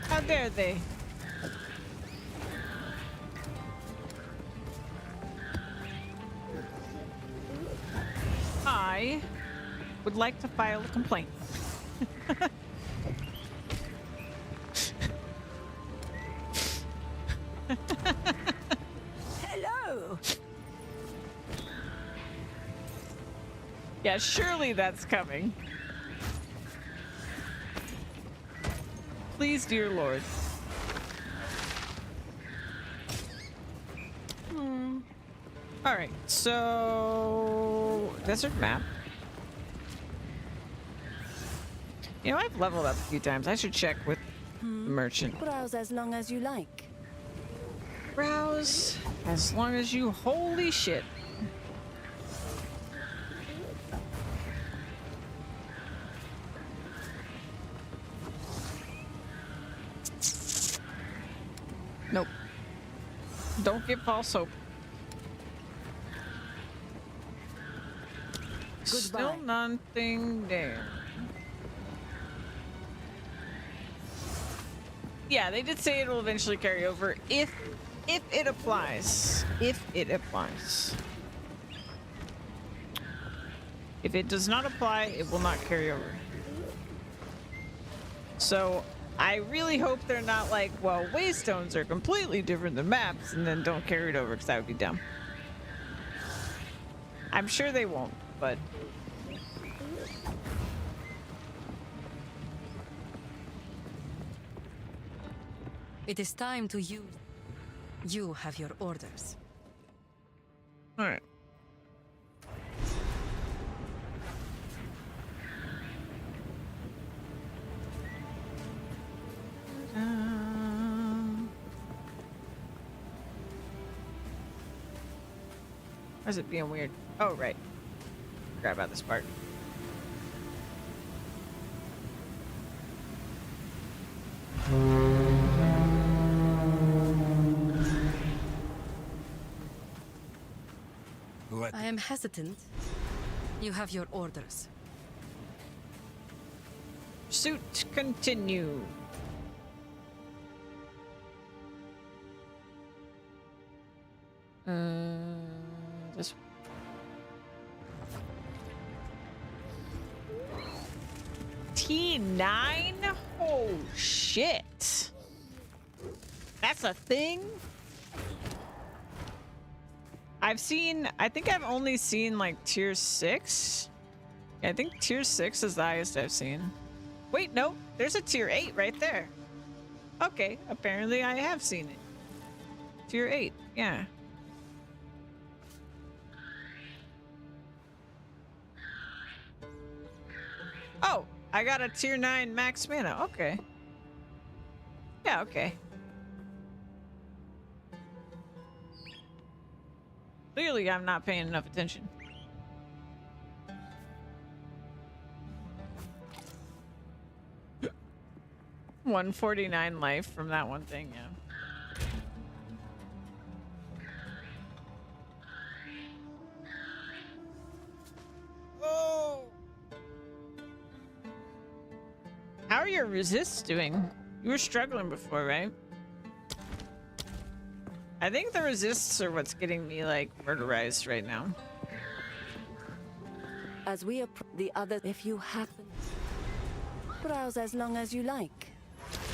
How dare they? I would like to file a complaint. Hello. Yeah, surely that's coming. Please, dear Lord. All right, so desert map. You know, I've leveled up a few times. I should check with the merchant. Browse as long as you like. Browse as long as you holy shit. Nope. Don't get false hope. Still nothing there. Yeah, they did say it'll eventually carry over if it applies. If it applies. If it does not apply, it will not carry over. So I really hope they're not like, well, waystones are completely different than maps, and then don't carry it over, because that would be dumb. I'm sure they won't, but It is time to use. You have your orders. all right. Why is it being weird? Oh, right. Forgot about this part. Let I am hesitant. You have your orders. Pursuit continue. This. T9? Oh shit. That's a thing? I think I've only seen like tier 6. Yeah, I think tier 6 is the highest I've seen. Wait, no, there's a tier 8 right there. Okay, apparently I have seen it. Tier 8, yeah. Oh, I got a tier 9 max mana. Okay. Yeah, okay. Clearly, I'm not paying enough attention. $149 life from that one thing, yeah. Oh! How are your resists doing? You were struggling before, right? I think the resists are what's getting me, like, murderized right now. As we approach the other, if you happen, browse as long as you like.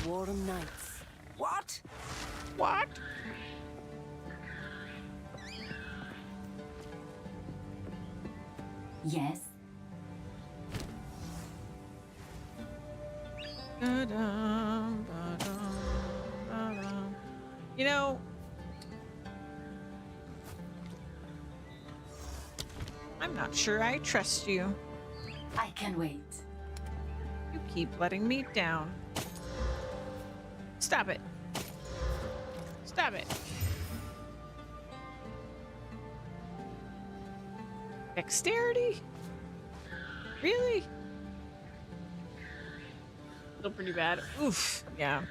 Warm nights. What? What? Yes. Ba-dum, ba-dum, ba-dum. You know, I'm not sure I trust you. I can wait. You keep letting me down. Stop it. Stop it. Dexterity? Really? Still pretty bad. Oof. Yeah.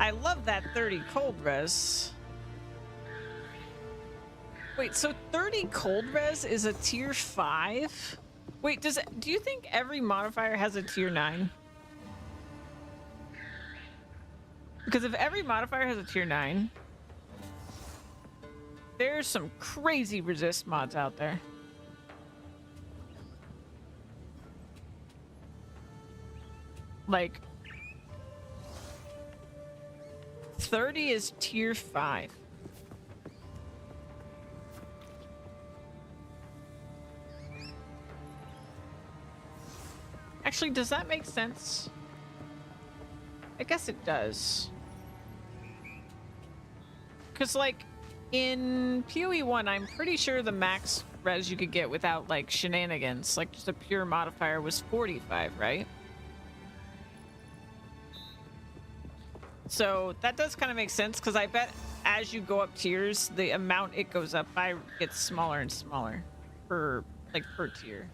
I love that 30 cold res. Wait, so 30 cold res is a tier 5? Wait, do you think every modifier has a tier 9? Because if every modifier has a tier 9, there's some crazy resist mods out there. Like 30 is tier 5. Actually, does that make sense? I guess it does. Because, like, in PoE 1, I'm pretty sure the max res you could get without, like, shenanigans, like just a pure modifier, was 45, right? So that does kind of make sense, because I bet as you go up tiers, the amount it goes up by gets smaller and smaller per tier.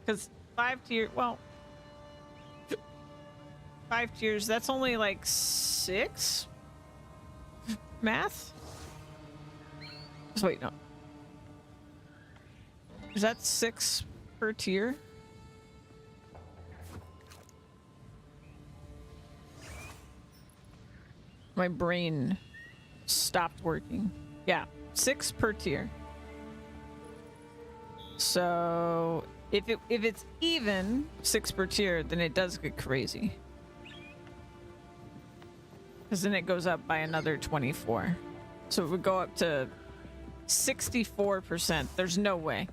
Because 5 tier, well, 5 tiers, that's only like 6 math. So wait, no. Is that 6 per tier? My brain stopped working. Yeah, 6 per tier. So if it's even 6 per tier, then it does get crazy. Because then it goes up by another 24. So it would go up to 64%. There's no way.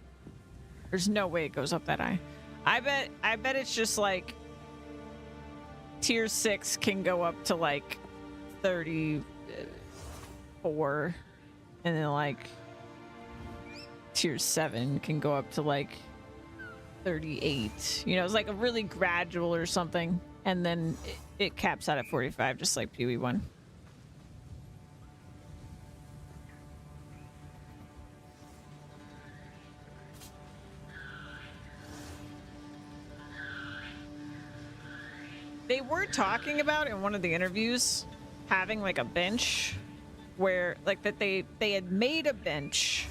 There's no way it goes up that high. I bet it's just like tier 6 can go up to like 34, and then like tier 7 can go up to like 38. You know, it's like a really gradual or something, and then it caps out at 45, just like PoE 1. They were talking about in one of the interviews having like a bench where like that they had made a bench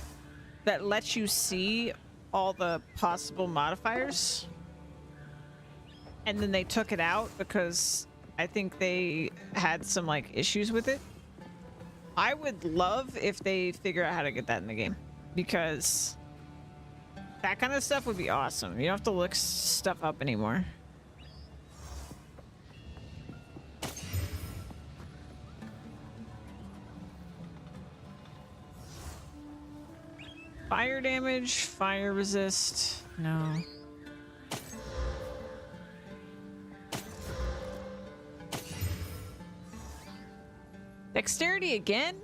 that lets you see all the possible modifiers, and then they took it out because I think they had some like issues with it. I would love if they figure out how to get that in the game, because that kind of stuff would be awesome. You don't have to look stuff up anymore. Fire damage, fire resist, no. Dexterity again?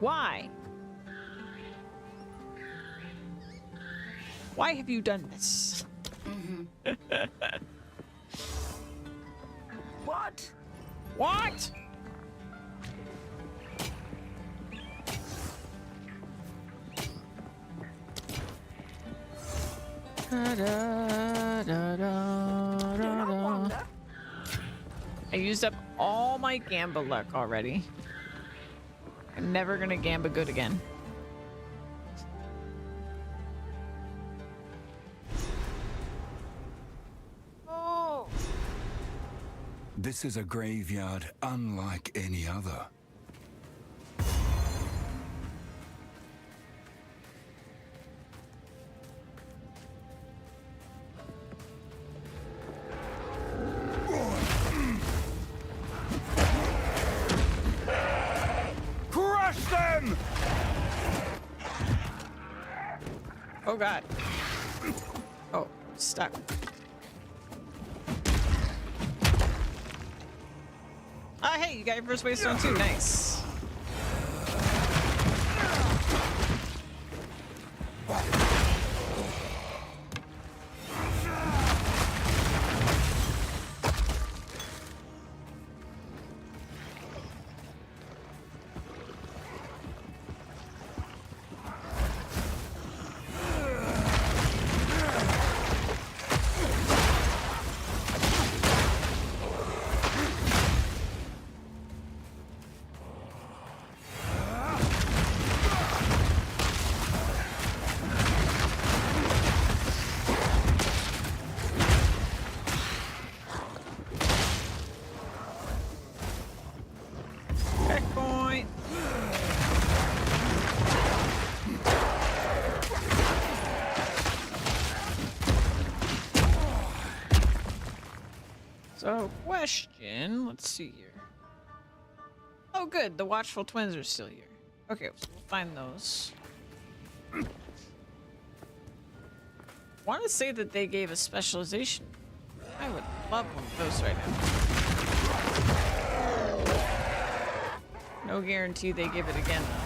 Why? Why have you done this? What? What? I used up all my Gamba luck already. I'm never gonna Gamba good again. Oh! This is a graveyard unlike any other. Oh god. Oh, stuck. Hey, you got your first waystone too. Nice. Checkpoint. So, question. Let's see here. Oh, good. The Watchful Twins are still here. Okay, so we'll find those. Want to say that they gave a specialization. I would love one of those right now. No guarantee they give it again, though.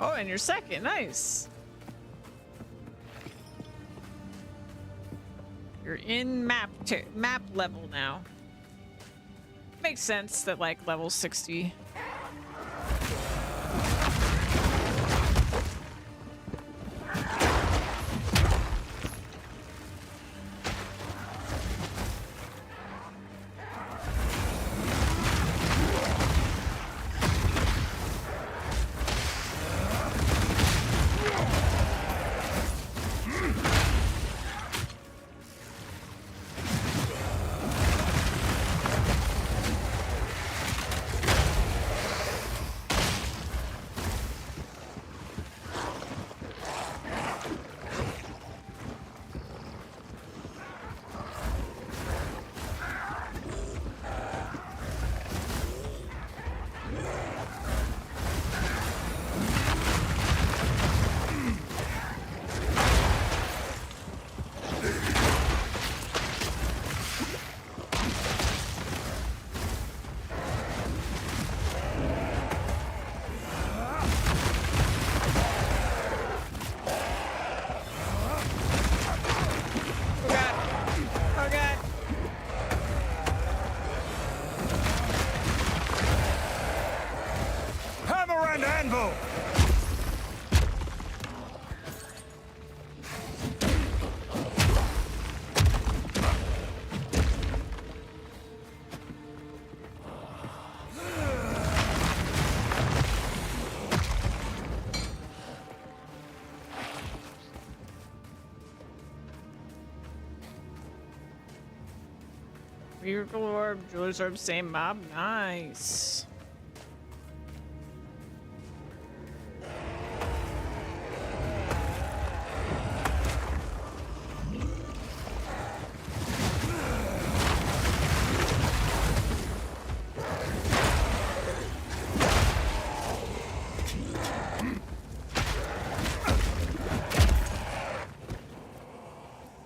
Oh, and you're second. Nice. You're in map level now. Makes sense that like level 60. Miracle Orb, Jeweler's Orb, same mob. Nice.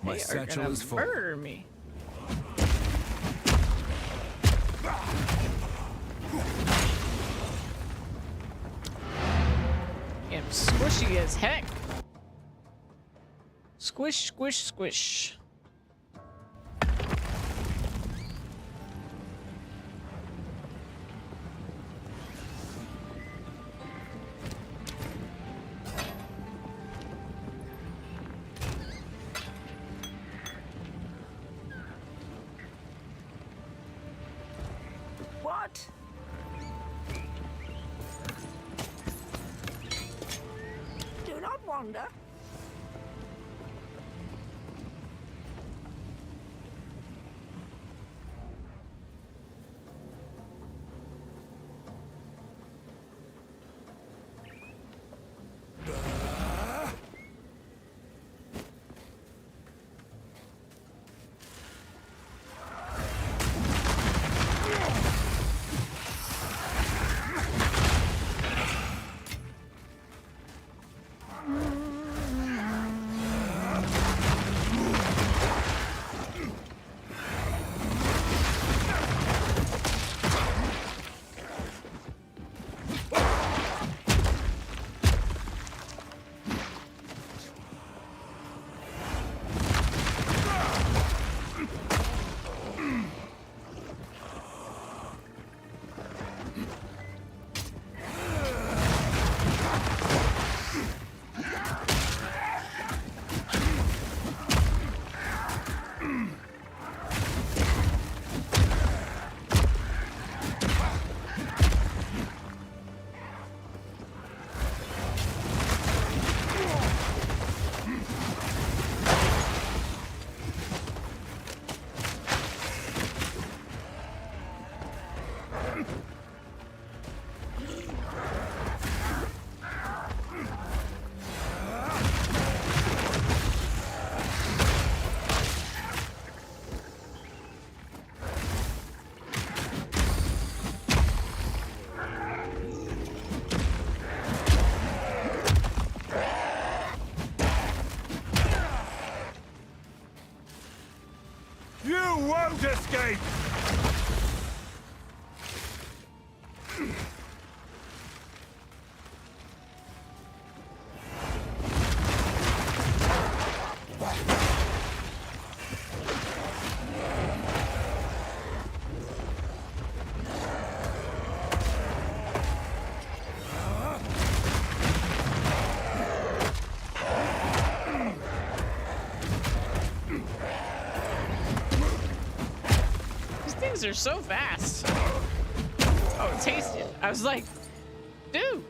My satchel is full. Murder me. I'm squishy as heck. Squish, squish, squish. What? Do not wander. You won't escape! These things are so fast. Oh, taste it. I was like, dude,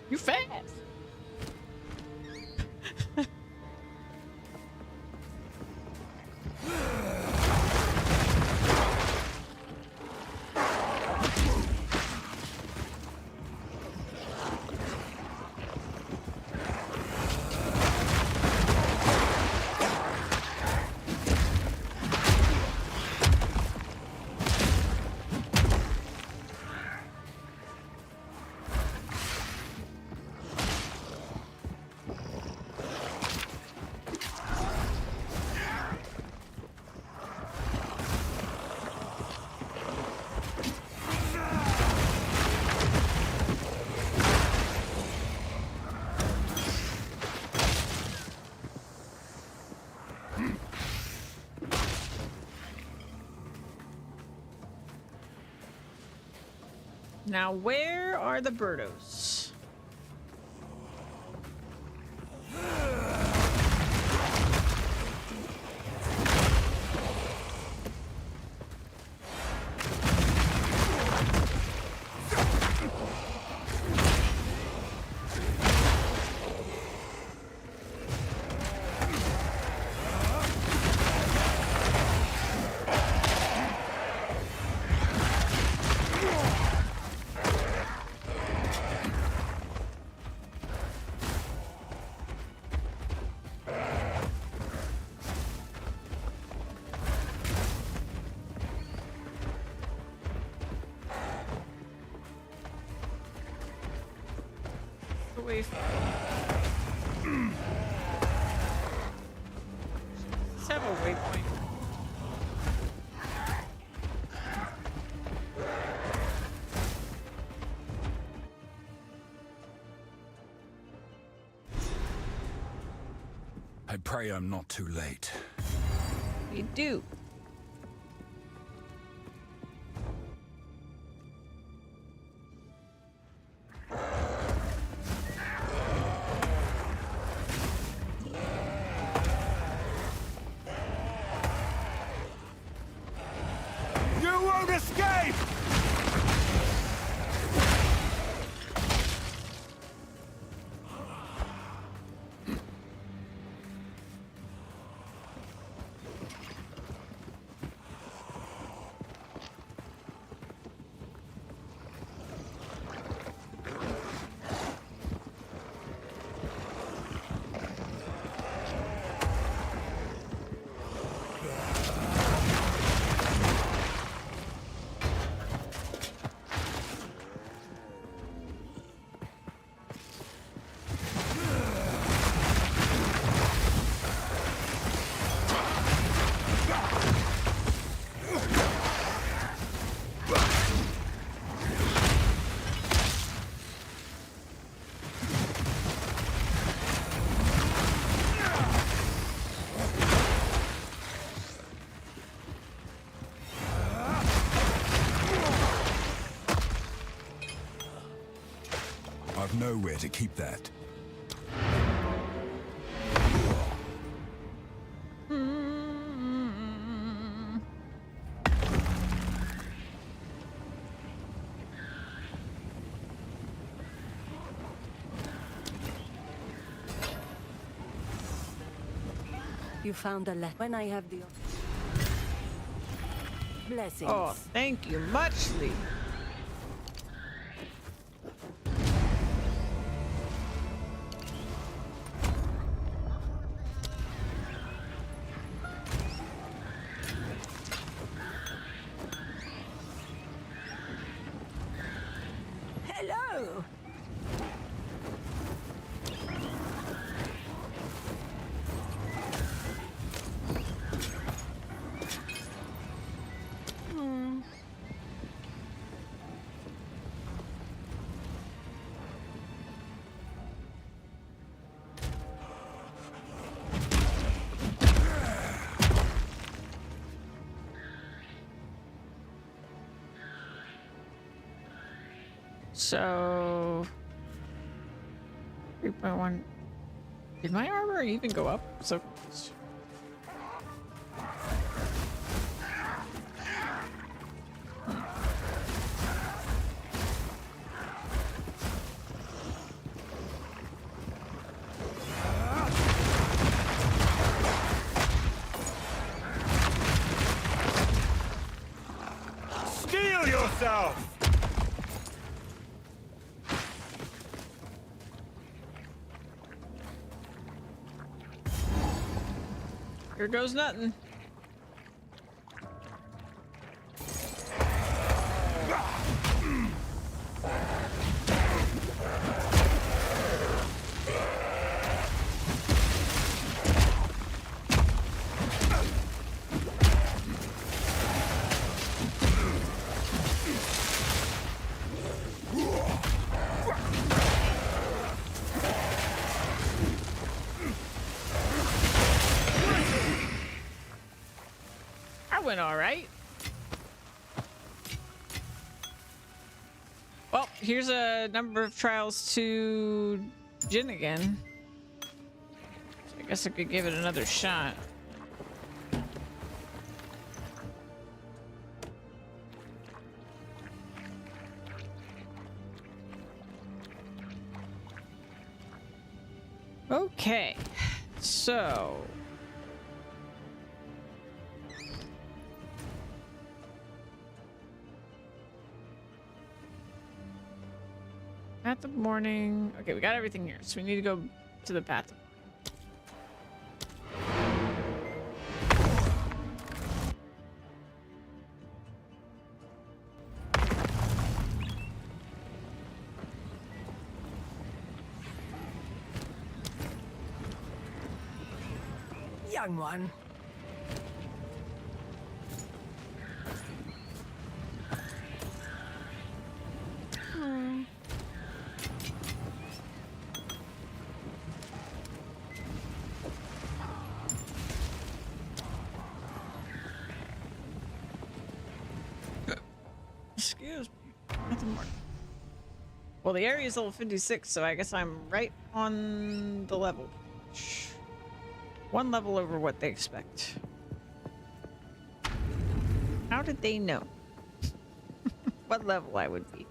you fast. Now, where are the birdos? Away from. Let's have a waypoint. I pray I'm not too late. You do. You won't escape! I've nowhere to keep that. You found a letter. When I have the blessings. Oh, thank you muchly. Hello. So 3.1. Did my armor even go up? So Steel yourself! here goes nothing. Went all right. Well, here's a number of trials to Jin again. So I guess I could give it another shot. Okay, so Path of Morning. Okay, we got everything here, so we need to go to the Path of Young one. Excuse me. Nothing more. Well, the area is level 56, so I guess I'm right on the level. One level over what they expect. How did they know what level I would be?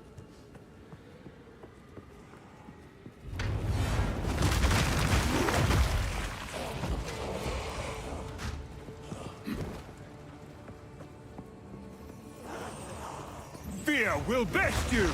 Fear will best you!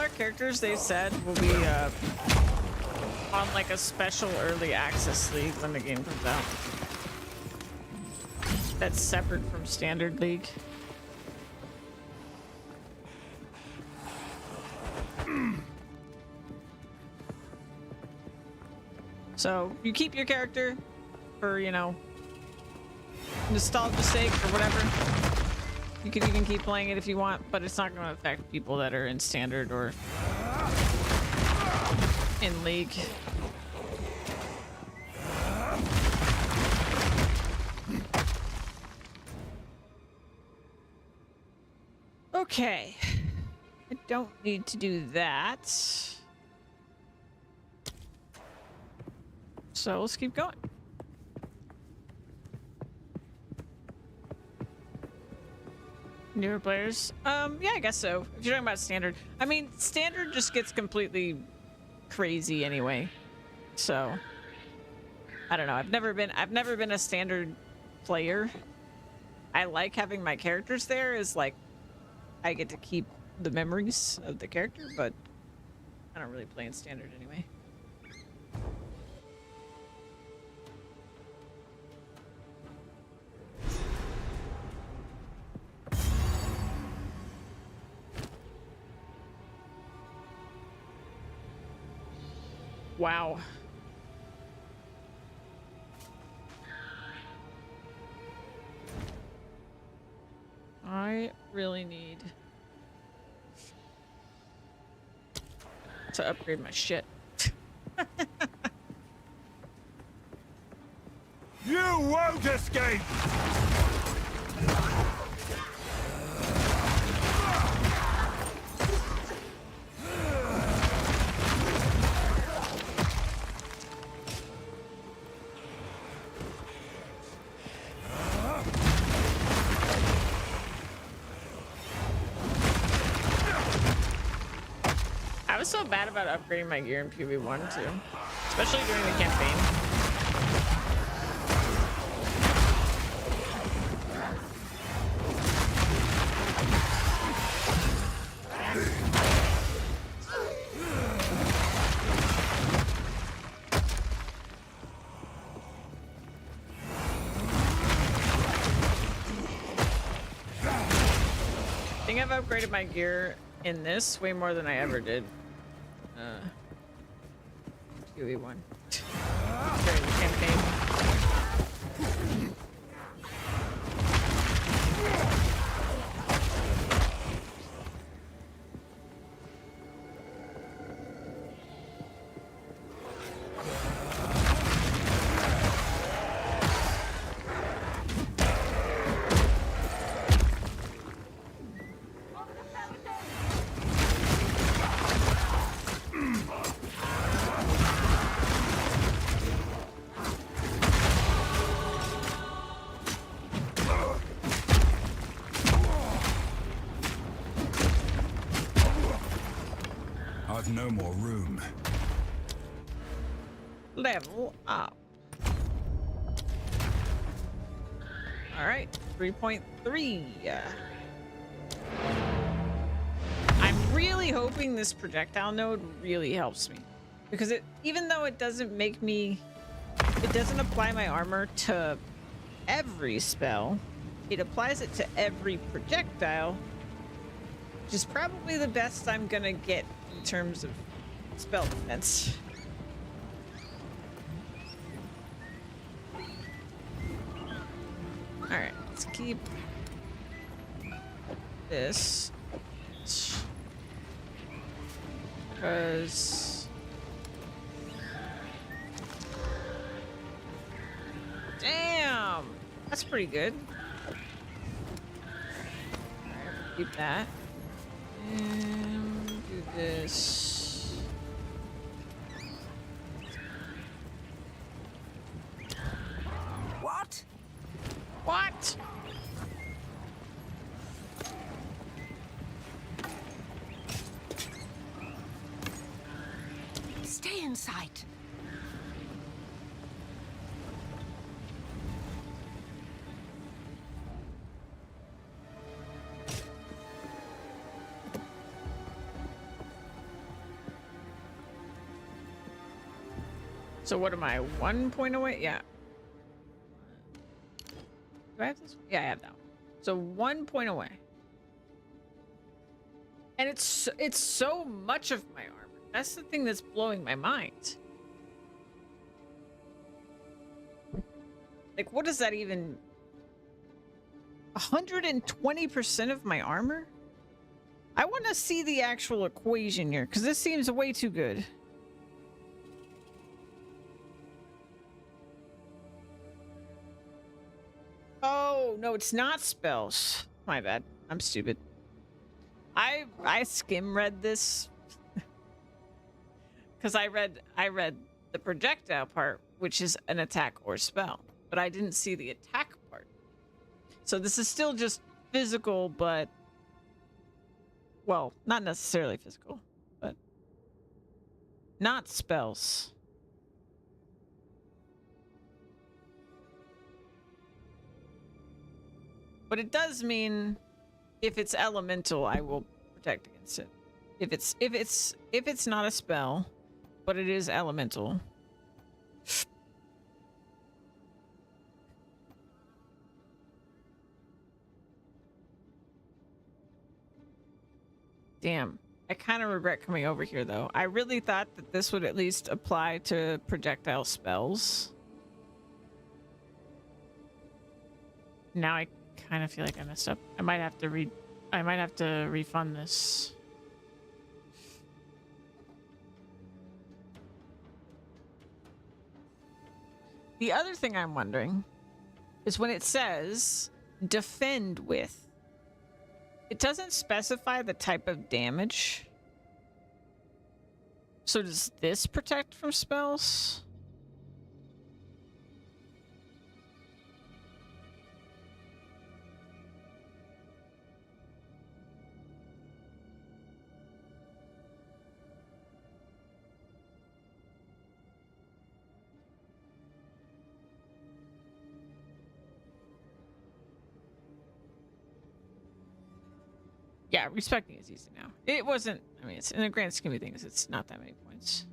our characters, they said, will be on like a special early access league when the game comes out. That's separate from standard league. So you keep your character for, you know, nostalgia's sake or whatever. You can even keep playing it if you want, but it's not going to affect people that are in standard or in league. Okay. I don't need to do that. So let's keep going. Newer players? Yeah, I guess so. If you're talking about standard. I mean, standard just gets completely crazy anyway. So I don't know. I've never been a standard player. I like having my characters there is like I get to keep the memories of the character, but I don't really play in standard anyway. Wow. I really need to upgrade my shit. You won't escape! I was so bad about upgrading my gear in PV1 too, especially during the campaign. I think I've upgraded my gear in this way more than I ever did. QE1 during the campaign. I've no more room. Level up. All right, 3.3. I'm really hoping this projectile node really helps me, because even though it doesn't apply my armor to every spell, it applies it to every projectile, which is probably the best I'm gonna get in terms of spell defense. All right, let's keep this because damn, that's pretty good. All right, we'll keep that. And do this. What? What? Stay in sight. So what am I, 1 point away? Yeah. Do I have this? Yeah, I have that one. So 1 point away. And it's so much of my armor. That's the thing that's blowing my mind. Like, what does that even... 120% of my armor? I want to see the actual equation here, because this seems way too good. Oh, no, it's not spells. My bad. I'm stupid. I skim read this because I read the projectile part, which is an attack or spell, but I didn't see the attack part. So this is still just physical, but well, not necessarily physical, but not spells. But it does mean if it's elemental, I will protect against it. If it's not a spell, but it is elemental. Damn. I kind of regret coming over here though. I really thought that this would at least apply to projectile spells. Now I kind of feel like I messed up. I might have to refund this. The other thing I'm wondering is when it says defend with, it doesn't specify the type of damage. So does this protect from spells? Yeah, respecting is easy now. It wasn't, I mean, it's in the grand scheme of things, it's not that many points.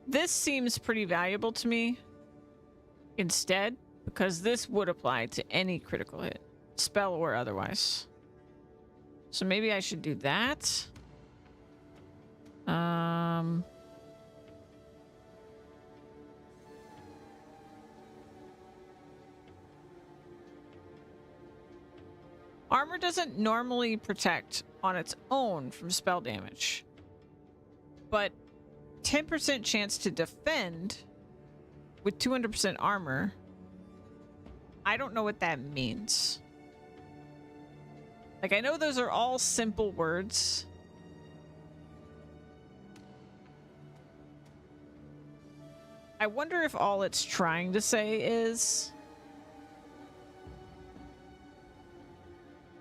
This seems pretty valuable to me instead, because this would apply to any critical hit, spell or otherwise. So maybe I should do that. Armor doesn't normally protect on its own from spell damage, but 10% chance to defend with 200% armor. I don't know what that means. Like, I know those are all simple words. I wonder if all it's trying to say is,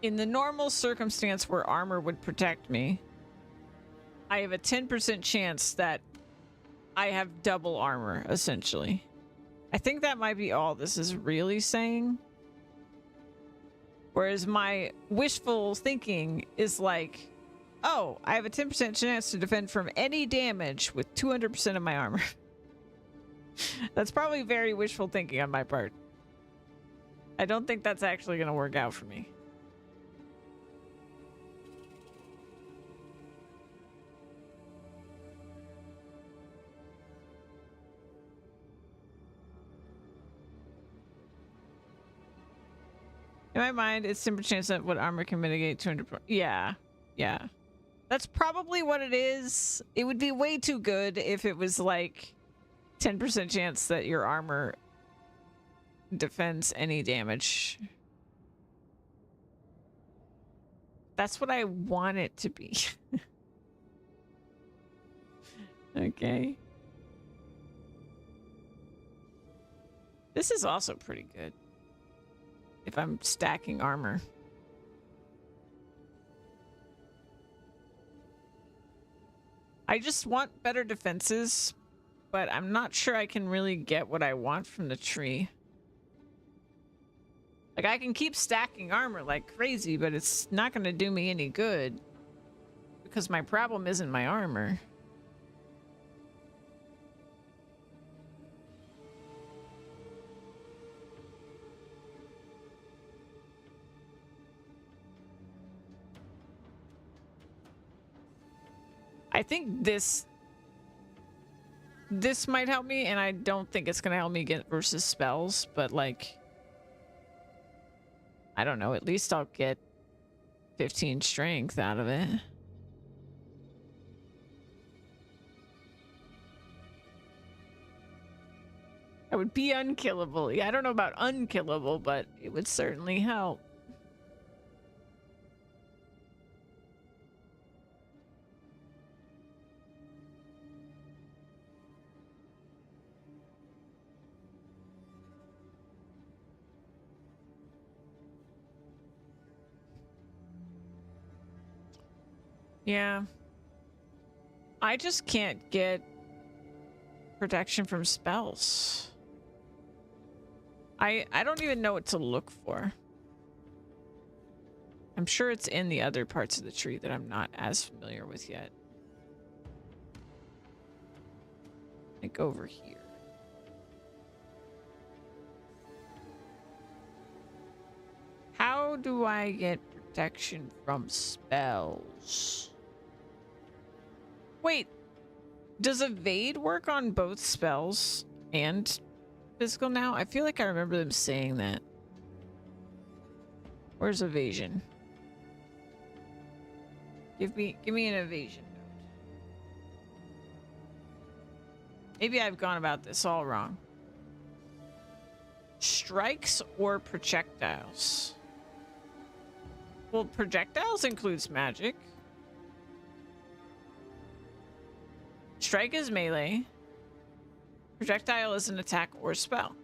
in the normal circumstance where armor would protect me, I have a 10% chance that I have double armor, essentially. I think that might be all this is really saying. Whereas my wishful thinking is like, oh, I have a 10% chance to defend from any damage with 200% of my armor. That's probably very wishful thinking on my part. I don't think that's actually going to work out for me. In my mind, it's 10% chance that what armor can mitigate 200. Yeah, yeah. That's probably what it is. It would be way too good if it was like 10% chance that your armor defends any damage. That's what I want it to be. Okay. This is also pretty good. If I'm stacking armor. I just want better defenses, but I'm not sure I can really get what I want from the tree. Like, I can keep stacking armor like crazy, but it's not going to do me any good. Because my problem isn't my armor. I think this might help me, and I don't think it's going to help me get versus spells, but like, I don't know, at least I'll get 15 strength out of it. I would be unkillable. Yeah, I don't know about unkillable, but it would certainly help. Yeah. I just can't get protection from spells. I don't even know what to look for. I'm sure it's in the other parts of the tree that I'm not as familiar with yet. Like over here. How do I get protection from spells? Wait, does evade work on both spells and physical now? I feel like I remember them saying that. Where's evasion? Give me an evasion note. Maybe I've gone about this all wrong. Strikes or projectiles? Well, projectiles includes magic. Strike is melee. Projectile is an attack or spell.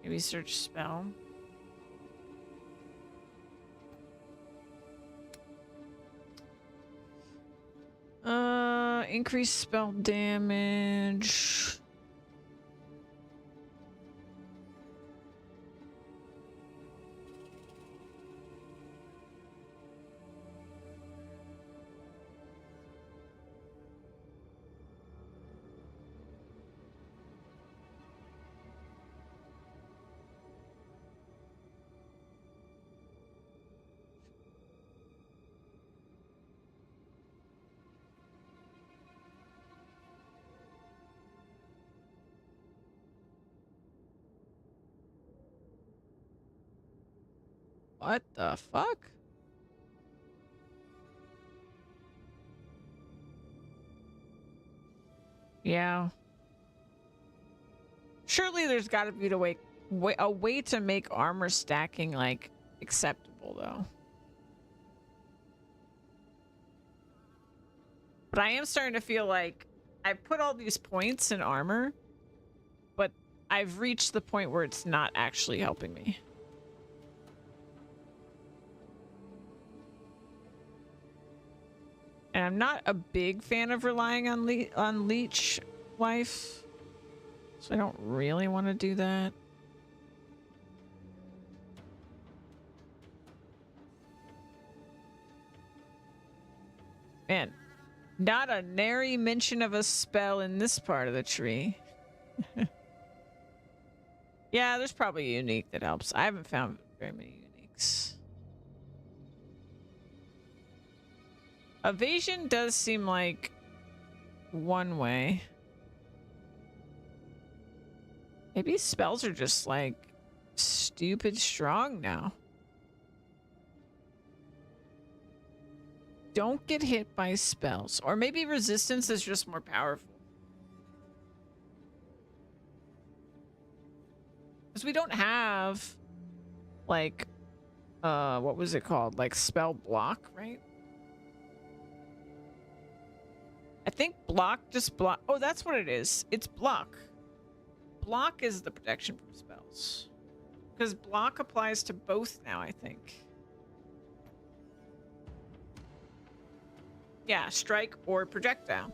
Maybe search spell. Increase spell damage. What the fuck? Yeah. Surely there's got to be a way to make armor stacking like acceptable though. But I am starting to feel like I put all these points in armor, but I've reached the point where it's not actually helping me. And I'm not a big fan of relying on leech life, so I don't really want to do that. Man, not a nary mention of a spell in this part of the tree. Yeah, there's probably a unique that helps. I haven't found very many uniques. Evasion does seem like one way. Maybe spells are just like stupid strong now. Don't get hit by spells. Or maybe resistance is just more powerful. Because we don't have like what was it called? Like spell block, right? I think block just block. Oh, that's what it is. It's block. Block is the protection from spells. Because block applies to both now, I think. Yeah, strike or projectile.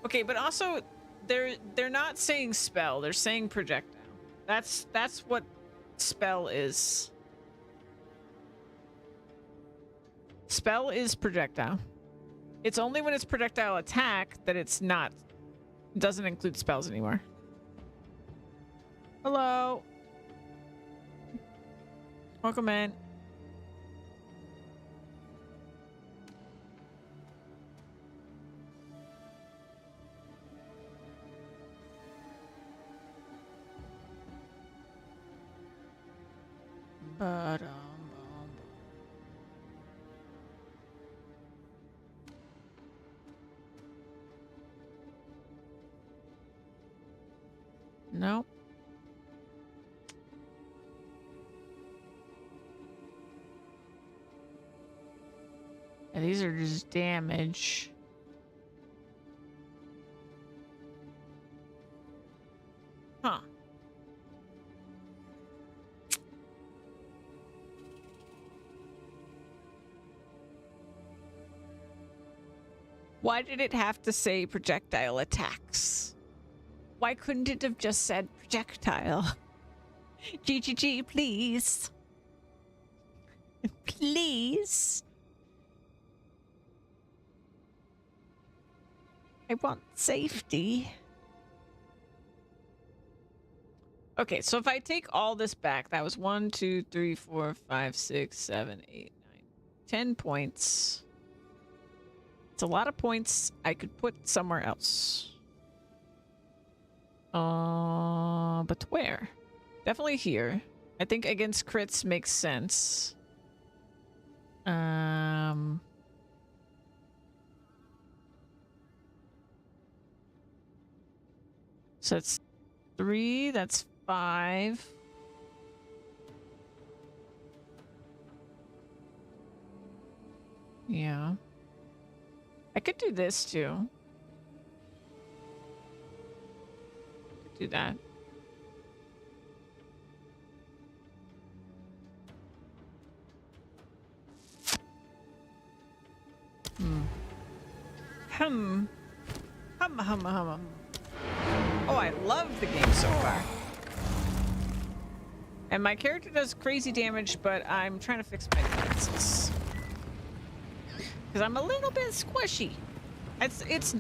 Okay, but also they're not saying spell, they're saying projectile. That's what spell is. Spell is projectile. It's only when it's projectile attack that it's not, doesn't include spells anymore. Hello. Welcome in. No. And these are just damage. Huh. Why did it have to say projectile attacks? Why couldn't it have just said projectile? GGG, please. Please. I want safety. Okay, so if I take all this back, that was 1, 2, 3, 4, 5, 6, 7, 8, 9, 10 points. It's a lot of points I could put somewhere else. But where? Definitely here. I think against crits makes sense. So that's 3, that's 5. Yeah. I could do this too. Could do that. Hum. Oh, I love the game so far. And my character does crazy damage, but I'm trying to fix my defenses. Because I'm a little bit squishy. It's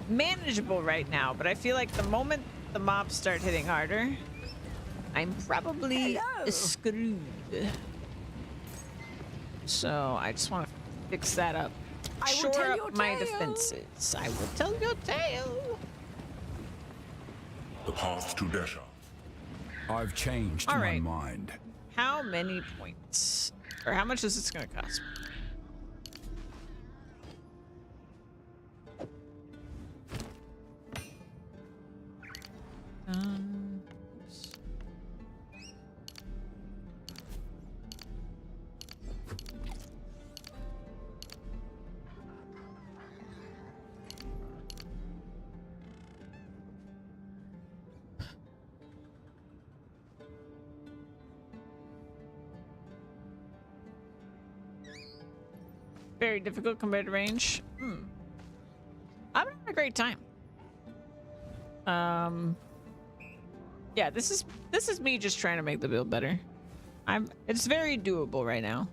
manageable right now, but I feel like the moment the mobs start hitting harder, I'm probably screwed. So I just want to fix that up. Shore up my defenses. I will tell your tale. The path to Desha. I've changed All my right. mind. How many points? Or how much is this going to cost me? Oops. Very difficult compared to range. I'm having a great time. Yeah, this is me just trying to make the build better. It's very doable right now.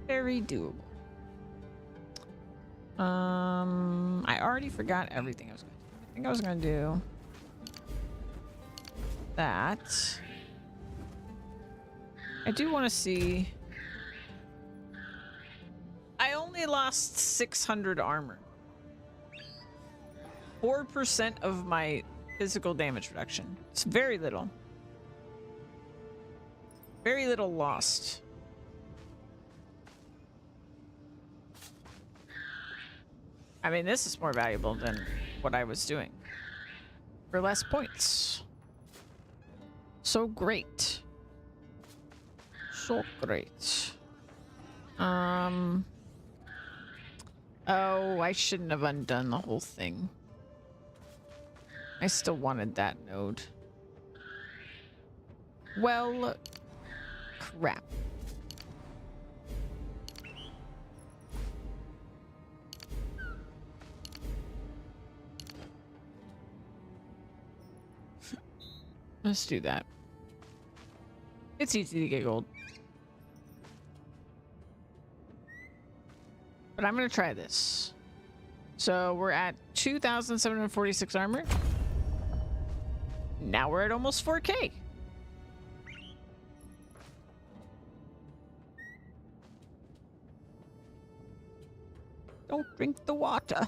Very doable. I already forgot everything I was gonna do. I think I was gonna do that. I do want to see. I only lost 600 armor. 4% of my physical damage reduction. It's very little. Very little lost. I mean, this is more valuable than what I was doing. For less points. So great. So great. Oh, I shouldn't have undone the whole thing. I still wanted that node. Well, crap. Let's do that. It's easy to get gold. But I'm going to try this. So we're at 2,746 armor. Now we're at almost 4K. Don't drink the water.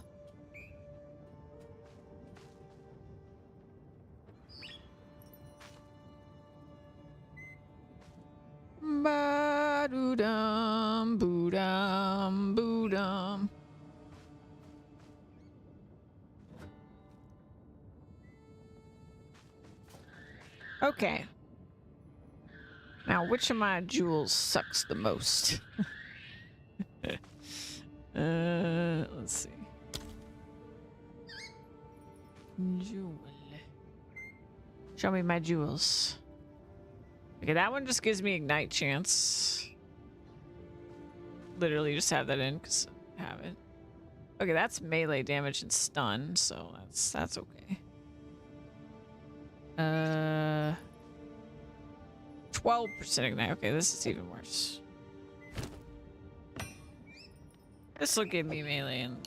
Ba-doo-dum, boo-dum, boo-dum. Okay. Now, which of my jewels sucks the most? Let's see. Jewel. Show me my jewels. Okay, that one just gives me ignite chance. Literally just have that in because I have it. Okay, that's melee damage and stun, so that's okay. 12% ignite. Okay, this is even worse. This will give me melee and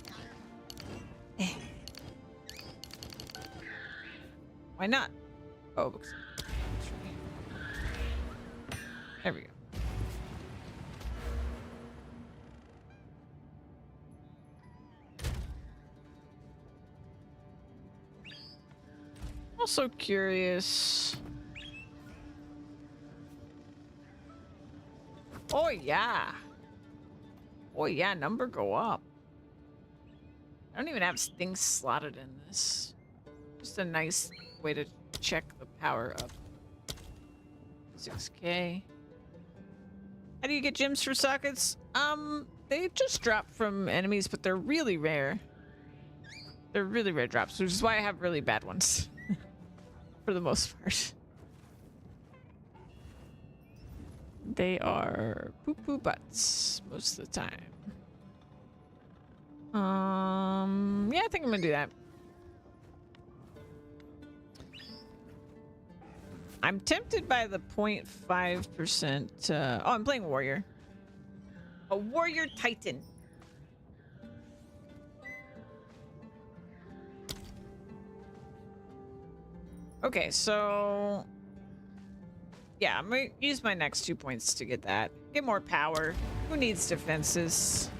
why not? Oh, because there we go. Also curious. Oh yeah. Oh yeah, number go up. I don't even have things slotted in this. Just a nice way to check the power up. 6K. How do you get gems for sockets? They just drop from enemies, but they're really rare. They're really rare drops, which is why I have really bad ones. For the most part. They are poo-poo butts most of the time. Yeah, I think I'm gonna do that. I'm tempted by the 0.5%. Oh, I'm playing warrior. A warrior titan. Okay, so yeah, I'm gonna use my next 2 points to get that. Get more power. Who needs defenses?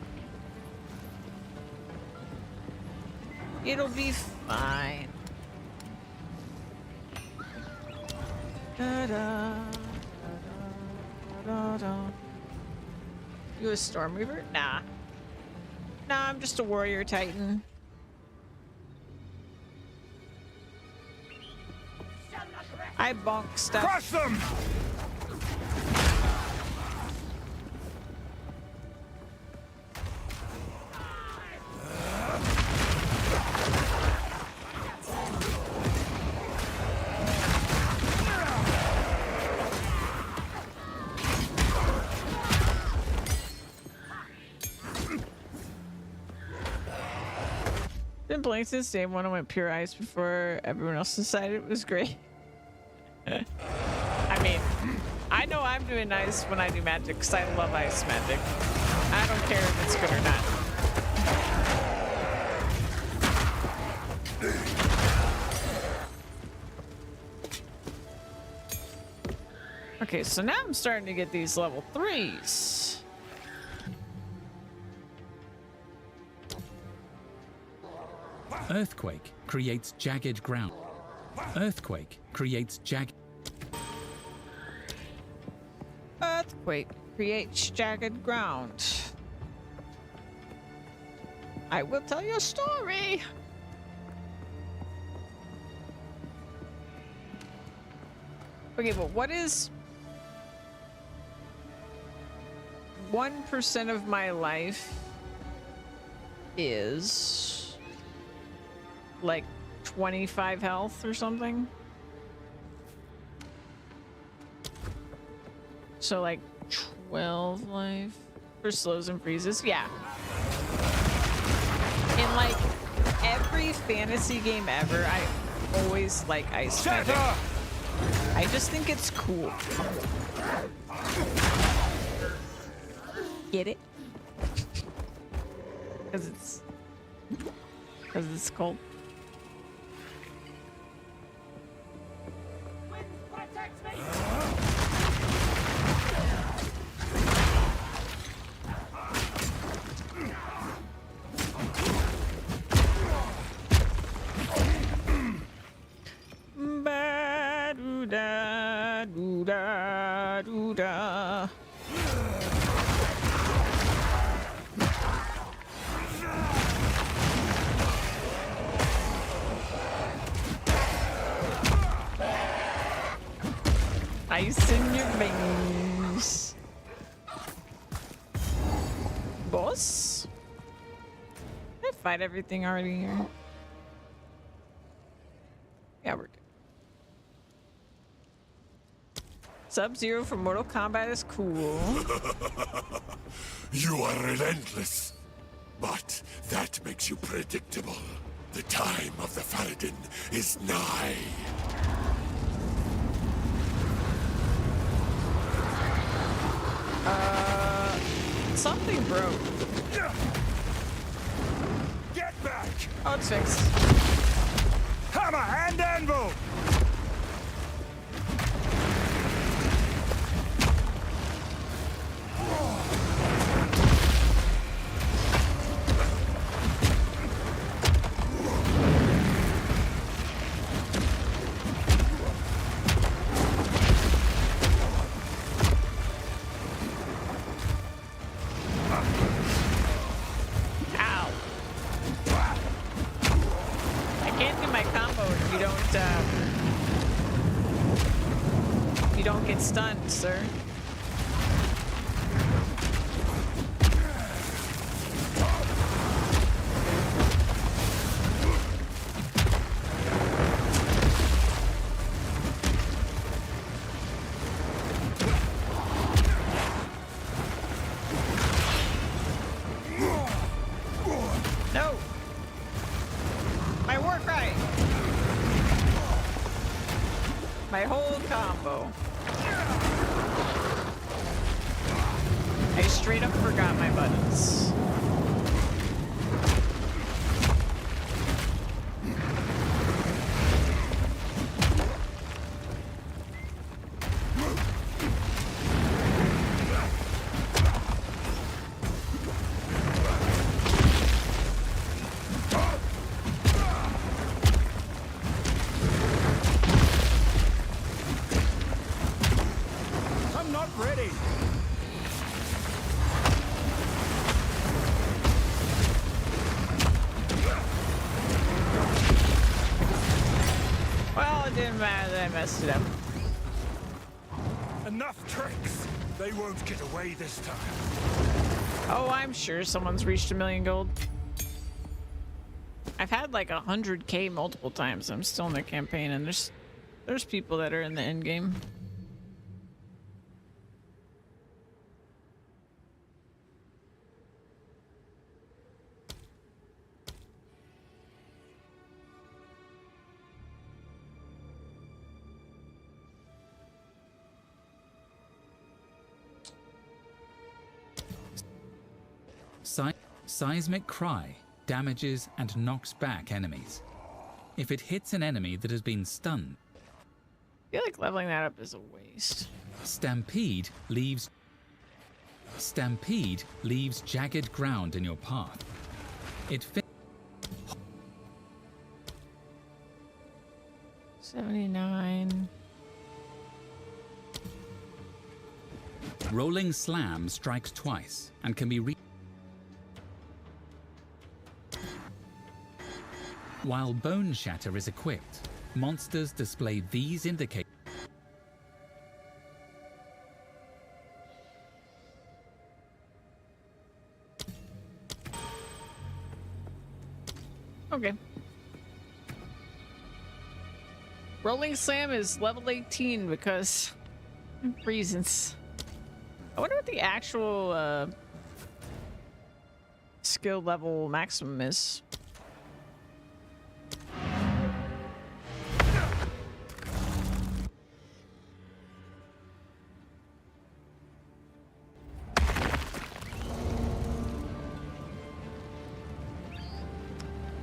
It'll be fine. Da, da, da, da. You a storm reaver? Nah. Nah, I'm just a warrior titan. I bonk stuff. Crush them! Been playing since day one. I went pure ice before everyone else decided it was great. I mean, I know I'm doing nice when I do magic because I love ice magic. I don't care if it's good or not. Okay, so now I'm starting to get these level 3s. Earthquake creates jagged ground. Earthquake creates jagged. Earthquake creates jagged ground. I will tell you a story. Okay, but what is 1% of my life is like 25 health or something? So like 12 life for slows and freezes? Yeah. In like every fantasy game ever, I always like ice magic. I just think it's cool. Get it? Because it's cold. Ba-do-da-do-da-do-da. Ice in your veins. Boss? Did I fight everything already here? Yeah, we're good. Sub-Zero from Mortal Kombat is cool. You are relentless, but that makes you predictable. The time of the Faradin is nigh. Something broke. Get back! Oh, it's fixed. Hammer and anvil! Ow. I can't do my combo if you don't get stunned, sir. No. My war cry. My whole combo. I straight up forgot my buttons. I'm not ready. Well, it didn't matter that I messed it up. Enough tricks. They won't get away this time. Oh, I'm sure someone's reached 1,000,000 gold. I've had like 100K multiple times. I'm still in the campaign, and there's people that are in the end game. Seismic Cry damages and knocks back enemies. If it hits an enemy that has been stunned, I feel like leveling that up is a waste. Stampede leaves jagged ground in your path. It 79. Rolling Slam strikes twice and can be While Bone Shatter is equipped, monsters display these indicators. Okay. Rolling Slam is level 18 because reasons. I wonder what the actual skill level maximum is.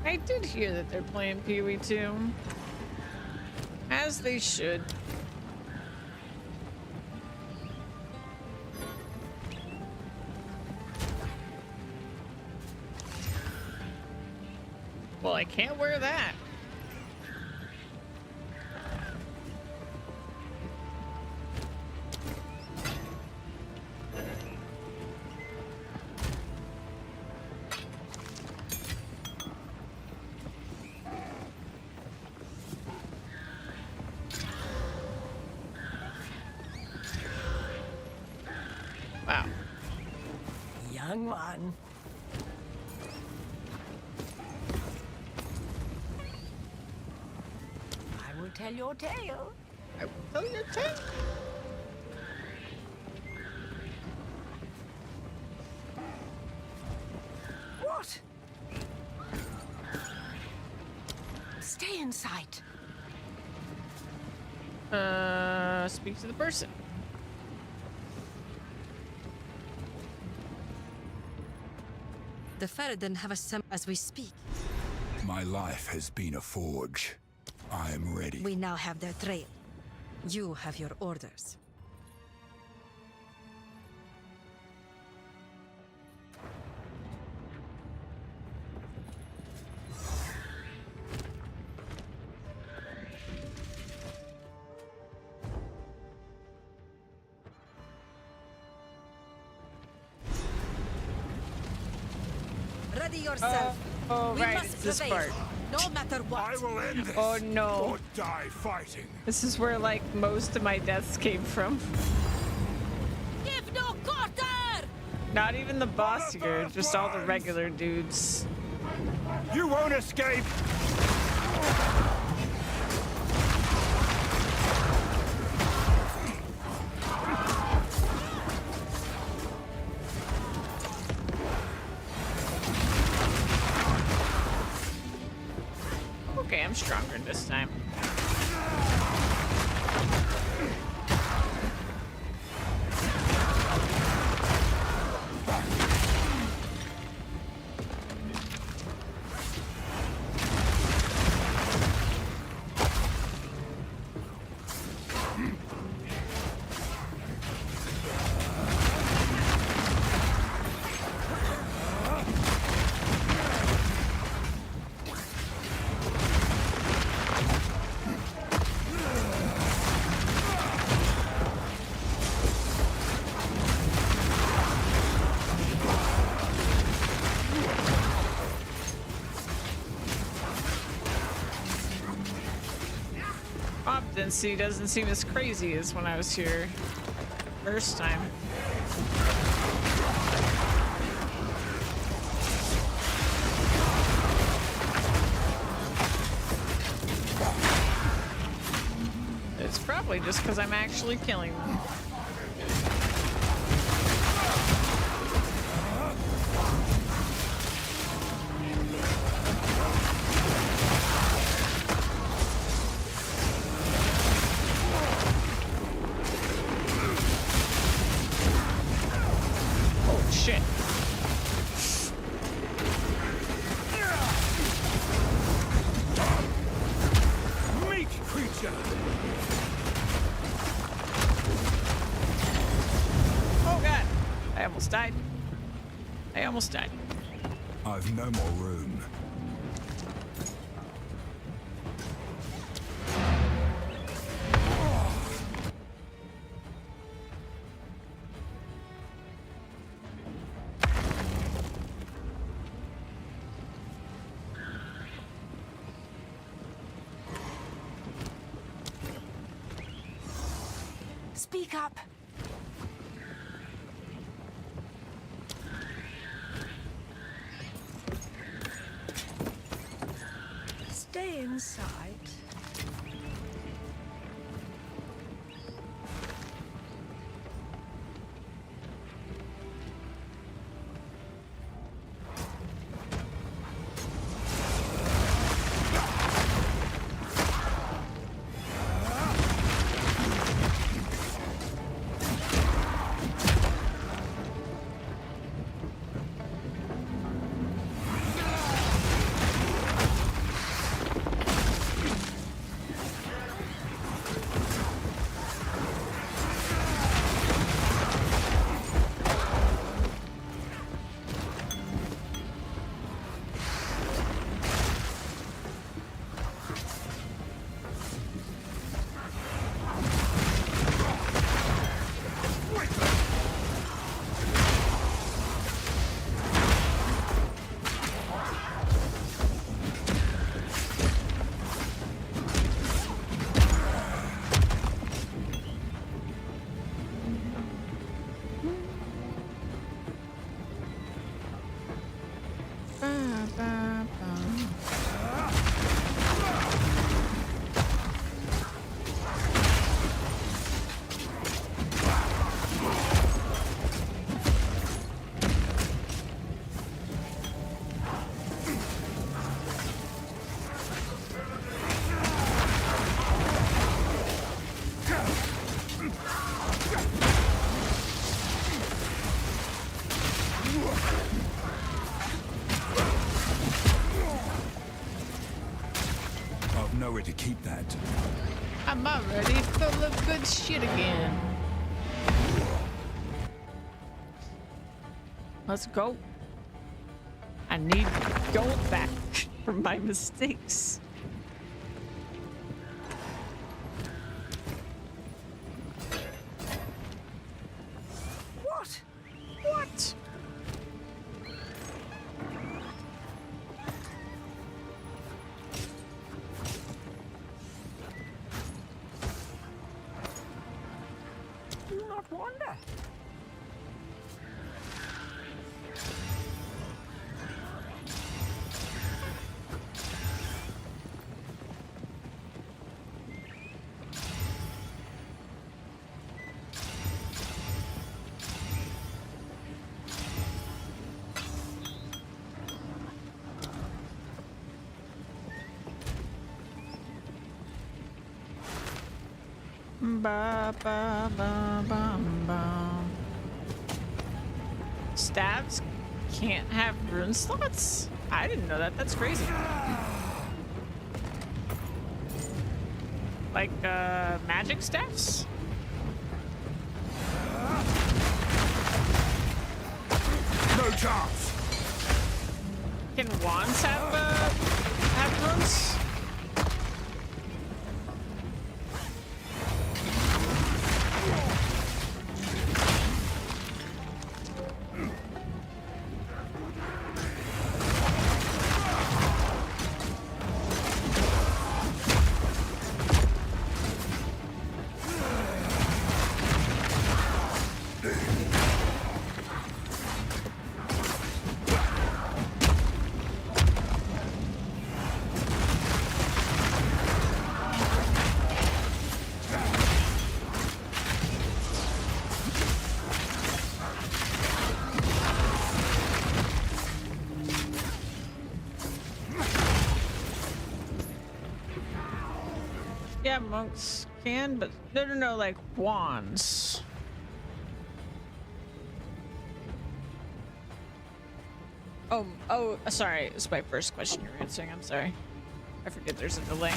I did hear that they're playing Pee-wee too. As they should. Well, I can't wear that. Wow. Young one. I will tell your tale. I will tell your tale. What? Stay in sight. Speak to the person. The Faradin have assembled as we speak. My life has been a forge. I am ready. We now have their trail. You have your orders. Ready yourself. Oh, We right, must it's this prevail, part. no matter what. I will end this. Oh no. Or die fighting. This is where like most of my deaths came from. Give no quarter! Not even the boss here, just all the regular dudes. You won't escape. Okay, I'm stronger this time. Density doesn't seem as crazy as when I was here first time. It's probably just because I'm actually killing them. Shit. Meat creature. Oh god. I almost died. I almost died. I've no more room. Speak up. Stay inside. nowhere to keep that. I'm already full of good shit again. Let's go. I need gold back from my mistakes. What? What? Do not wonder. Ba, ba, ba, ba, ba. Stabs can't have rune slots? I didn't know that. That's crazy. Like, magic staffs? No chance! Can wands have runes? Yeah, monks can, but no, like wands. Oh, sorry. It's my first question you're answering. I'm sorry. I forget there's a delay.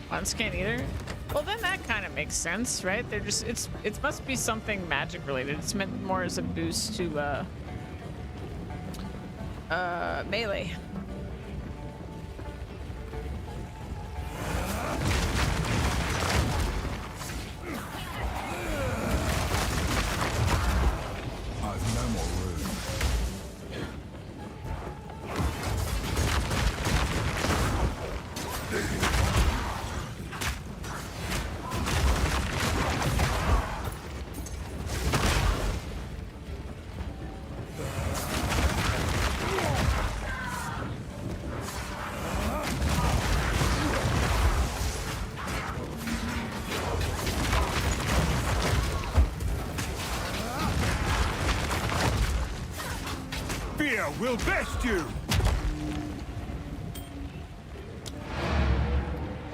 Ones can't either. Well, then that kind of makes sense, right? They're just it must be something magic related. It's meant more as a boost to melee. I've no more room. Fear will best you!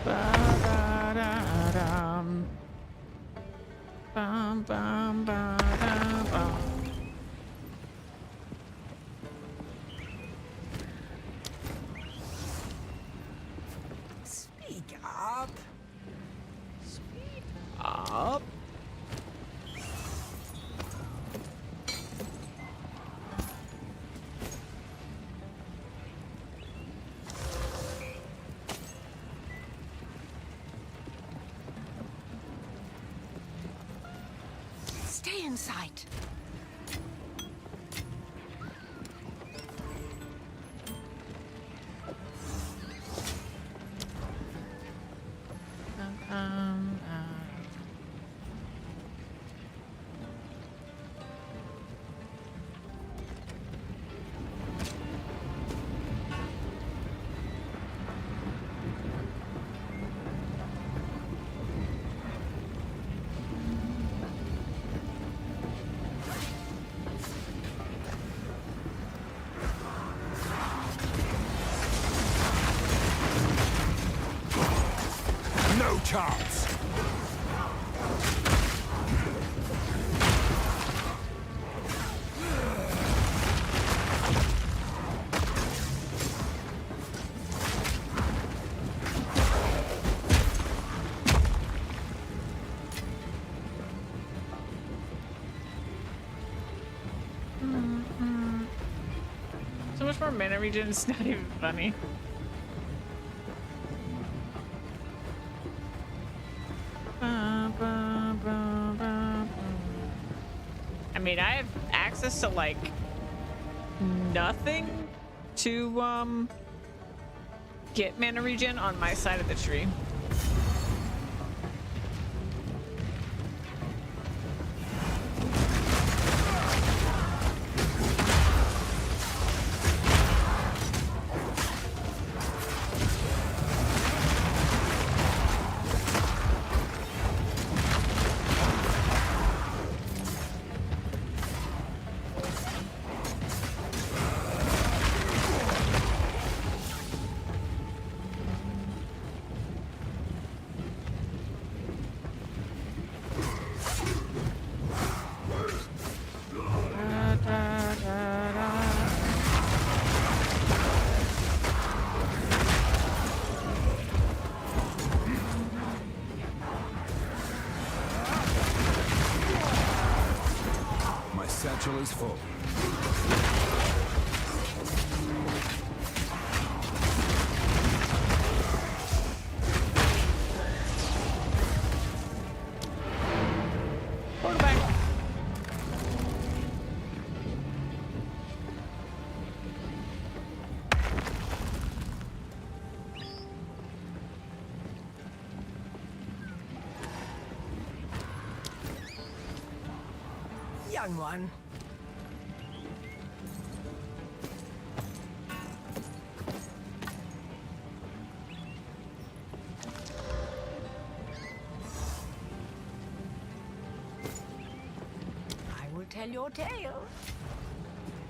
Ba-da-da-dum. Bum, bum, ba-da-bum. Speak up. Speed up. Stay in sight. chance! So much more mana regen, it's not even funny. I mean, I have access to like nothing to get mana regen on my side of the tree. Satchel is full. Quarterback. Young one. Tell your tale.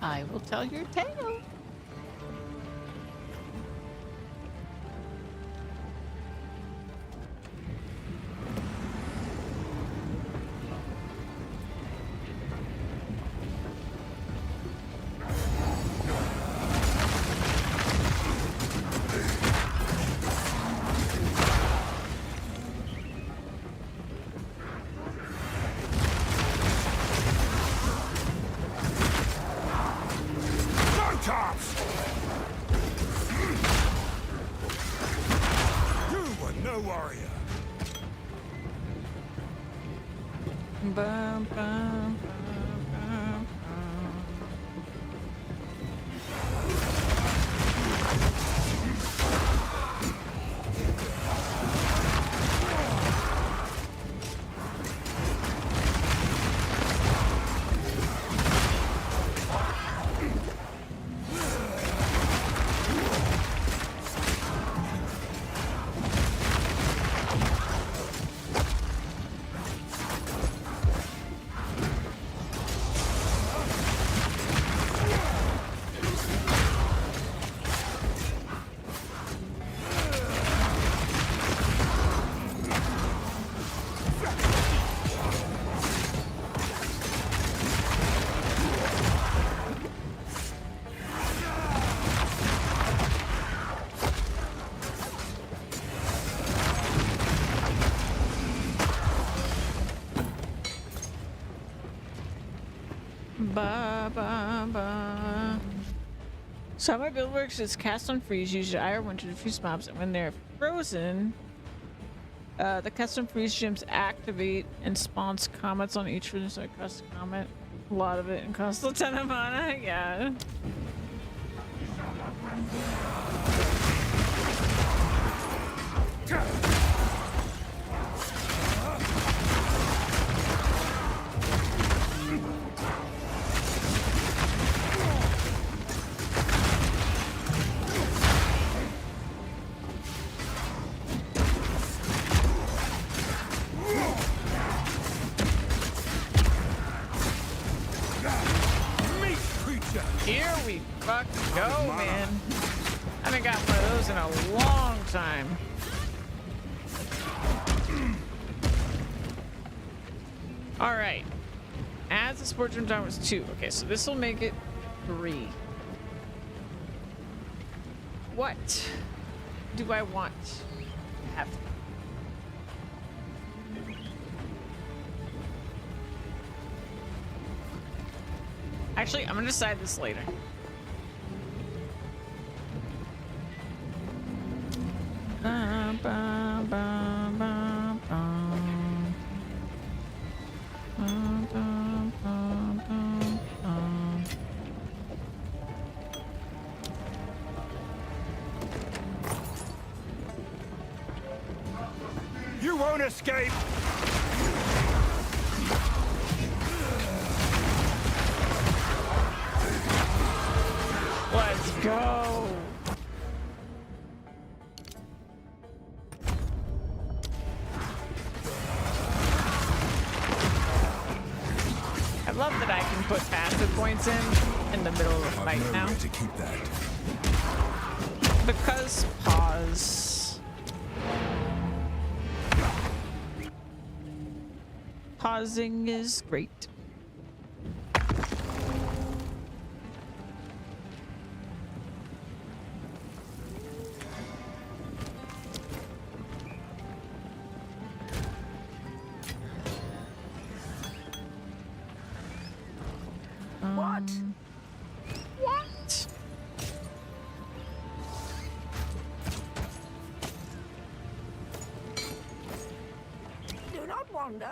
I will tell your tale. Bum, bum, bum, bum, bum. Ba, ba, ba. So how my build works is cast on freeze, use your IR one to defuse mobs, and when they're frozen, the custom freeze gems activate and spawns comets on each frozen, so it costs a comet. A lot of it and costs a ton of mana, yeah. Here we fuck go, man. I haven't got one of those in a long time. All right. As the sport gym time was 2. Okay, so this will make it 3. What do I want to have? Actually, I'm gonna decide this later. Bum, bum, bum, bum, bum. Bum, bum, bum, bum, bum. You won't escape! Let's go. I love that I can put passive points in the middle of the fight now. To keep that. Because pause. Pausing is great. What? What? Do not wander.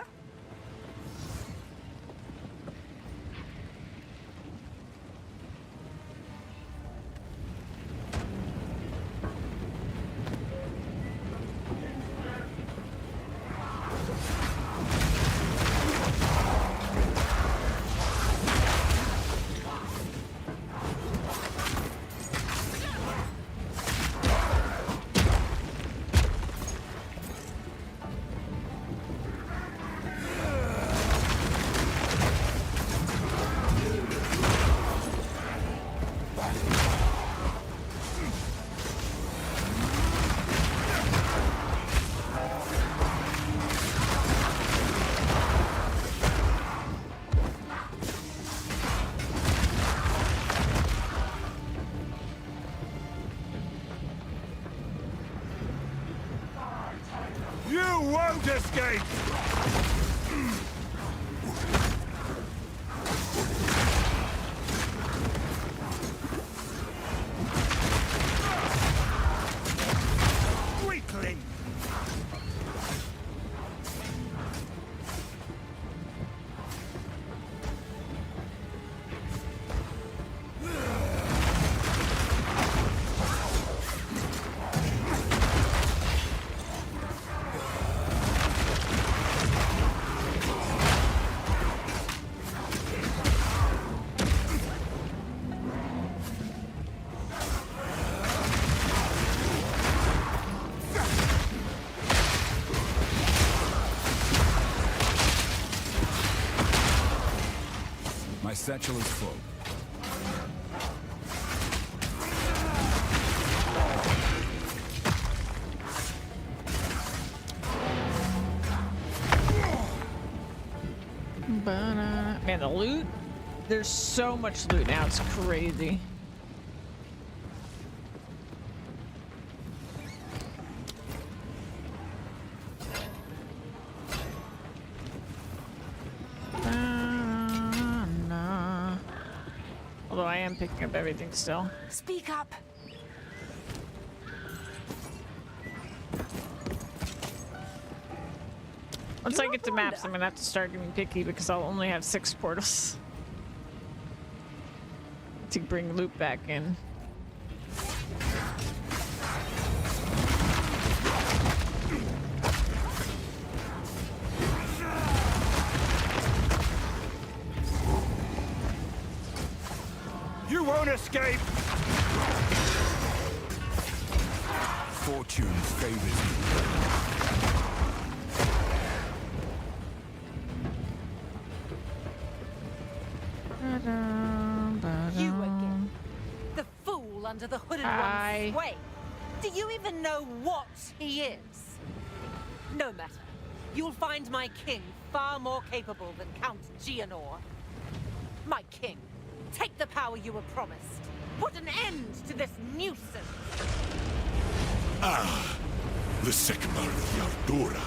You won't escape! Weakling! My satchel is full. Man, the loot. There's so much loot now. It's crazy. Although I am picking up everything still. Speak up. Once I get to maps, I'm gonna have to start getting picky because I'll only have 6 portals to bring loot back in. You won't escape! Fortune favors me. You again. The fool under the hooded Hi. one's sway. Do you even know what he is? No matter. you'll find my king far more capable than Count Gianor. My king, take the power you were promised. Put an end to this nuisance. Ah, the Sekmar Yardura.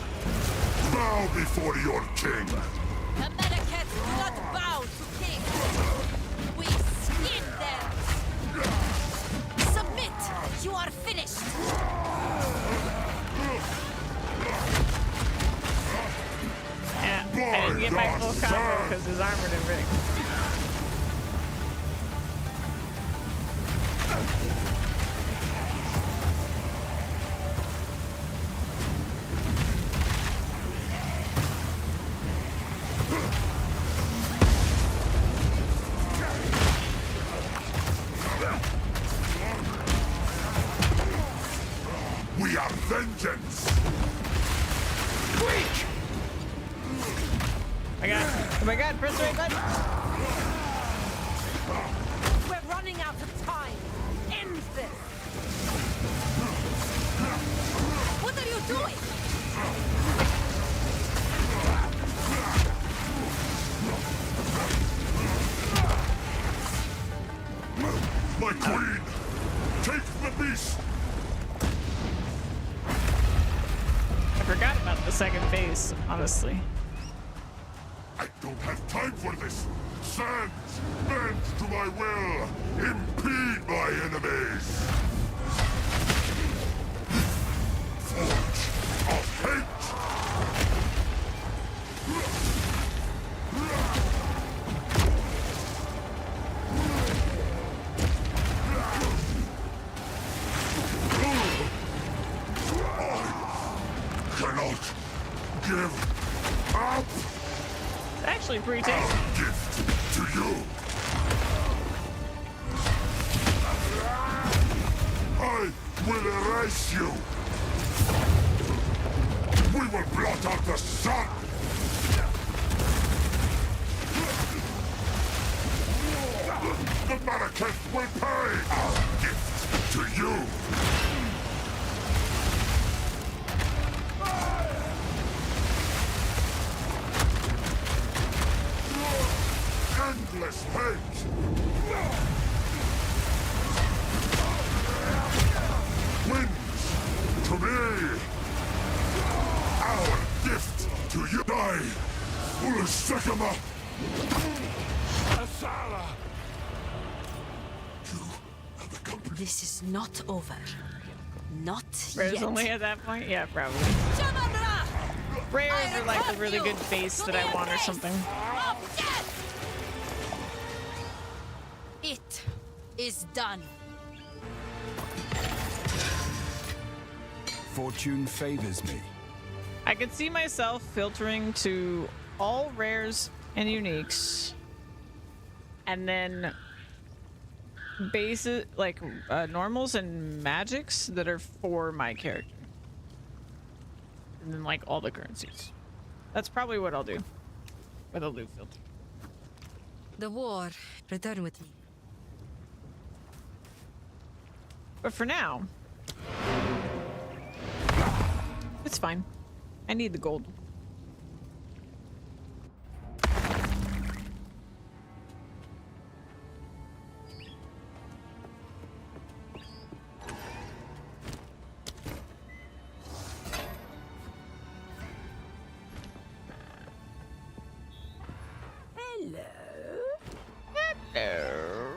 Bow before your king. The Medicats do not bow to kings. We skin them. Submit! You are finished! Yeah, I didn't get my full combo because his armor didn't break. We are vengeance. Quick! Oh my god, press the right button. We're running out of time. End this. What are you doing? My queen! Take the beast! I forgot about the second phase, honestly. I don't have time for this! Sands, bend to my will! Impede my enemies! Forge of hate! I cannot give up! It's actually pretty tasty. Gift to you! I will erase you! We will blot out the sun! The Marrakech will pay! Our gift to you! Endless hate! Wins to me! Our gift to you! Die! Ulasakama! Asala! You have accomplished. This is not over. Not Rares yet. only at that point? Yeah, probably. Rares are like the really good base that I want or something. It is done. Fortune favors me. I could see myself filtering to all rares and uniques, and then bases like normals and magics that are for my character, and then like all the currencies. That's probably what I'll do. What I'll do, filter. The war. Return with me. But for now, it's fine. I need the gold. Hello. Hello.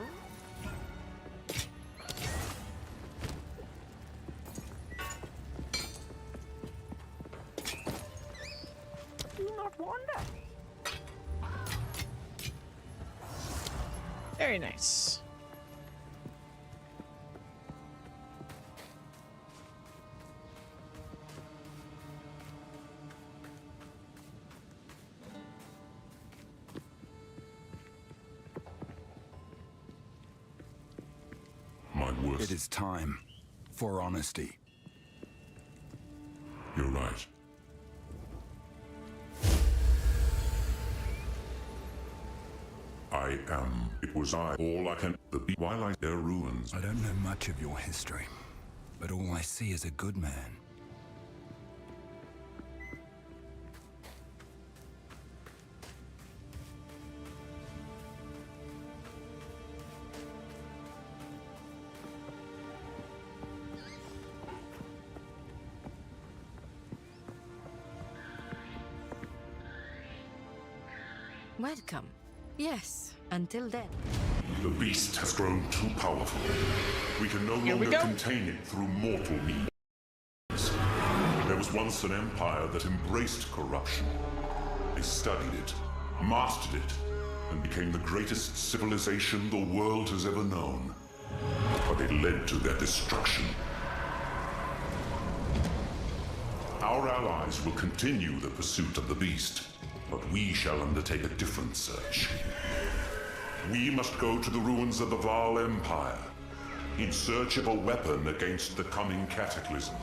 Do not wander. Very nice. My worst. It is time for honesty. You're right. I am. It was I. All I can. While I their ruins. I don't know much of your history, but all I see is a good man. Welcome. Yes, until then. The beast has grown too powerful. We can no longer contain it through mortal means. There was once an empire that embraced corruption. They studied it, mastered it, and became the greatest civilization the world has ever known. But it led to their destruction. Our allies will continue the pursuit of the beast, but we shall undertake a different search. We must go to the ruins of the Val Empire, in search of a weapon against the coming cataclysm.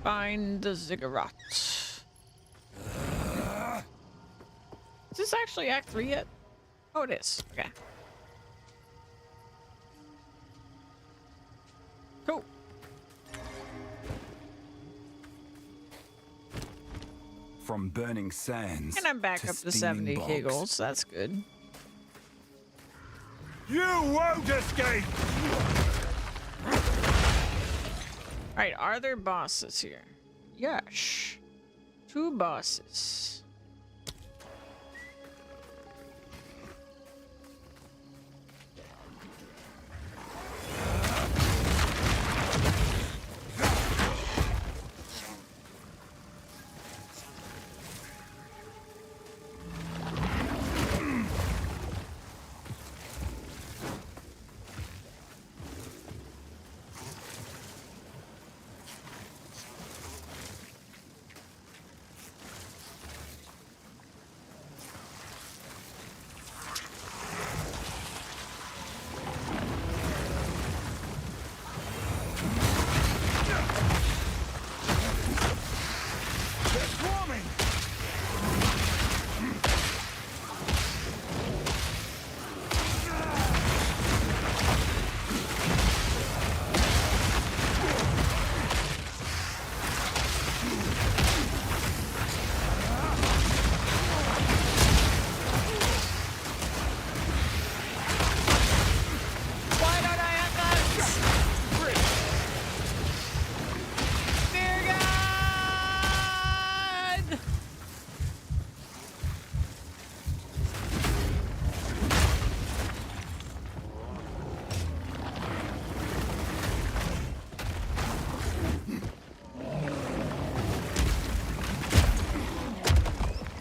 Find the ziggurat. Is this actually Act 3 yet? Oh, it is. Okay. Cool. From burning sands. And I'm back up to 70 bonks. giggles. That's good. You won't escape! Alright, are there bosses here? Yes. 2 bosses.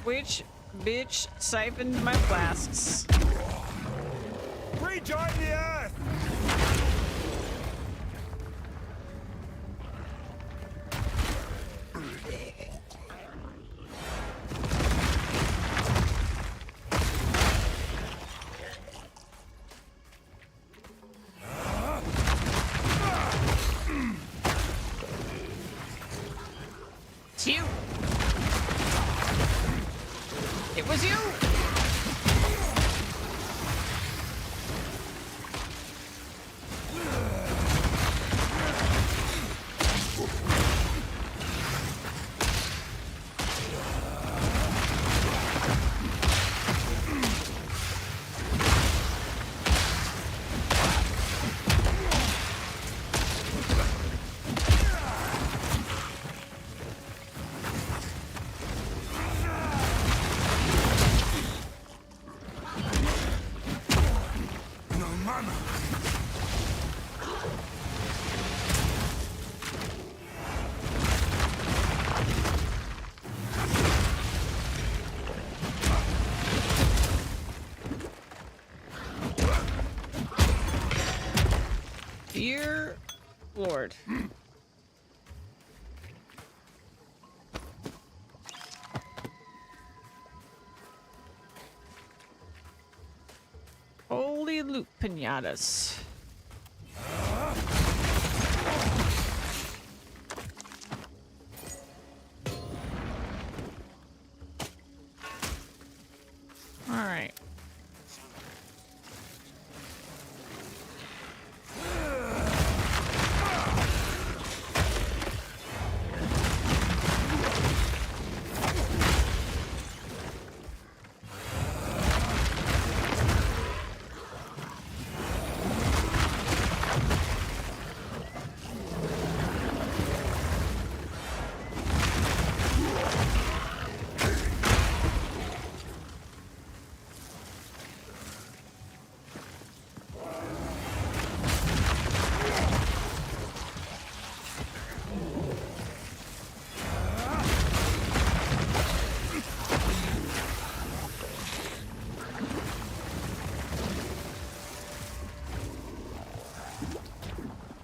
Which bitch siphoned my flasks? Rejoin the earth! It's you. It was you. Dear Lord. Holy loot pinatas. All right.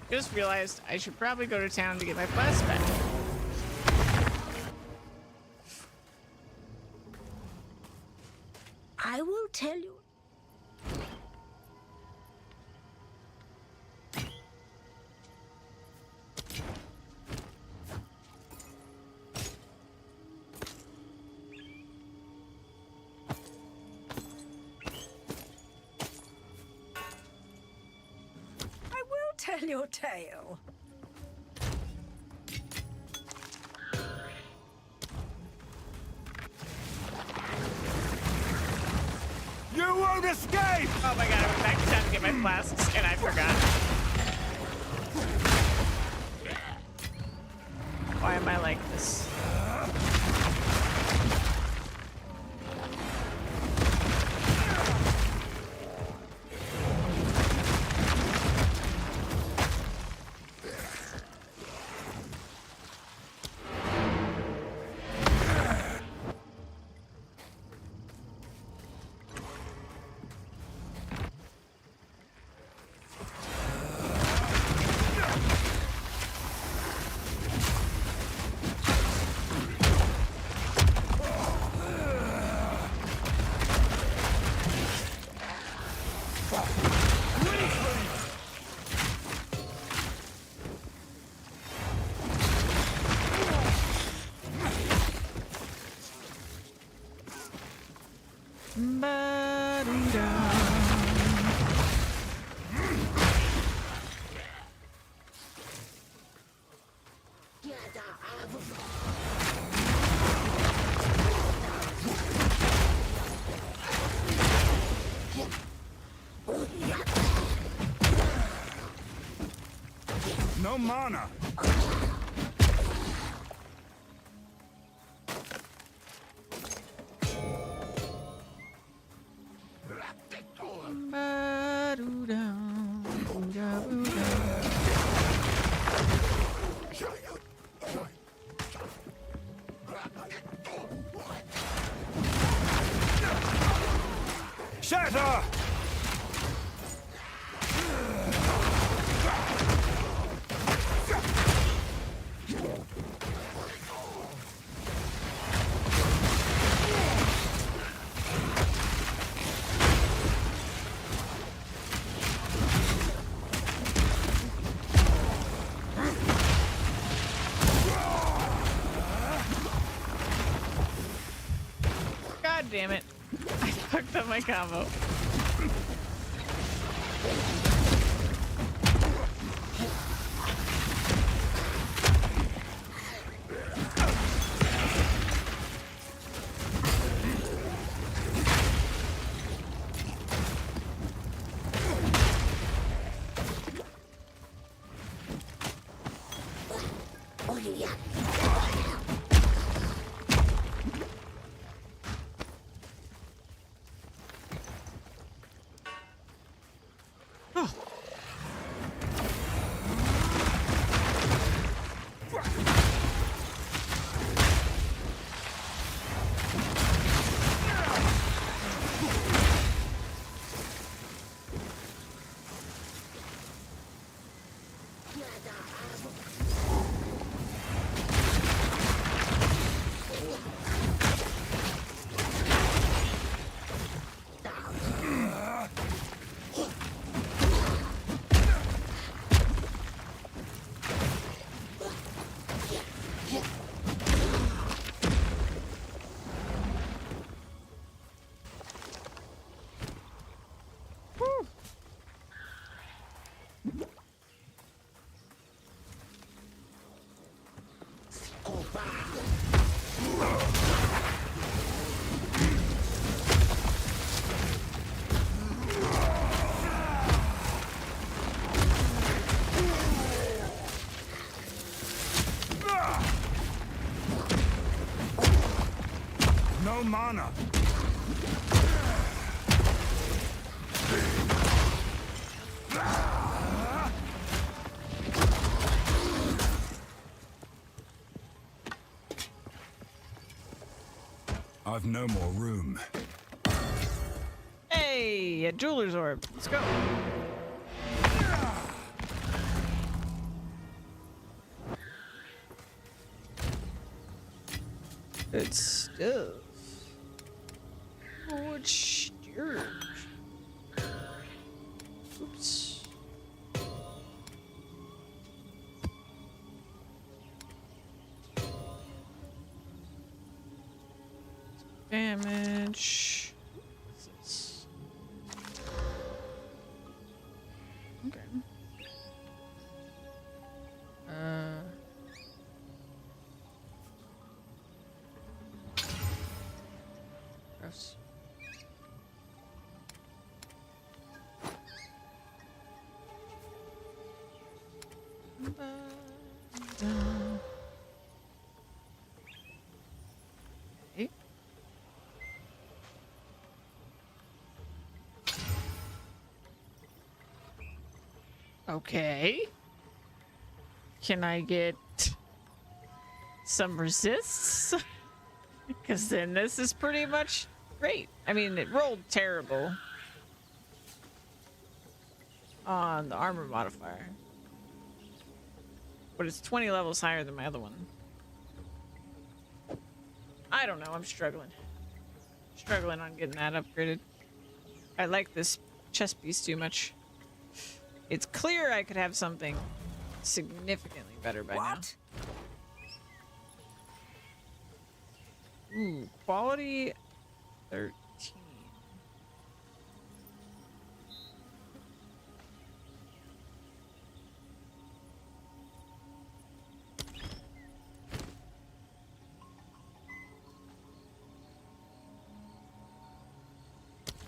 Just realized I should probably go to town to get my flask back. I will tell you. I will tell your tale. You won't escape! Oh my god, I went back to town to get my flasks and I forgot. Why am I like this? No mana. Shatter! God damn it. I fucked up my combo. No mana. I've no more room. Hey, a jeweler's orb. Let's go. Good stuff. Oh, it's stirred. Oops. Damage. What's this? Okay. Gross. Okay. Okay. Can I get some resists? Because then this is pretty much great. I mean, it rolled terrible on the armor modifier, but it's 20 levels higher than my other one. I don't know. I'm struggling. Struggling on getting that upgraded. I like this chest piece too much. It's clear I could have something significantly better by now. Ooh, quality 13.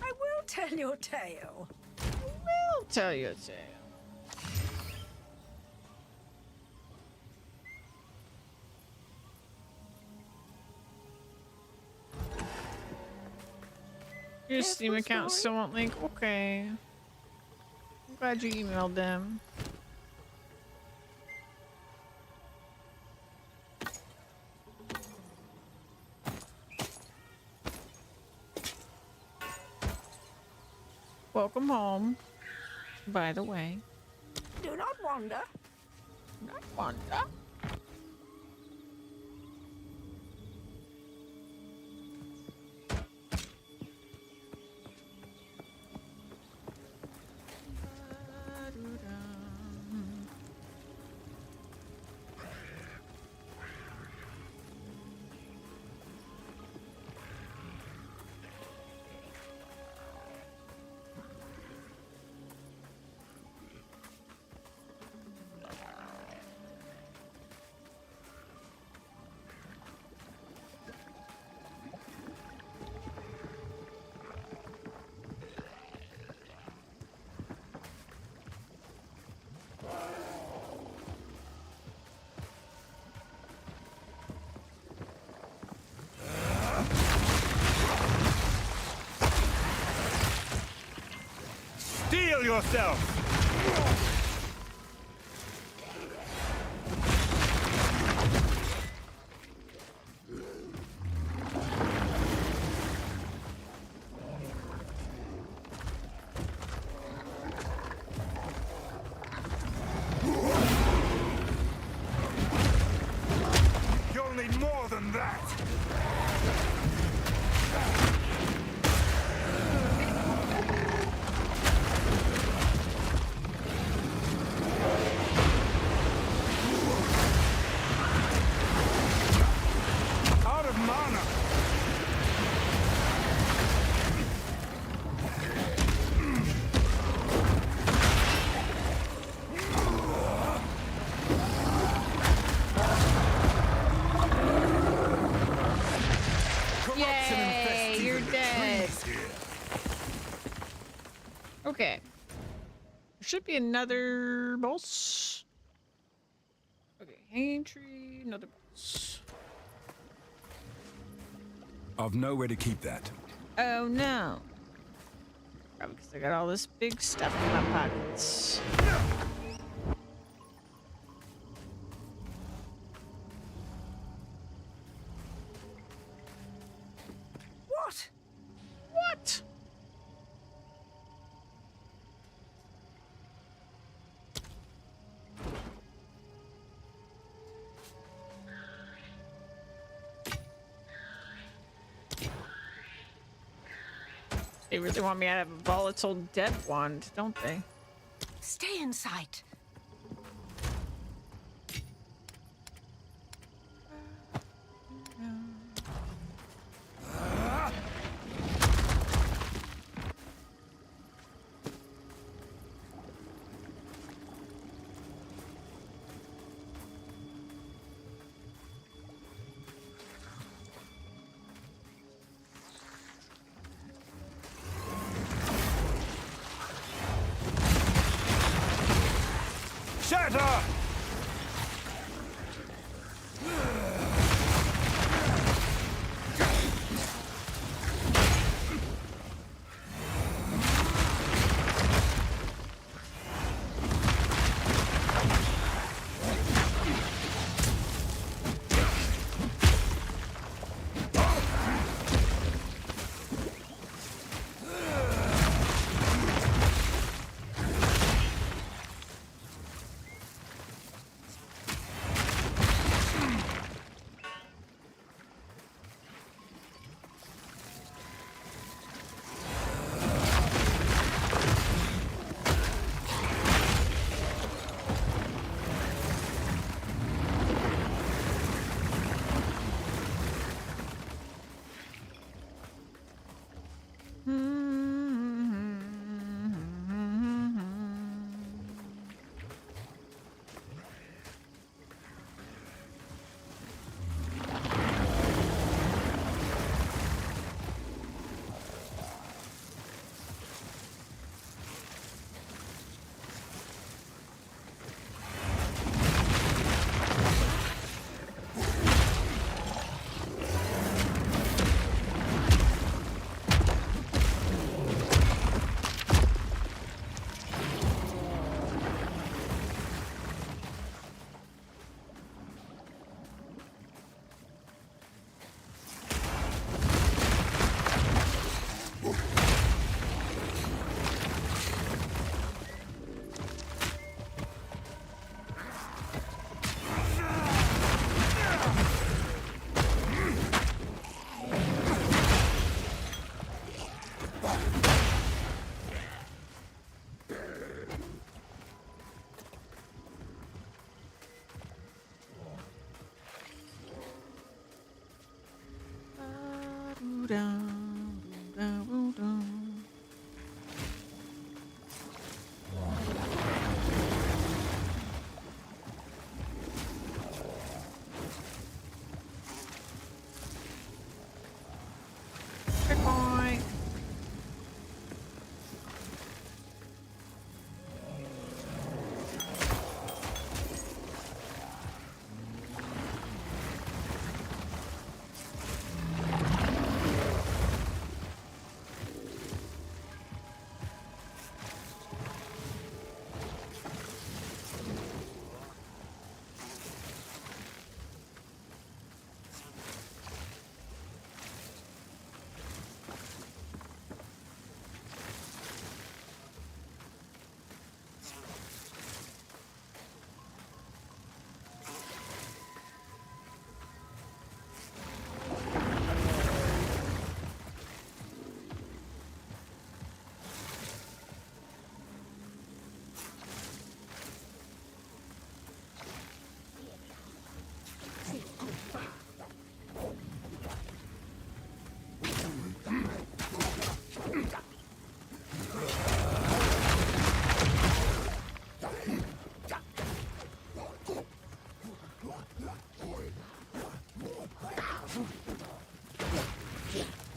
I will tell your tale. I'll tell you a tale. Your Steam account still won't link? Okay. I'm glad you emailed them. Welcome home, by the way. Do not wander. Not wander. Steel yourself! You'll need more than that! Yay, you're dead. Okay. There should be another boss. Okay, hanging tree, another boss. I've nowhere to keep that. Oh no. Probably because I got all this big stuff in my pockets. What? What? They really want me to have a volatile death wand, don't they? Stay in sight. Shatter!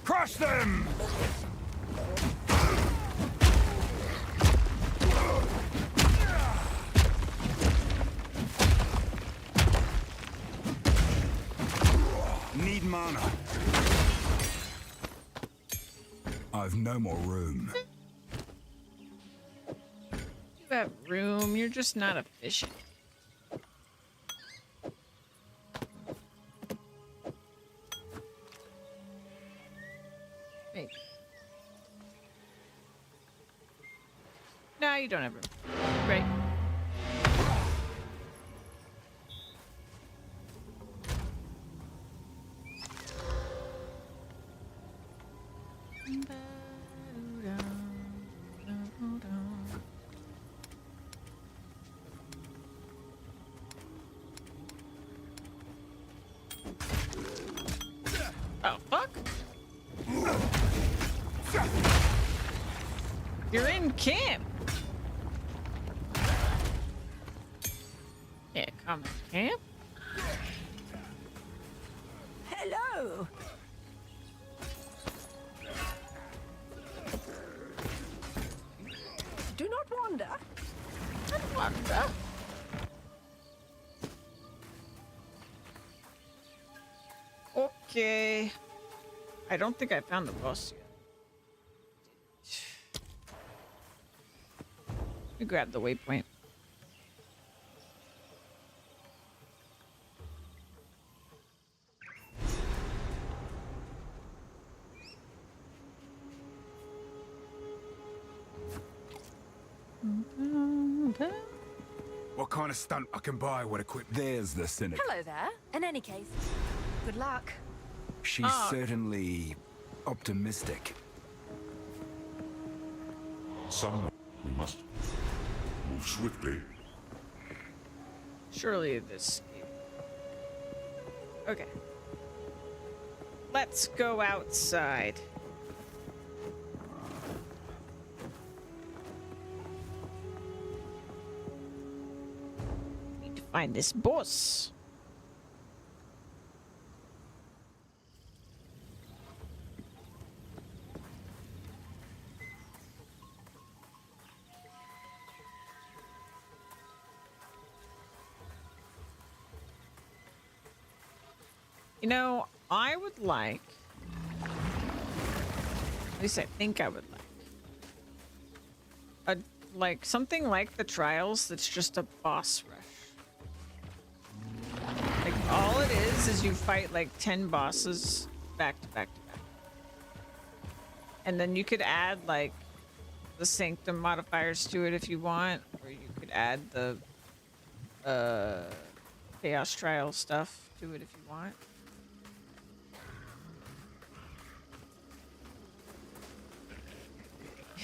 Crush them! Need mana. I've no more room. You have room, you're just not efficient. Wait. No, you don't have room. Right. in camp. Yeah, come in camp. Hello. Do not wander. Don't wander. Okay. I don't think I found the boss yet. Let me grab the waypoint. What kind of stunt I can buy would equip? There's the cynic. Hello there. In any case, good luck. She's certainly optimistic. Someone we must move swiftly. Surely this. Okay. Let's go outside. Need to find this boss. You know, I would like, at least I think I would like something like the Trials that's just a boss rush. Like all it is you fight like 10 bosses back to back to back. And then you could add like the Sanctum modifiers to it if you want, or you could add the Chaos Trial stuff to it if you want.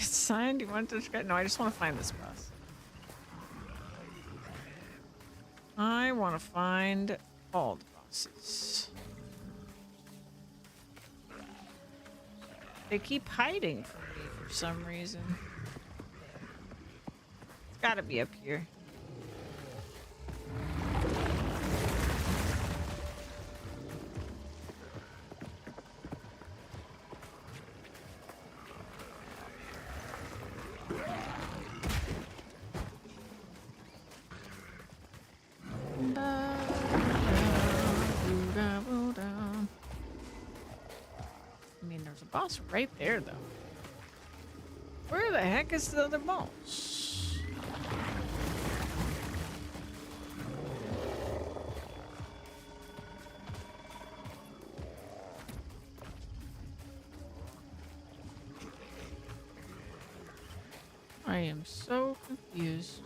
It's signed. You want to describe? No, I just want to find this boss. I want to find all the bosses. They keep hiding from me for some reason. It's got to be up here. Boss right there, though. Where the heck is the other boss? I am so confused.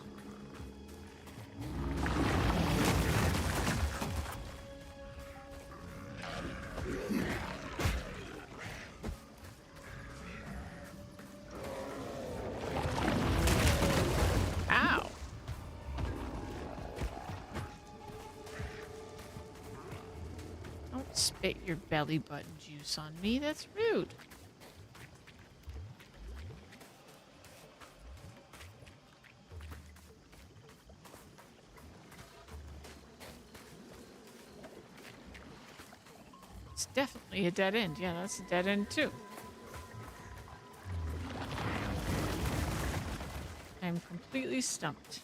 Spit your belly button juice on me. That's rude. It's definitely a dead end. Yeah, that's a dead end too. I'm completely stumped.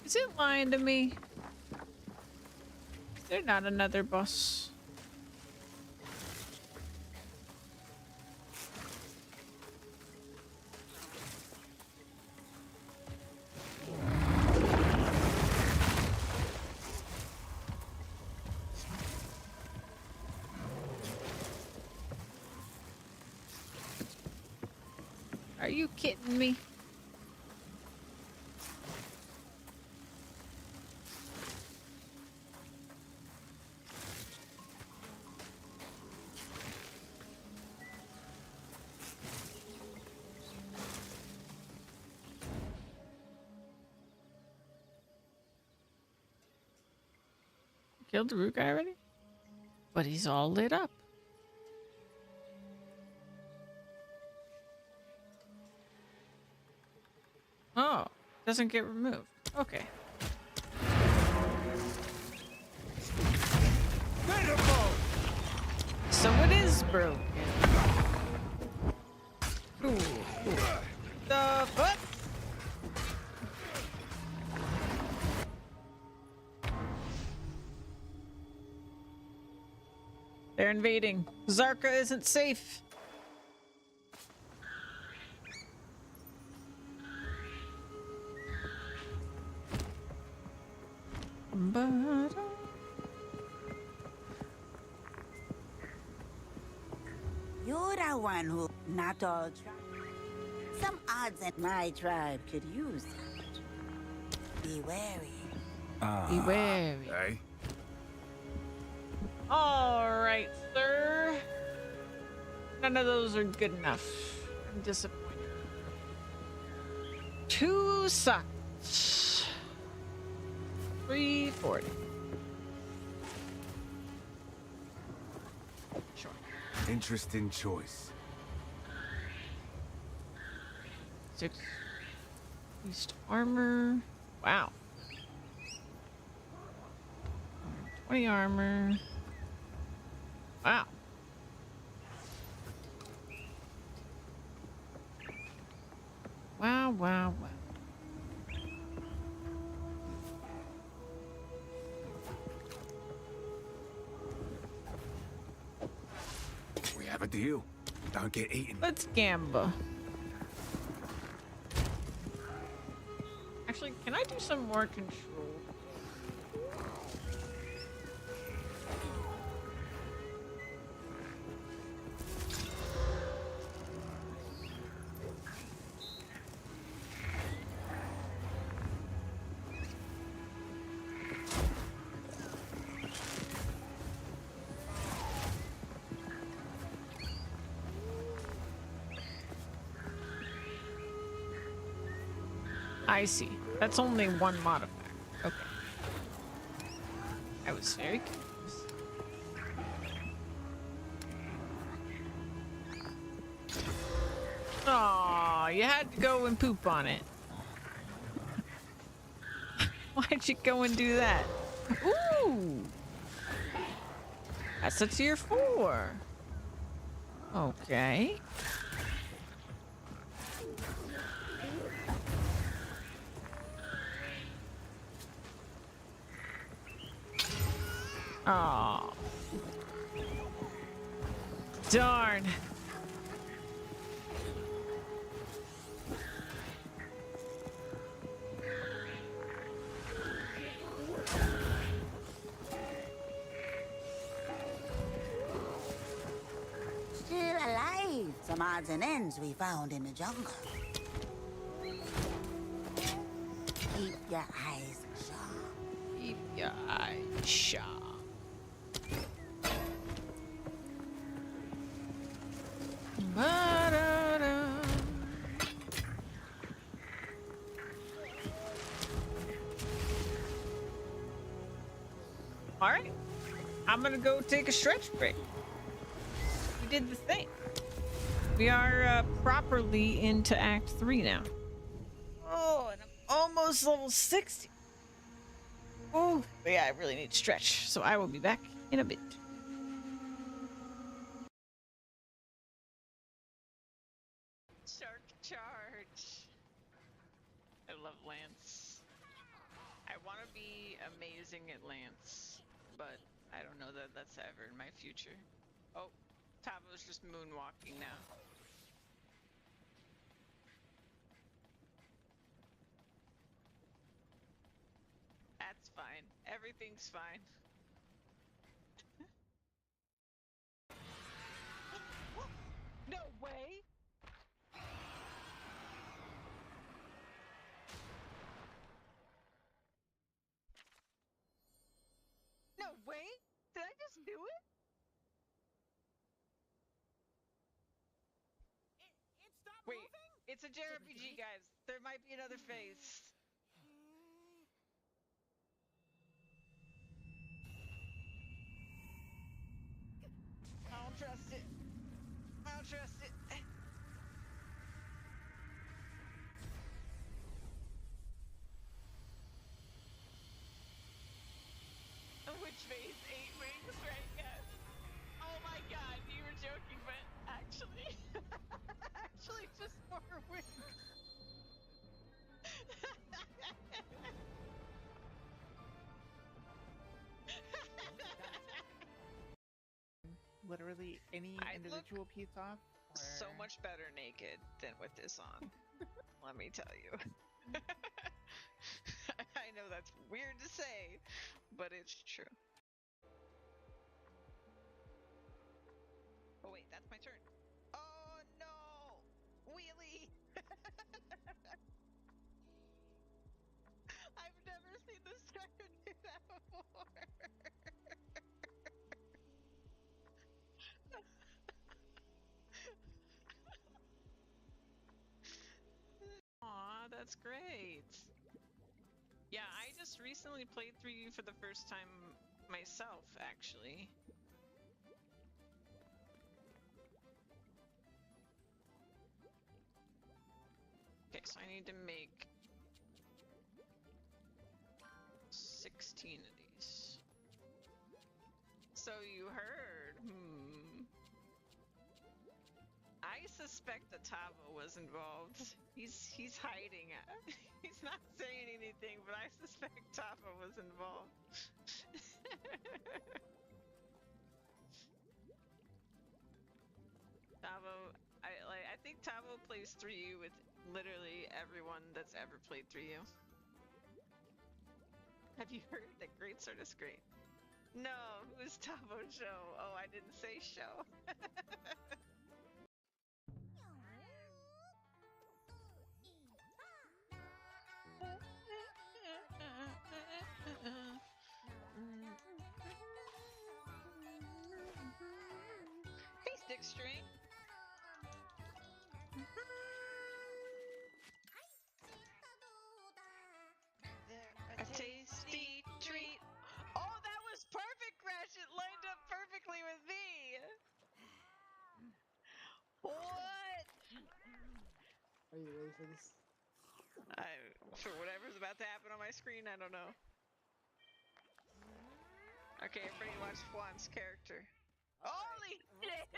Is it lying to me? Is there not another boss? Are you kidding me? Killed the root guy already? But he's all lit up. doesn't get removed. Okay. So it is broken. Ooh. The fuck? They're invading. Zarka isn't safe. You're the one who not all some odds that my tribe could use that. Be wary. Be wary. Hey? All right, sir. None of those are good enough. I'm disappointed. 2 sucks. 340. Sure. Interesting choice. 6 East armor. Wow. 20 armor. Wow. Wow, wow, wow. We have a deal. Don't get eaten. Let's gamble. Actually, can I do some more control? I see. That's only one modifier. Okay. I was very confused. Aw, you had to go and poop on it. Why'd you go and do that? Ooh! That's a tier 4. Okay. Oh. Darn. Still alive. Some odds and ends we found in the jungle. Keep your eyes sharp. Keep your eyes sharp. Ba-da-da. All right, I'm gonna go take a stretch break. We did the thing. We are properly into Act 3 now. Oh, and I'm almost level 60. Oh, but yeah, I really need to stretch, so I will be back in a bit. Shark charge. I love Lance. I want to be amazing at Lance, but I don't know that that's ever in my future. Oh, Tavo's just moonwalking now. That's fine. Everything's fine. No way! No way! Did I just do it? Wait, it's a JRPG, guys. There might be another phase. I don't trust it. I don't trust it. Witch face 8 wings, right? Yes. Oh my god, you were joking, but actually, actually just 4 wings. Literally any individual piece off? Or... So much better naked than with this on. Let me tell you. I know that's weird to say, but it's true. Oh wait, that's my turn. Oh no! Wheelie! I've never seen this dragon do that before. Aw, that's great. Yeah, I just recently played through you for the first time myself, actually. Okay, so I need to make 16 of these. So you heard. I suspect that Tavo was involved. He's hiding. He's not saying anything, but I suspect Tavo was involved. Tavo, I think Tavo plays 3U with literally everyone that's ever played 3U. Have you heard that greats are just great? No, who's Tavo Show? Oh, I didn't say show. Hey, Stick String. A tasty treat. Oh, that was perfect, Crash. It lined up perfectly with me. What? Are you ready for this? For whatever's about to happen on my screen, I don't know. Okay, everybody watch Juan's character. Holy shit!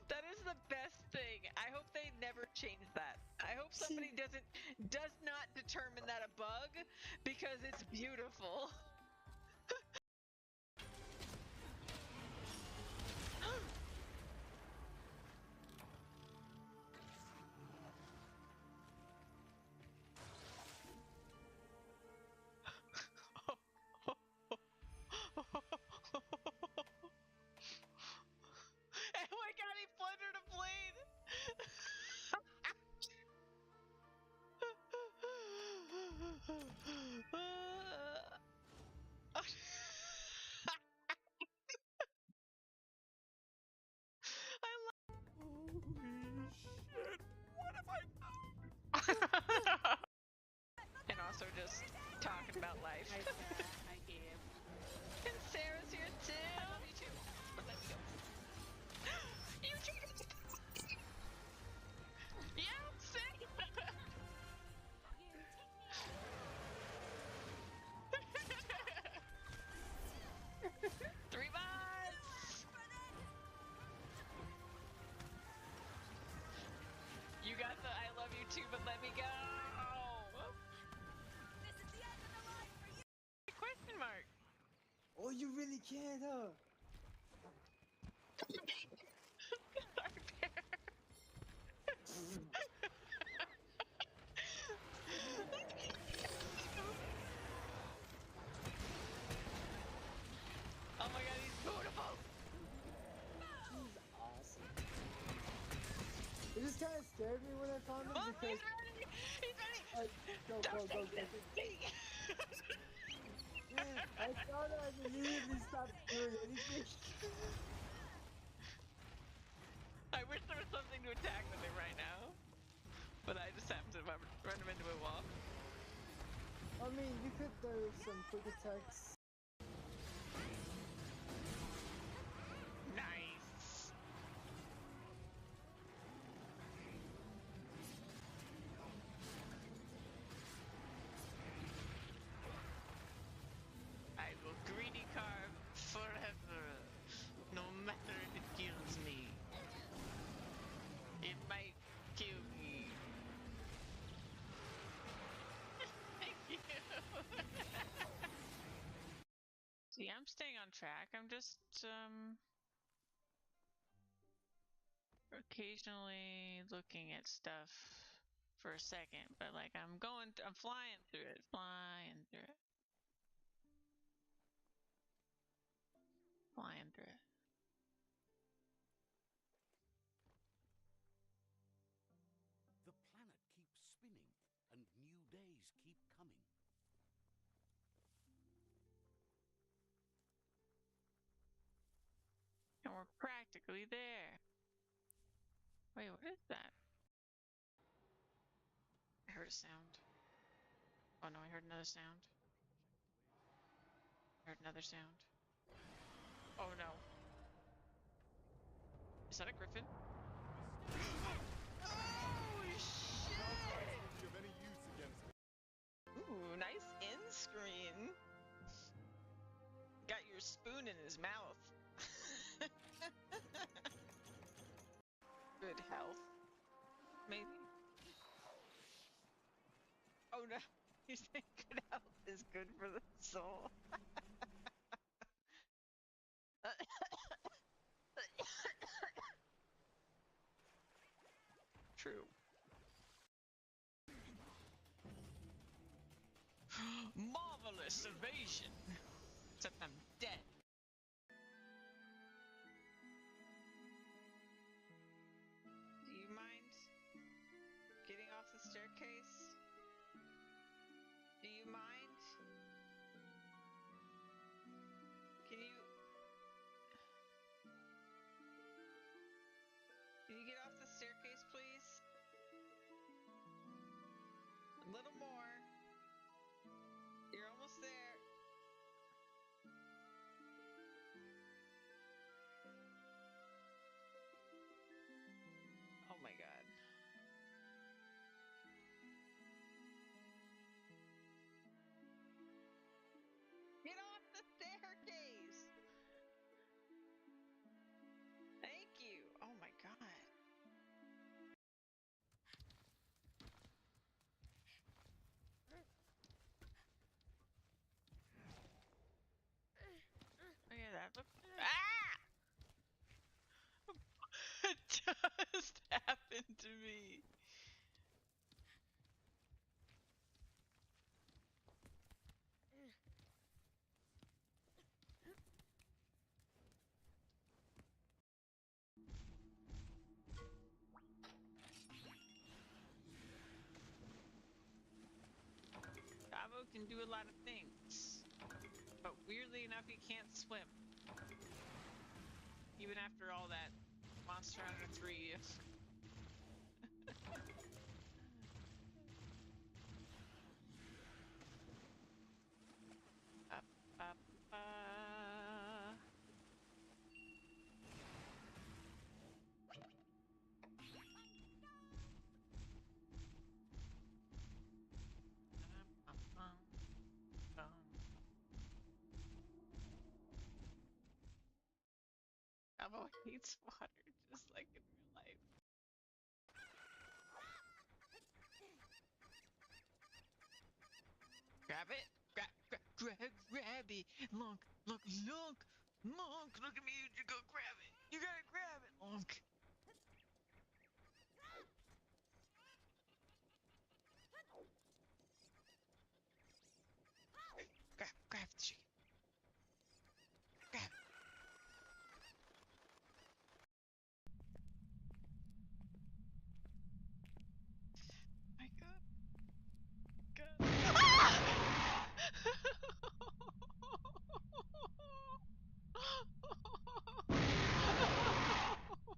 That is the best thing. I hope they never change that. I hope somebody does not determine that a bug, because it's beautiful. Oh my god, he plundered a blade! Holy shit! What have I done? And also just talking about life. Hi, Sarah. Hi, Gabe. And Sarah's here too! I love you too, but let me go. You cheated! Yeah, sick! 3 bots! You got the I love you too, but let me go! This is the end of the line for you. Question mark. Oh, you really can't, huh? Oh my god, he's beautiful! He's awesome. It just kind of scared me when I found him Oh, because... he's ready! He's ready! Go. Man, I thought I immediately stopped doing anything. I wish there was something to attack with him right now. But I just happened to run him into a wall. I mean, you could throw some quick attacks. Nice! staying on track. I'm just occasionally looking at stuff for a second, but like I'm flying through it, flying through it. The planet keeps spinning, and new days keep coming. And we're practically there. Wait, what is that? I heard a sound. Oh no, I heard another sound. I heard another sound. Oh no. Is that a griffin? Oh shit! Ooh, nice end screen. Got your spoon in his mouth. Good health. Maybe. Oh no. You say good health is good for the soul. True. Marvelous evasion. Except I'm dead. Do you mind getting off the staircase? Do you mind? Can you get off the staircase, please? A little more. You're almost there. Oh my god. Get off the staircase! Thank you. Oh my god. Look at that. Look. Ah! It just happened to me. Davo can do a lot of things, but weirdly enough, he can't swim. Even after all that Monster Hunter 3. Up, up, Davo hates water just like in real life. Grab it. Grab it. Look, look at me. You go grab it. You gotta grab it, Lunk. Grab the chicken. Grab it. My god.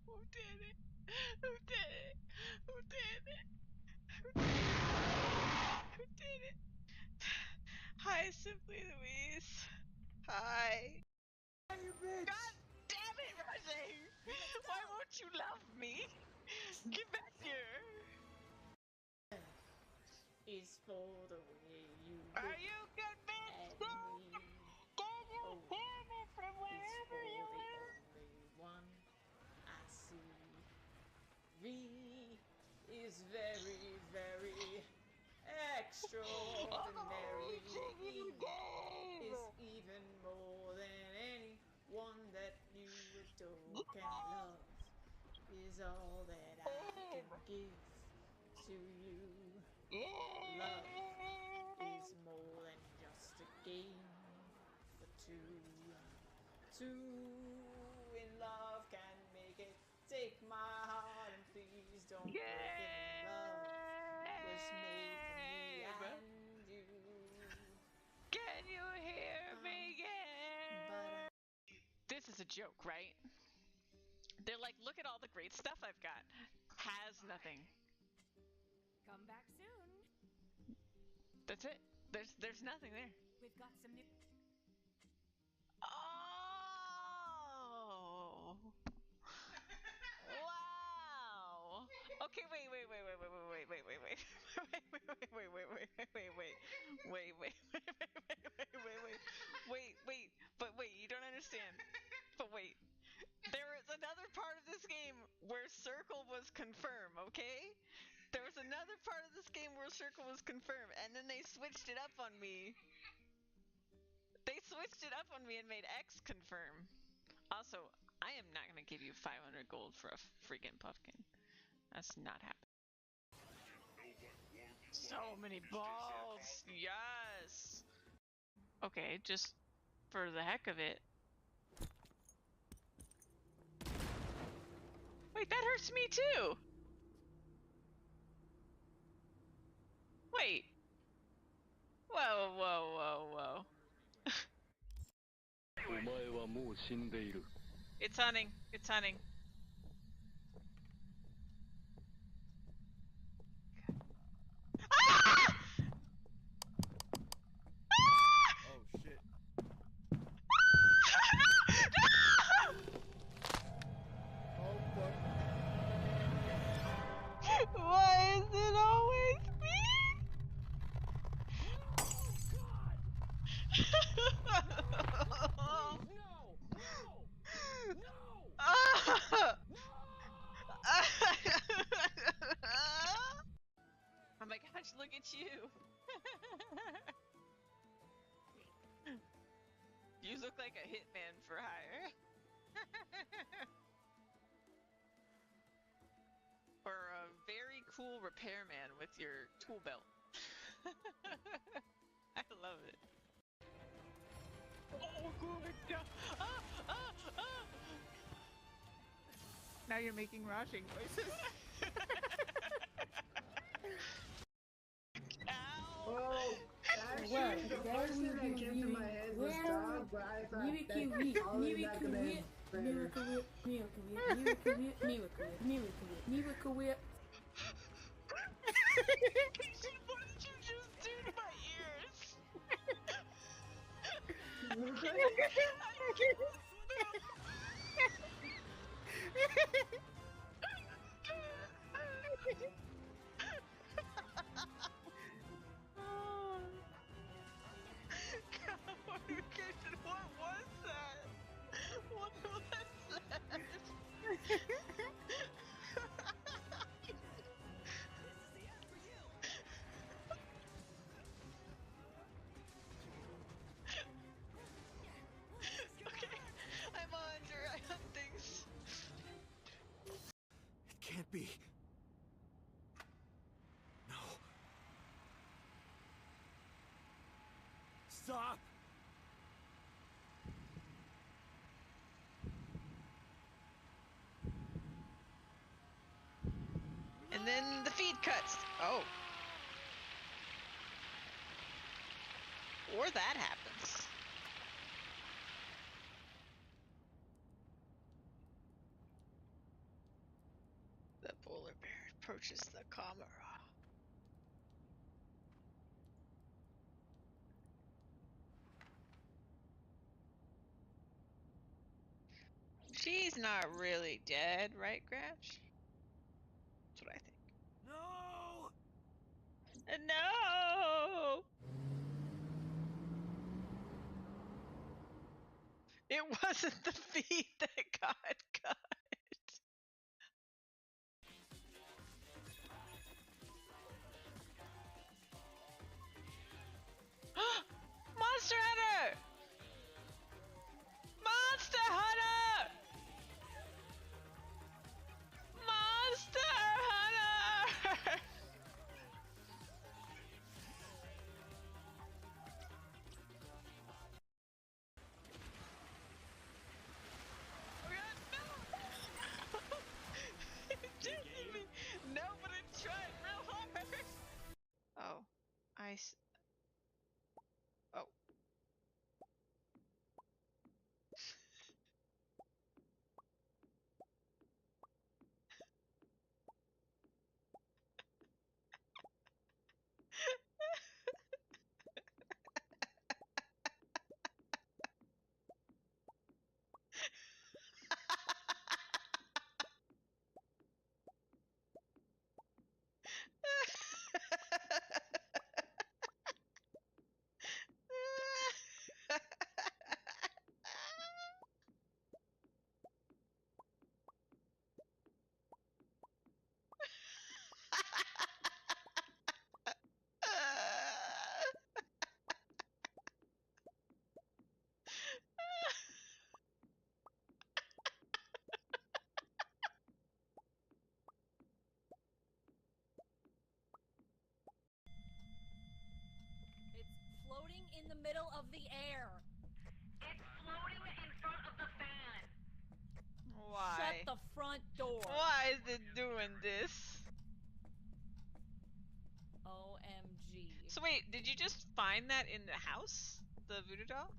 Who did it? Who did it? Who did it? Who did it? Hi, Simply Louise. Hi. You bitch! God damn it, Rushing! Why won't you love me? Get back here! Is for the way you Are you convinced? Can you hear me from wherever you are? the only one I see. V is very, very extraordinary. Oh, Is even more than and love is all that I can give to you. Love is more than just a game for two. Two in love can make it. Take my heart and please don't break it. Love was made for me and you. Can you hear me again? This is a joke, right? They're like, look at all the great stuff I've got. Has nothing. Come back soon. That's it. There's nothing there. We've got some new. Oh. Wow. Okay, wait. But wait, you don't understand. But wait. There is another part of this game where circle was confirmed, okay? There was another part of this game where circle was confirmed, and then they switched it up on me. They switched it up on me and made X confirm. Also, I am not gonna give you 500 gold for a freaking pumpkin. That's not happening. So many balls! Yes! Okay, just for the heck of it. Wait, that hurts me too! Wait. Whoa. It's hunting. Ah! Oh shit. Oh fuck. Why is it always me? Oh my gosh, look at you. You look like a hitman for hire. Or a very cool repairman with your tool belt. I love it. Oh, good. Now you're making rushing voices. Oh, actually, the first thing that came to my head was dog, but I thought that probably not gonna end better. Miracle whip. What did you just do to my ears? Communication, what was that? What was that? Okay, I'm under. I have things. It can't be. No. Stop! And then the feed cuts. Oh. Or that happens. The polar bear approaches the camera. She's not really dead, right, Gratch? That's what I think. No! No! It wasn't the feed that got cut. Monster Hunter! Monster Hunter! in the middle of the air? It's floating in front of the fan. Why? Shut the front door. Why is it doing this? OMG. So wait, did you just find that in the house? The voodoo doll?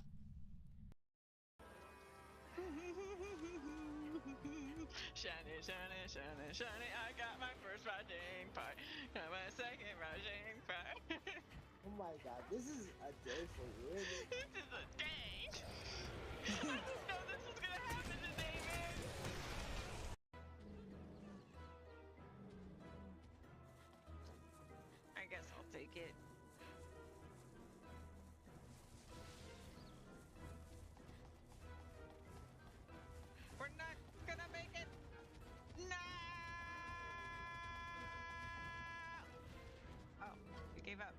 Shiny, shiny, shiny, shiny, I got my first rising part. Got my second rising part. Oh my god, this is a day for you. This is a day! I didn't know this was gonna happen today, man! I guess I'll take it. We're not gonna make it! No! Oh, you gave up.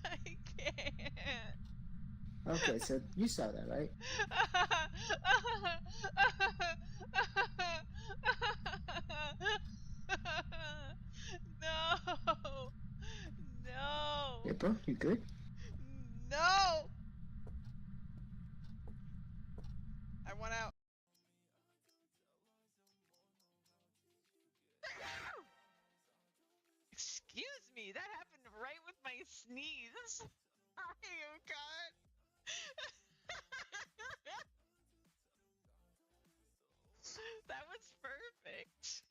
I can't. Okay, so you saw that, right? No! No! Yeah, bro, you good? No! I want out. Excuse me, that happened right with my sneeze. Oh god. That was perfect.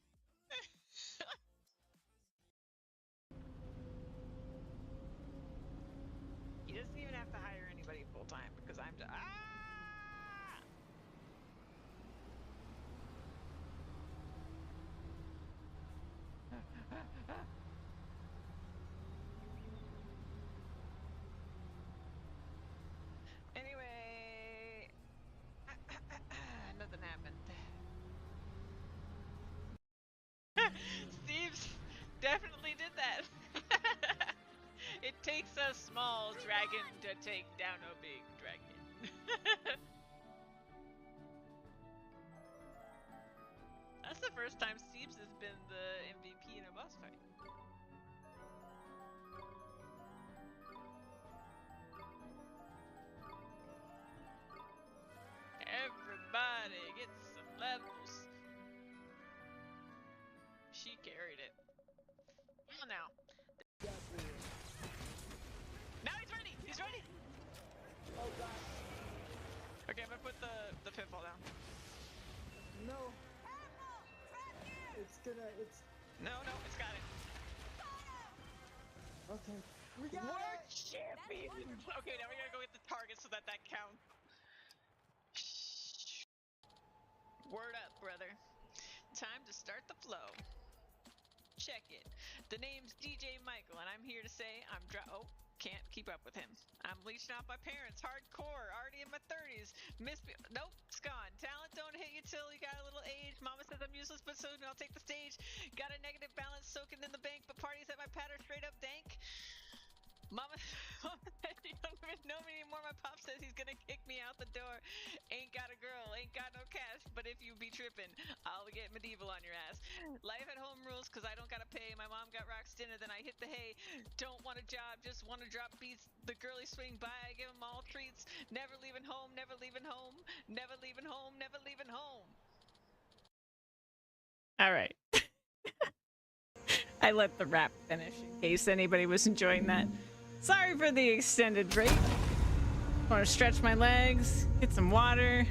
He doesn't even have to hire anybody full time because I'm just. Anyway, nothing happened. Steve's definitely did that. It takes a small dragon to take down a big dragon. That's the first time Steve's has been the MVP in a boss fight. Everybody gets some levels. She carried it. Well now. Now he's ready! He's ready! Oh god. Okay, I'm gonna put the pitfall down. No. It's No, it's got it. Okay. We got We're it! champions! Okay, now we gotta go get the target so that counts. Word up, brother. Time to start the flow. Check it. The name's DJ Michael, and I'm here to say oh, can't keep up with him. I'm leeching off my parents, hardcore, already in my 30s. Nope, it's gone. Talent don't hit you till you got a little age. Mama says I'm useless, but soon I'll take the stage. Got a negative balance soaking in the bank, but parties at my pad are straight up dank. Mama said you don't even know me anymore. My pop says he's gonna kick me out the door. Ain't got a girl, ain't got no cash, but if you be trippin', I'll get medieval on your ass. Life at home rules, cause I don't gotta pay. My mom got rocks dinner, then I hit the hay. Don't want a job, just wanna drop beats. The girlies swing by, I give them all treats. Never leaving home, never leaving home. Never leaving home, never leaving home. Alright. I let the rap finish in case anybody was enjoying that. Sorry for the extended break. Want to stretch my legs, get some water,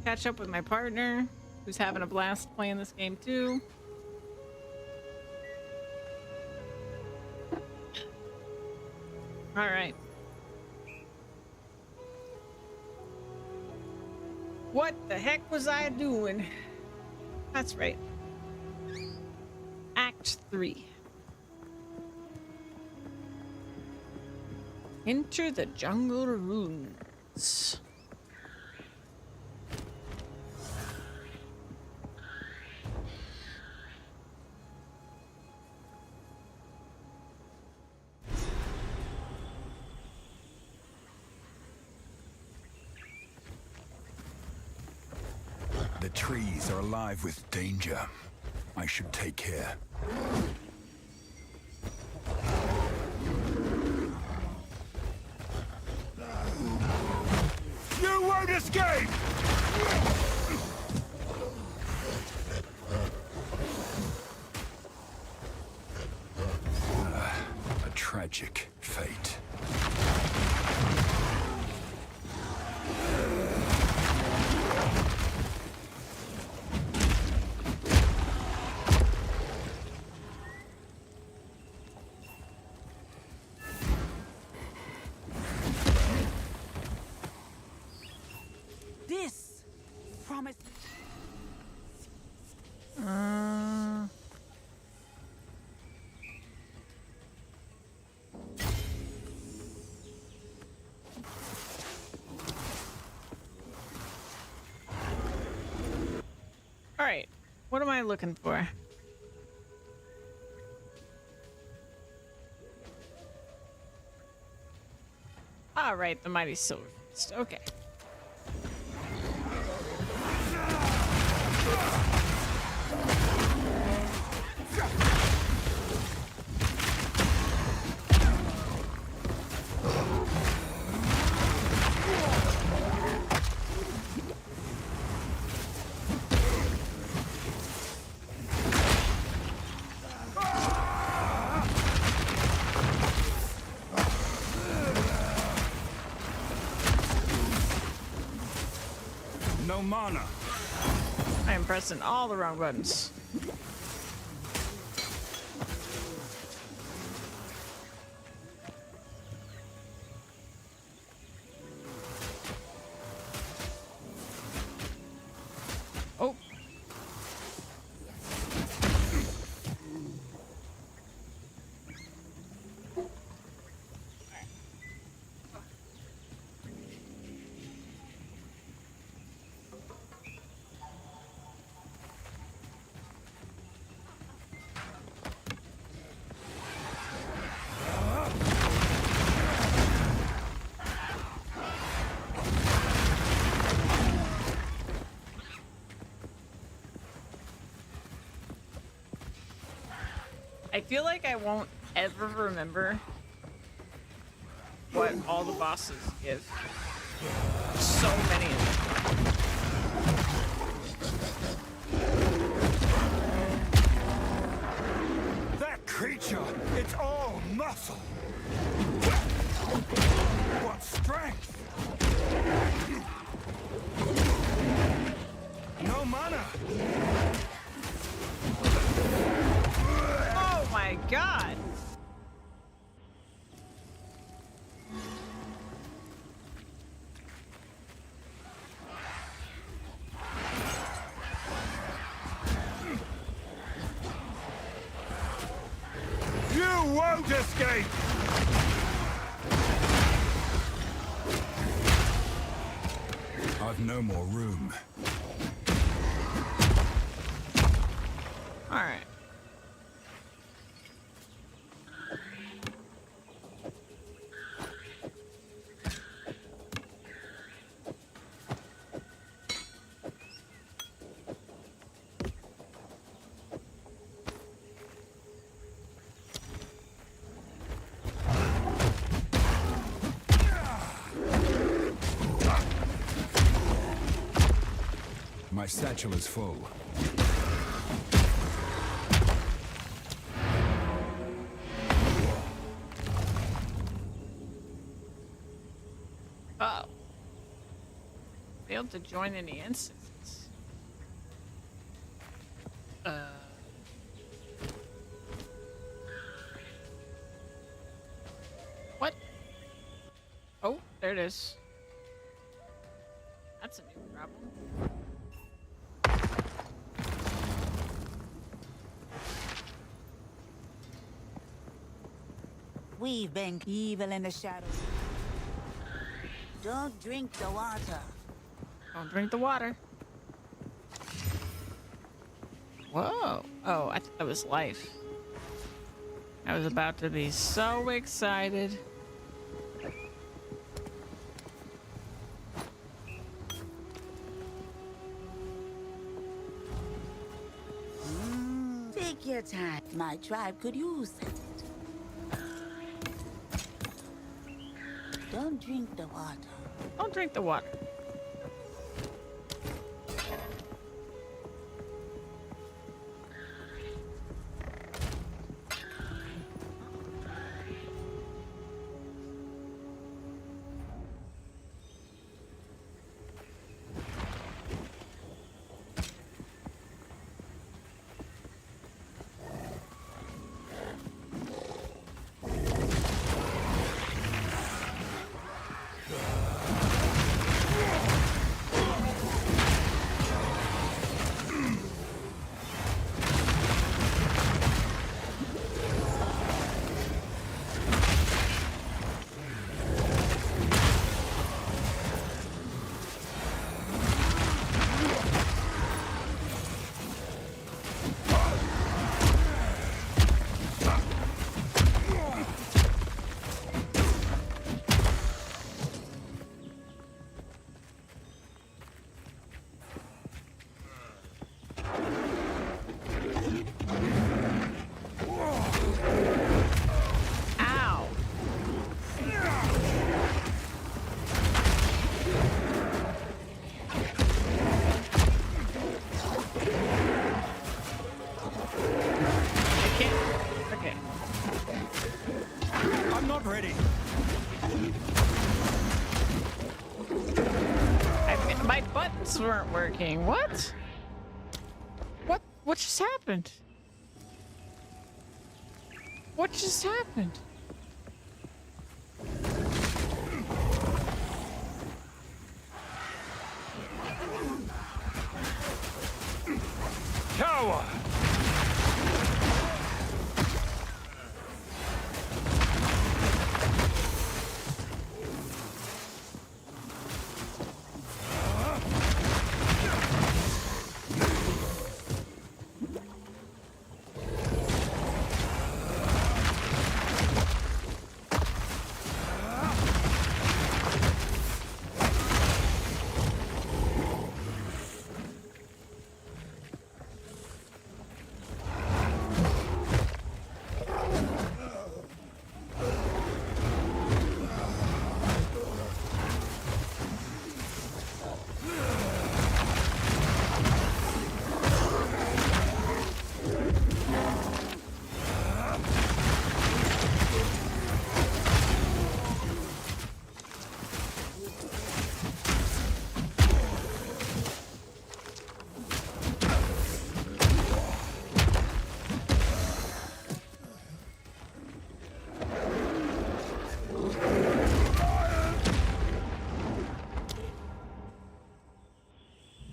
catch up with my partner, who's having a blast playing this game too. All right. What the heck was I doing? That's right. Act 3. Enter the jungle ruins. The trees are alive with danger. I should take care. You won't escape! A tragic fate. This promise. All right, what am I looking for? All right, the mighty silver fist. Okay. No mana. I am pressing all the wrong buttons. Oh. I feel like I won't ever remember what all the bosses give. So many of them. That creature, it's all muscle. What strength! No mana! Oh my god! You won't escape! I've no more room. All right. My satchel is full. Oh. Failed to join any instances. What? Oh, there it is. That's a new problem. We've been evil in the shadows. Don't drink the water. Don't drink the water. Whoa. Oh, I thought that was life. I was about to be so excited. Take your time. My tribe could use it. Don't drink the water. Don't drink the water. Weren't working. What? What just happened? What just happened? Tower!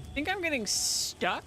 I think I'm getting stuck.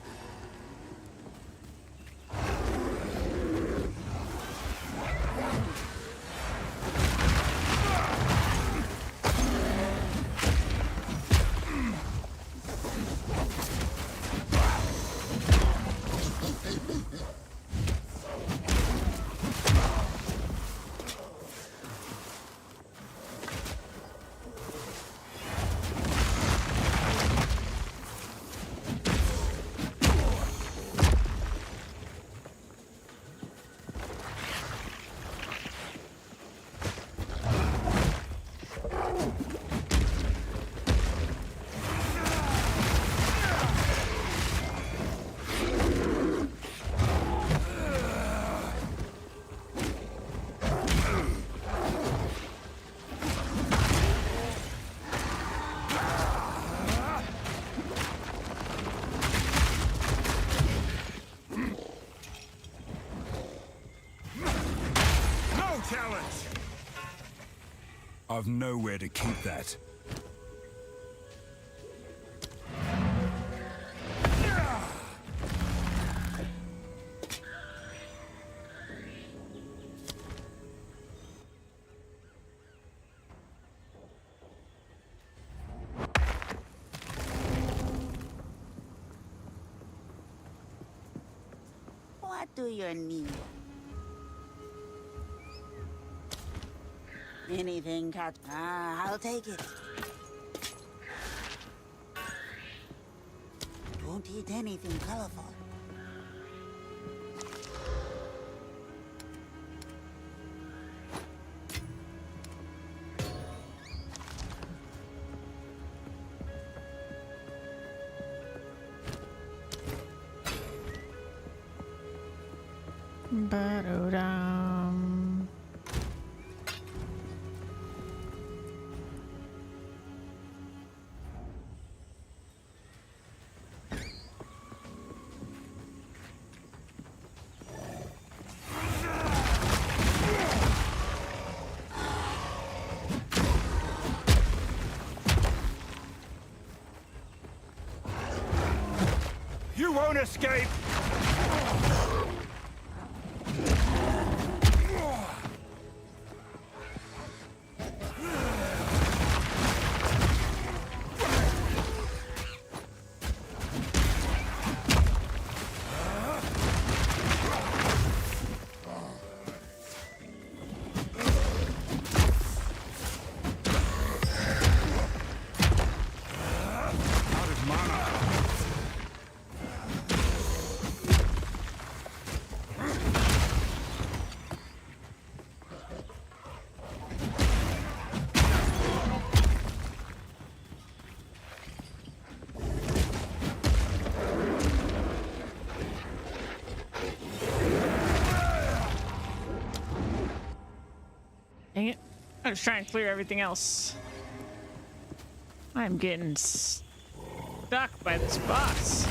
I've nowhere to keep that. What do you need? Anything, Cat? I'll take it. Don't eat anything colorful. Ba-do-dum. You won't escape! Dang it. I was trying to clear everything else. I'm getting stuck by this boss.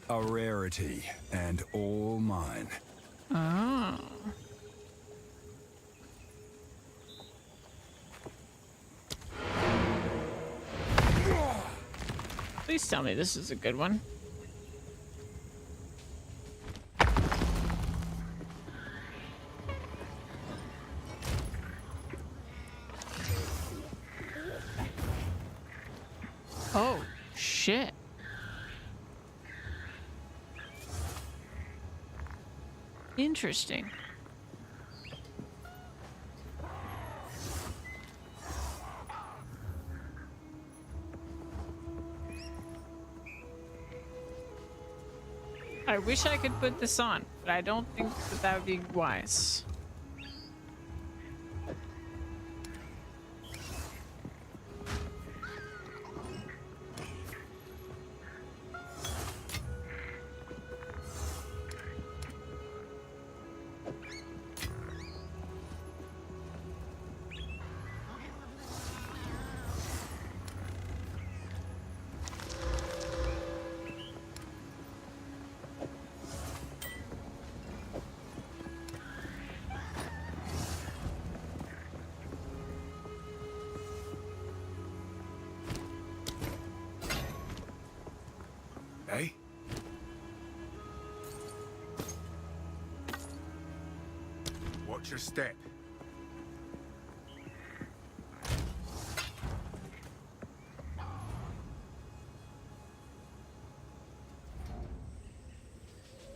A rarity, and all mine. Oh. Please tell me this is a good one. Oh, shit. Interesting. I wish I could put this on, but I don't think that that would be wise. Hey? Watch your step.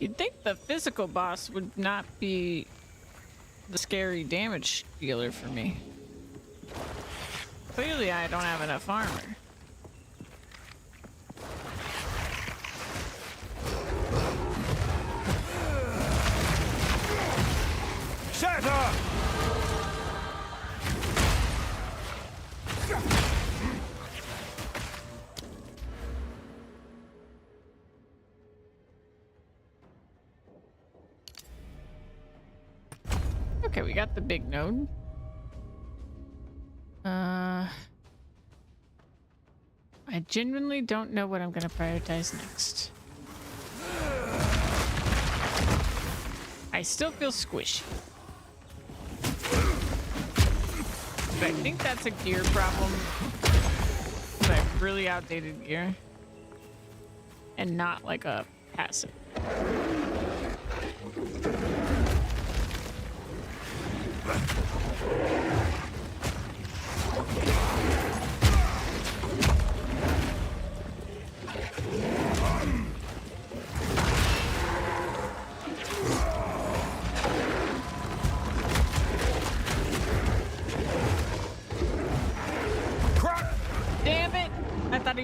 You'd think the physical boss would not be the scary damage dealer for me. Clearly I don't have enough armor. Shatter! Okay, we got the big node. I genuinely don't know what I'm gonna prioritize next. I still feel squishy. But I think that's a gear problem. But I have really outdated gear. And not like a passive.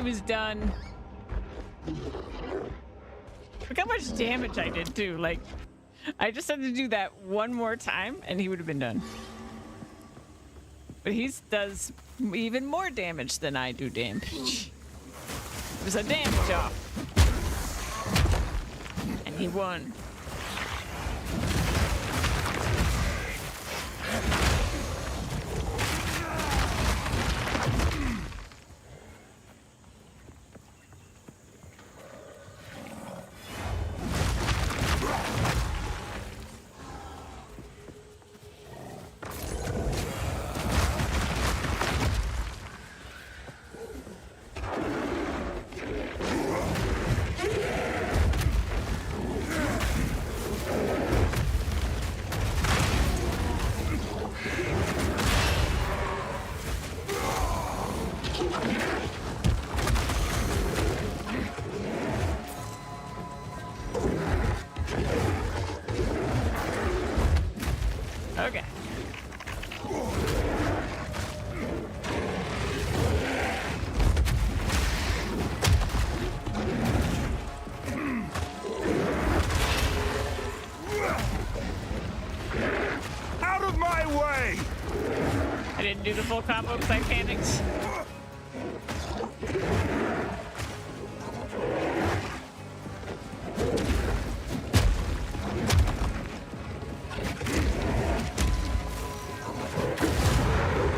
he was done. Look how much damage I did too. Like, I just had to do that one more time and he would have been done. But he does even more damage than I do damage. It was a damage off. And he won. Okay. Out of my way! I didn't do the full combo because I panicked.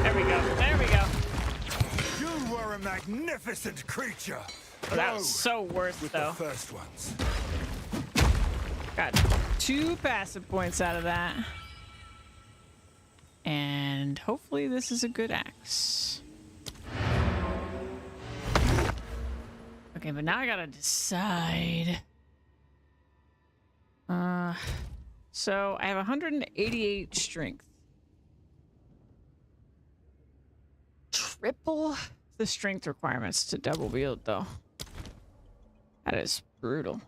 There we go. There we go. You were a magnificent creature. Oh, that was so worth it, though. The first ones. Got 2 passive points out of that. And hopefully this is a good axe. Okay, but now I gotta decide. So I have 188 strength. Triple the strength requirements to double wield, though. That is brutal.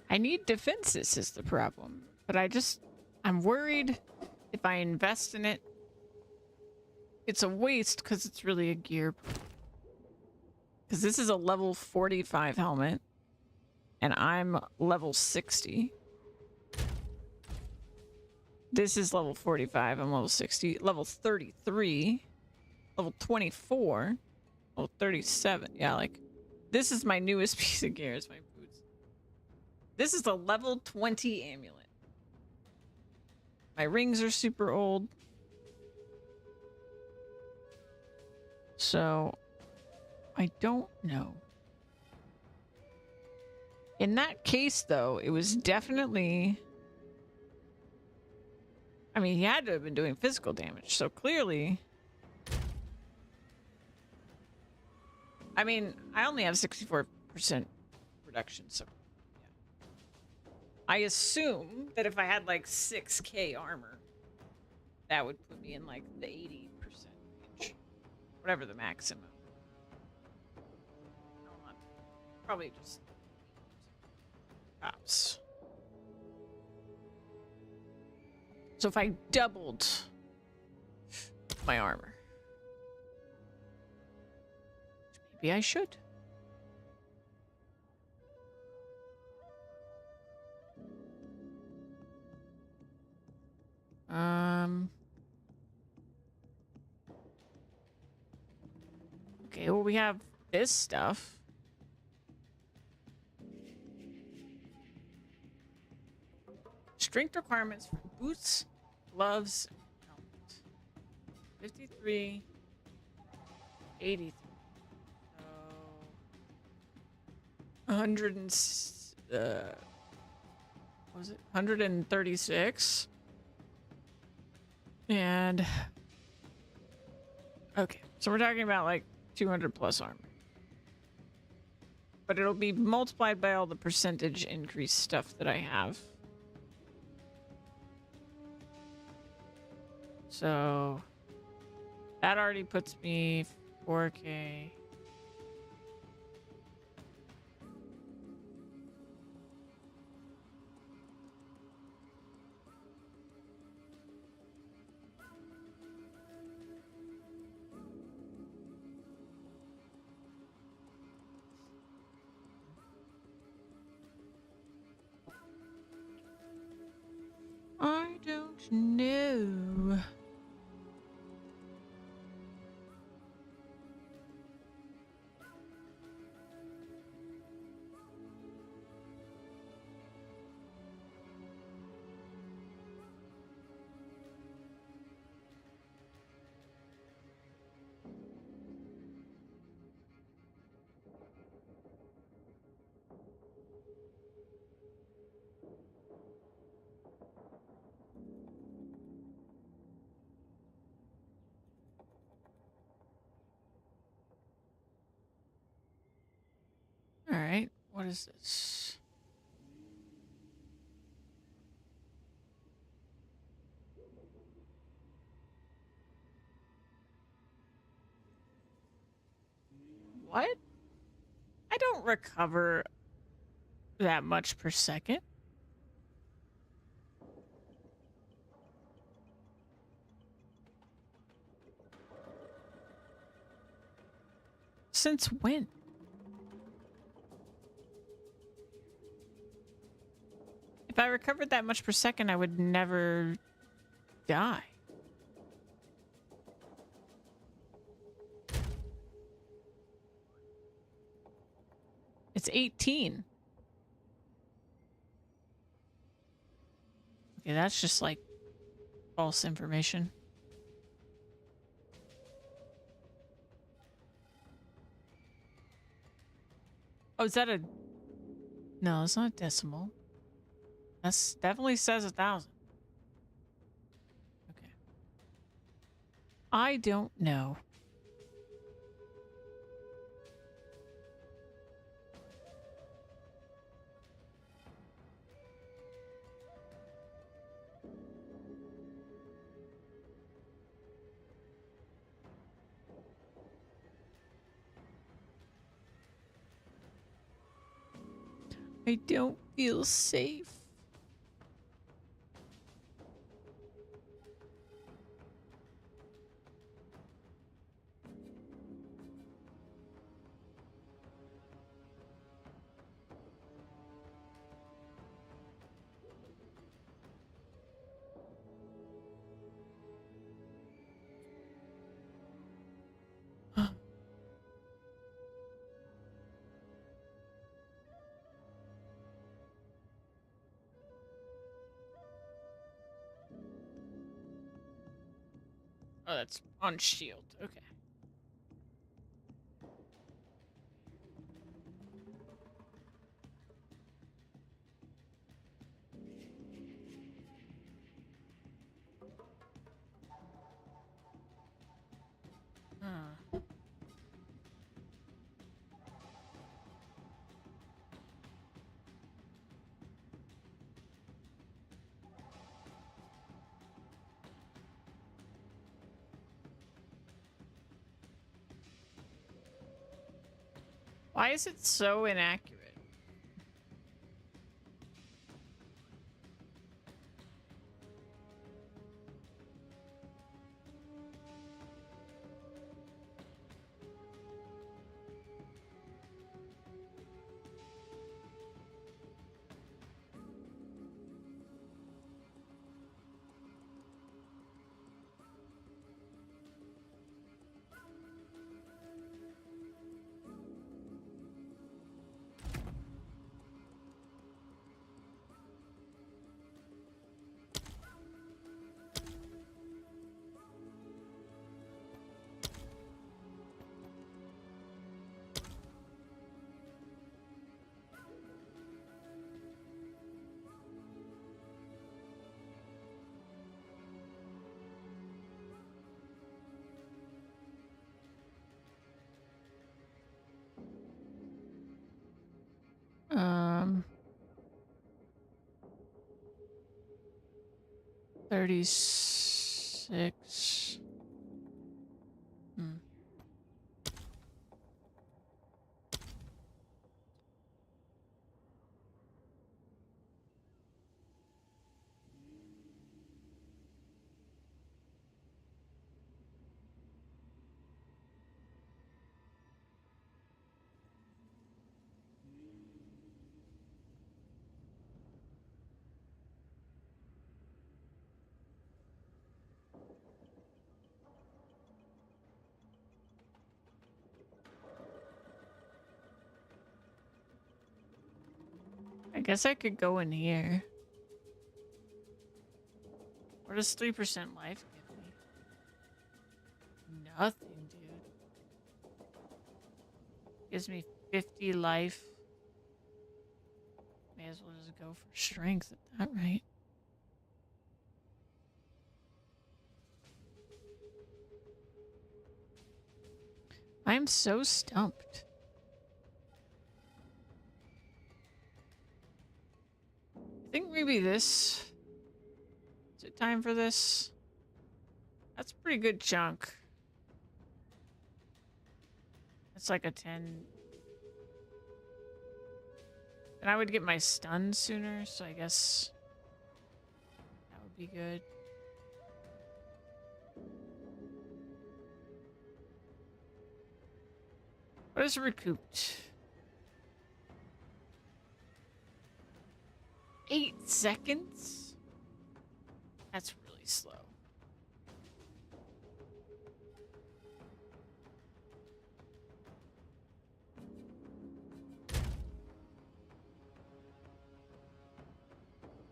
I need defenses is the problem. But I'm worried if I invest in it, it's a waste because it's really a gear. Because this is a level 45 helmet. And I'm level 60. This is level 45. I'm level 60. Level 33. Level 24. Level 37. Yeah, like, this is my newest piece of gear. Is my boots. This is a level 20 amulet. My rings are super old. So, I don't know. In that case, though, it was definitely... I mean, he had to have been doing physical damage, so clearly... I mean, I only have 64% reduction, so... Yeah. I assume that if I had, like, 6k armor, that would put me in, like, the 80% range. Whatever the maximum. Probably just... Tops. So if I doubled my armor, maybe I should. Okay, well, we have this stuff. Strength requirements for boots, gloves, and helmet. 53, 83. So 100 and what was it? 136. And okay, so we're talking about like 200 plus armor. But it'll be multiplied by all the percentage increase stuff that I have. So that already puts me 4k. don't know. All right, what is this? What? I don't recover that much per second. Since when? If I recovered that much per second, I would never die. It's 18. Okay, that's just like false information. Oh, is that a... No, it's not a decimal. That's definitely says 1,000. Okay. I don't know. I don't feel safe. Oh, that's on shield. Okay. Huh. Why is it so inaccurate? Um, 36. Hmm. I guess I could go in here. What does 3% life give me? Nothing, dude. Gives me 50 life. May as well just go for strength at that rate. I'm so stumped. I think maybe this. Is it time for this? That's a pretty good chunk. It's like a 10. And I would get my stun sooner, so I guess that would be good. What is recouped? 8 seconds? That's really slow.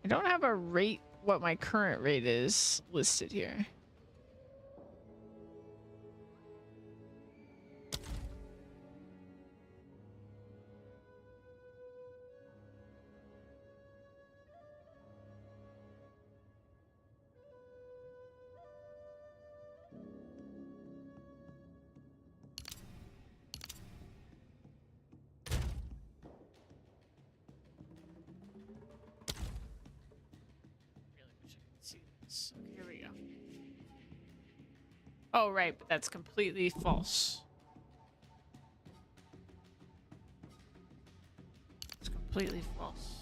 I don't have a rate, what my current rate is listed here. So here we go. Oh, right, but that's completely false. It's completely false.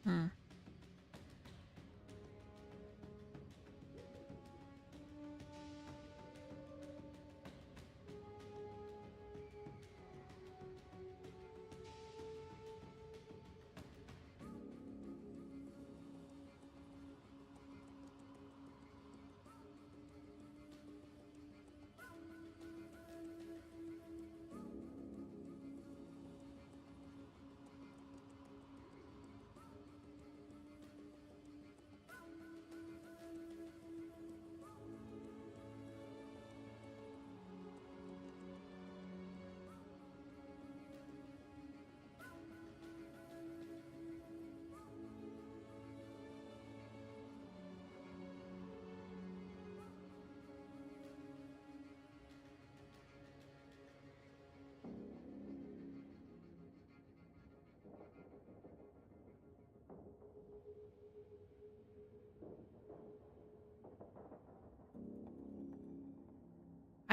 Hmm.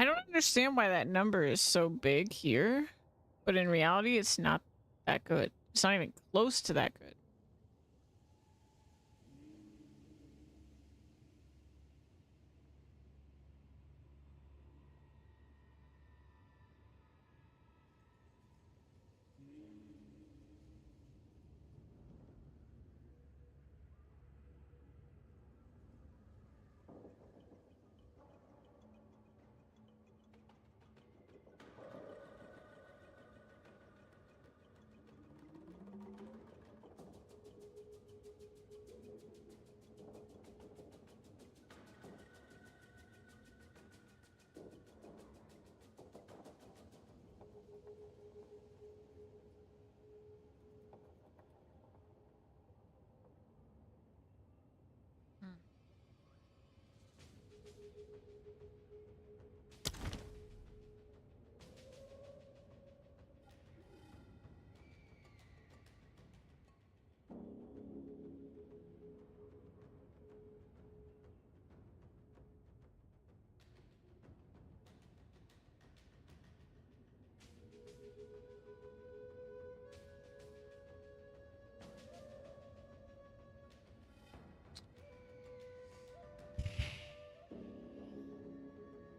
I don't understand why that number is so big here, but in reality, it's not that good. It's not even close to that good.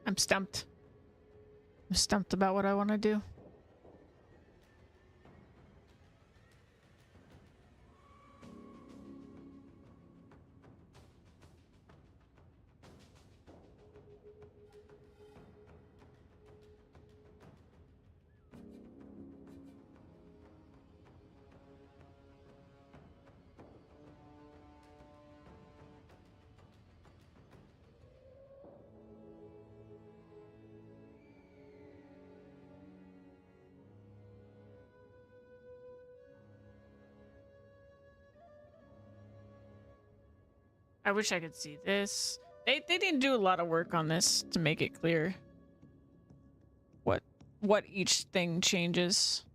I'm stumped. I'm stumped about what I want to do. I wish I could see this. They didn't do a lot of work on this to make it clear what each thing changes.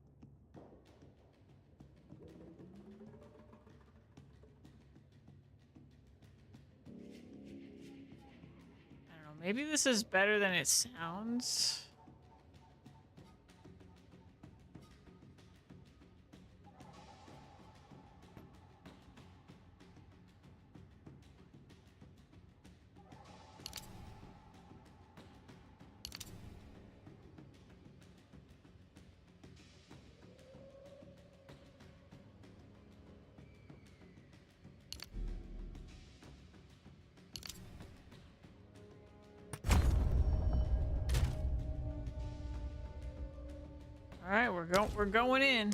I don't know, maybe this is better than it sounds. All right, we're going in.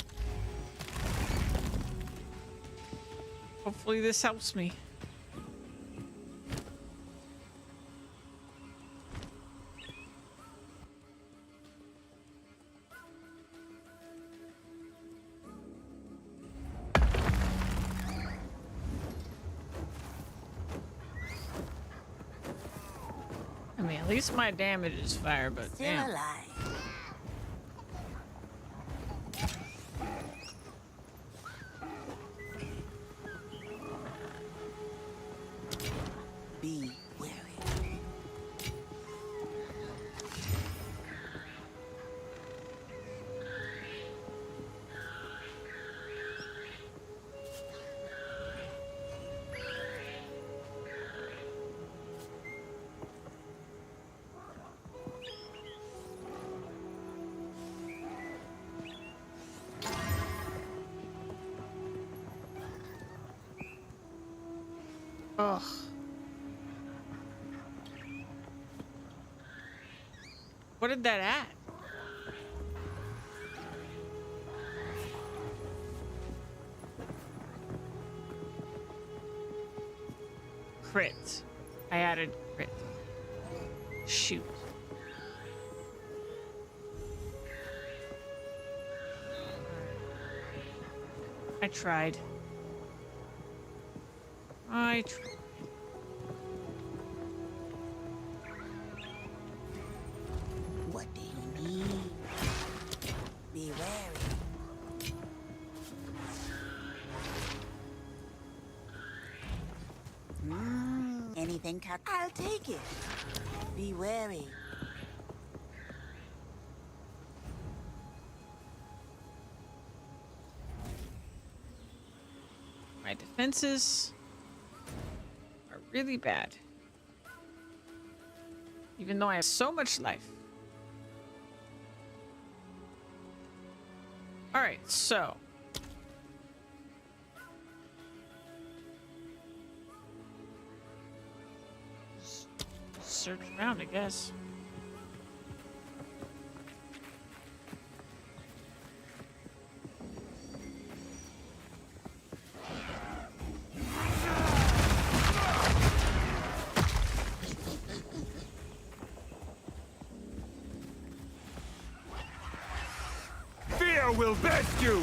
Hopefully this helps me. I mean, at least my damage is fire, but Still damn. alive. Be wary. Ugh. What did that add? Crit. I added crit. Shoot. I tried. What do you need? Be wary. Anything cut? I'll take it. Be wary. My defenses are really bad. Even though I have so much life. Alright, so. Just search around, I guess. Fear will best you!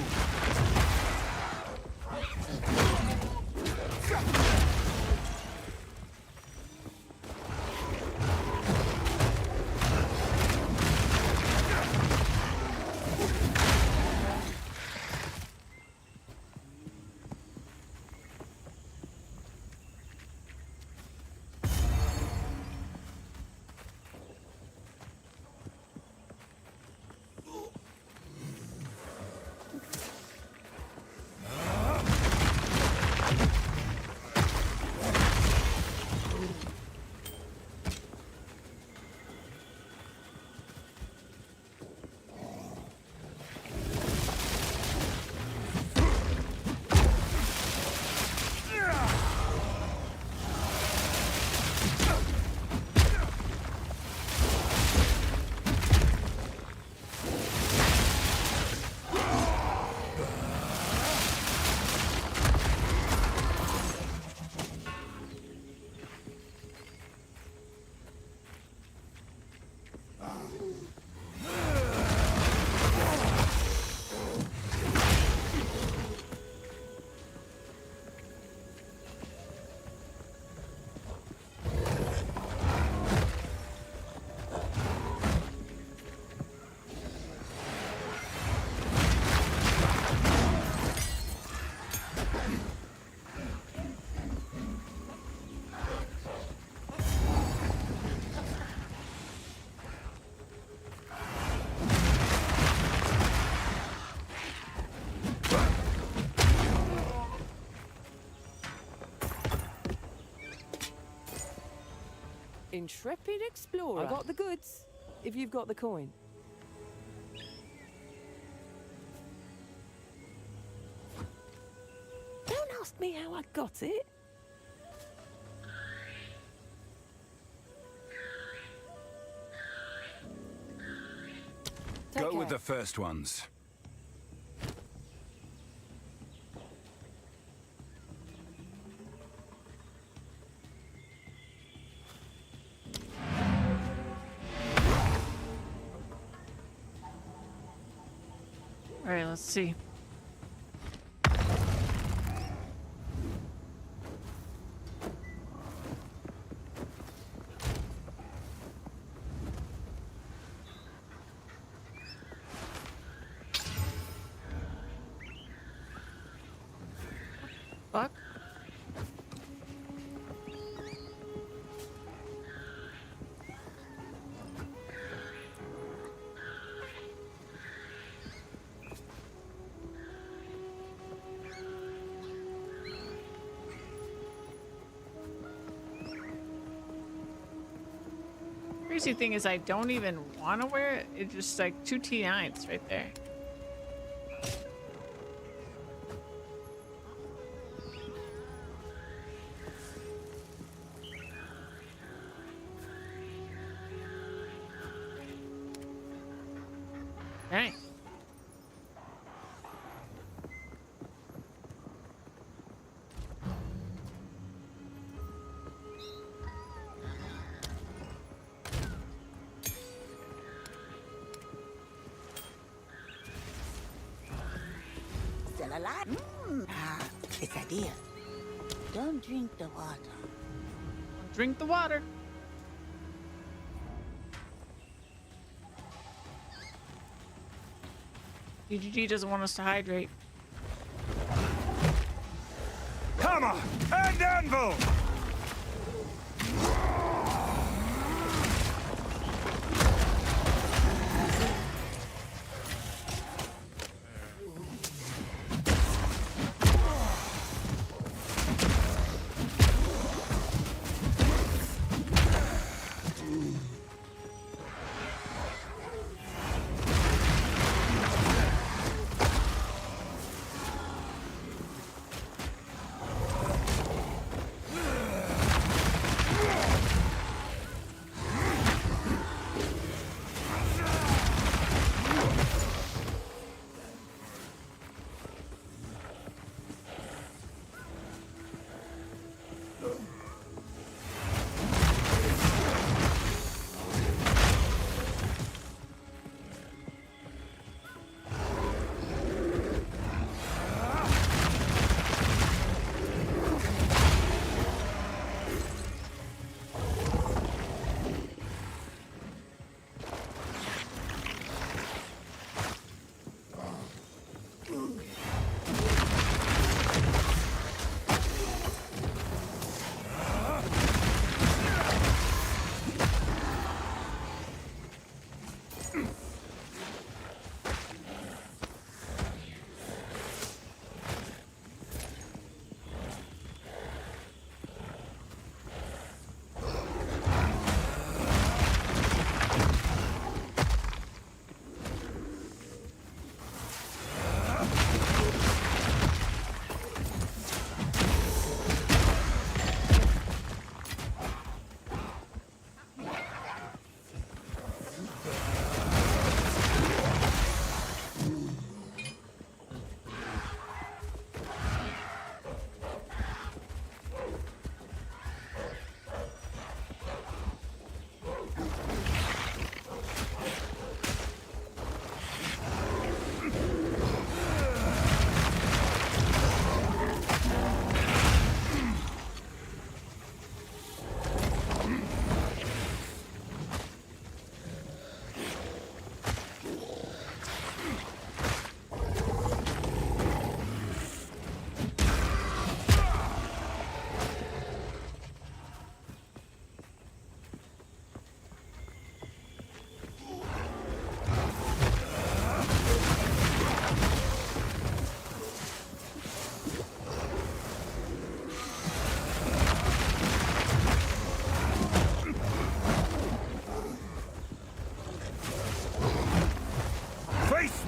Intrepid explorer. I got the goods, if you've got the coin. Don't ask me how I got it. Go with the first ones. All right, let's see. Fuck. Crazy thing is I don't even want to wear it. It's just like 2 T9s right there. Dang. Still alive? Ah, it's a deal. Don't drink the water. Drink the water. DGG doesn't want us to hydrate. Hammer and anvil!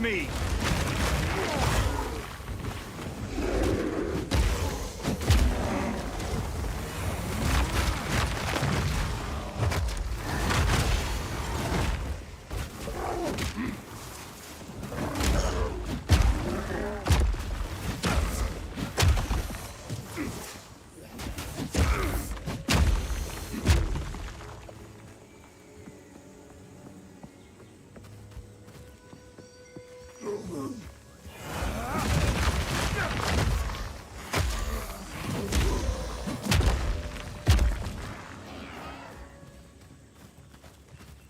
me!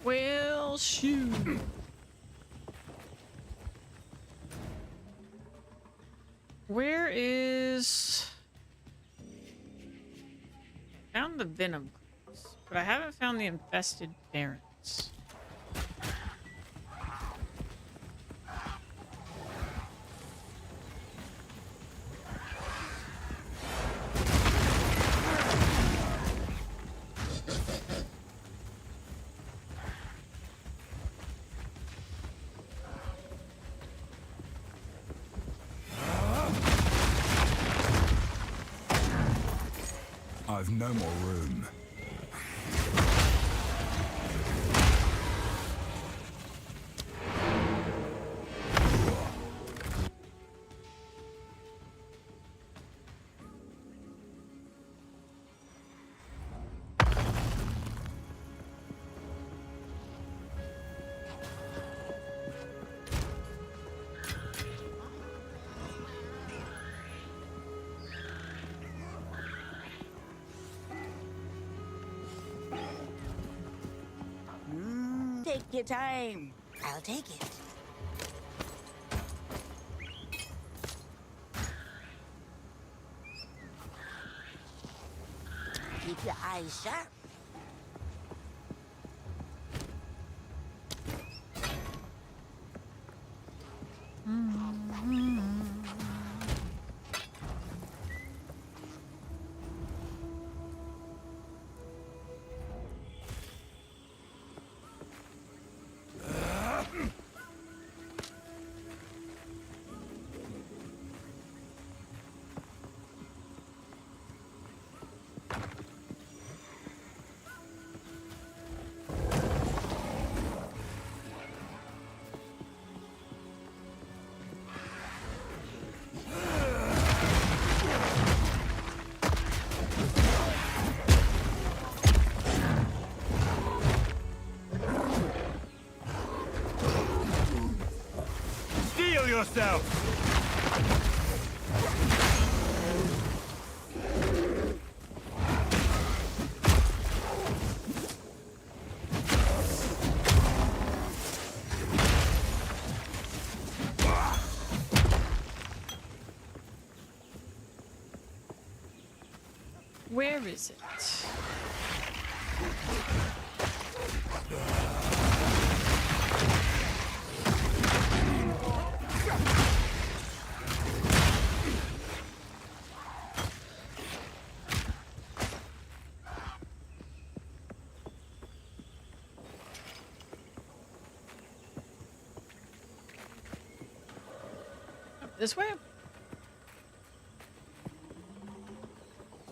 Well, shoot. Where is... Found the venom clues, but I haven't found the infested parents. I've no more room. Take your time. I'll take it. Keep your eyes sharp. Steel yourself! Where is it? This way?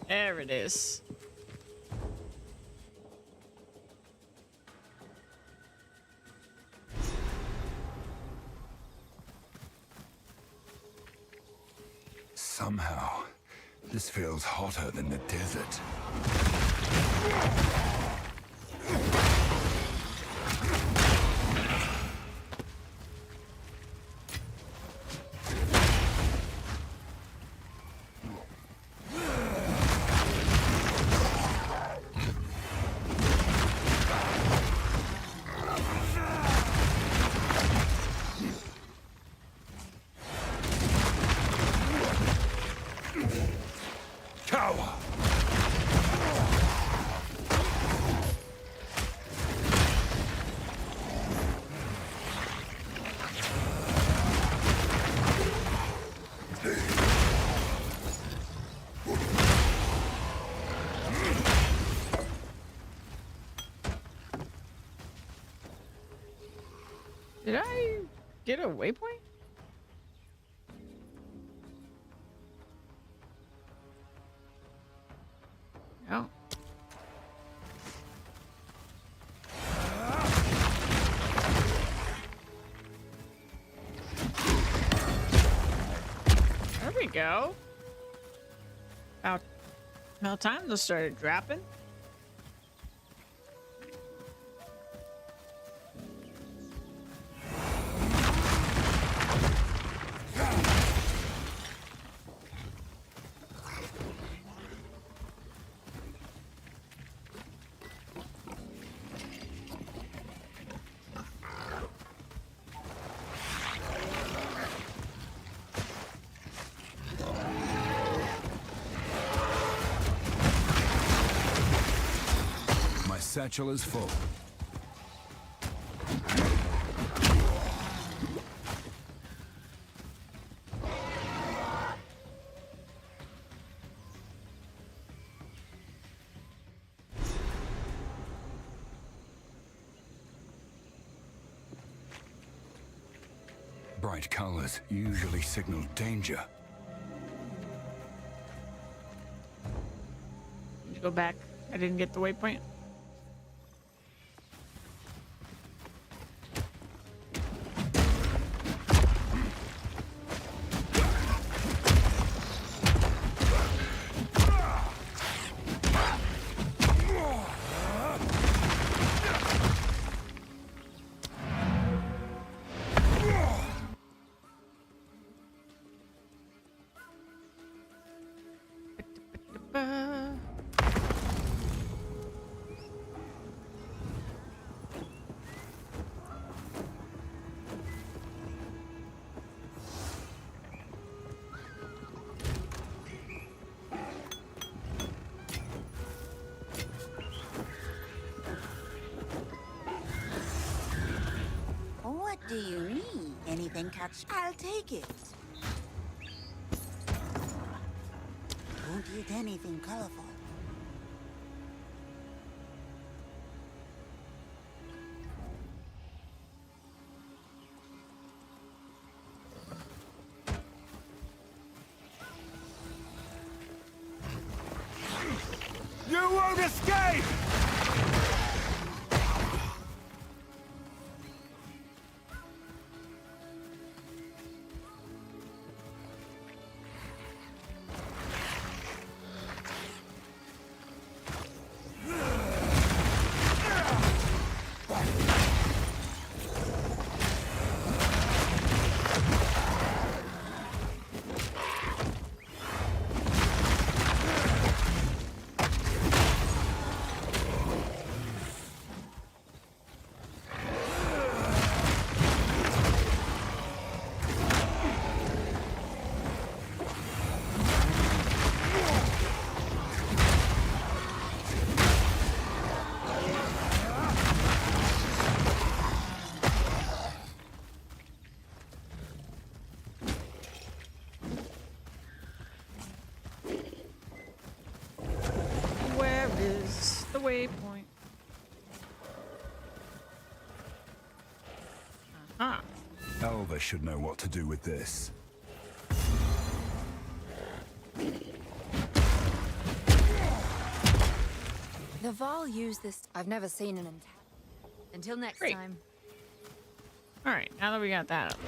There it is. Somehow, this feels hotter than the desert. Cower! Did I get a waypoint? go. There we go. About time those started dropping. Satchel is full. Bright colors usually signal danger. Need to go back. I didn't get the waypoint. What do you need? Anything catch? I'll take it. Won't eat anything colorful. You won't escape! Waypoint. Uh-huh. Elva should know what to do with this. The Val use this. I've never seen an until next Great. time. All right, now that we got that up.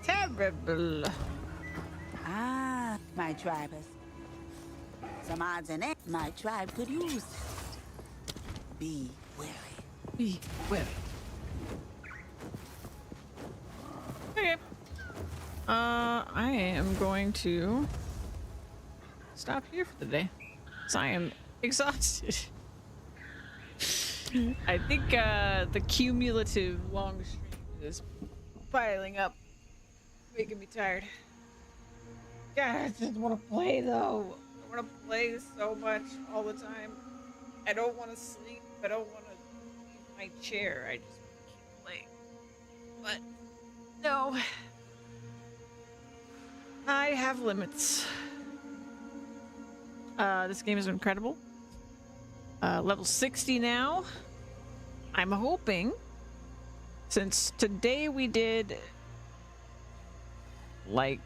Terrible. Ah, my tribe has some odds and ends my tribe could use. Be wary. Be wary. Okay. I am going to stop here for the day, because I am exhausted. I think the cumulative long stream is piling up, making me tired. God, I just want to play though. I want to play so much all the time. I don't want to sleep. I don't want to leave my chair. I just want to keep playing. But no. I have limits. This game is incredible. Level 60 now. I'm hoping, since today we did like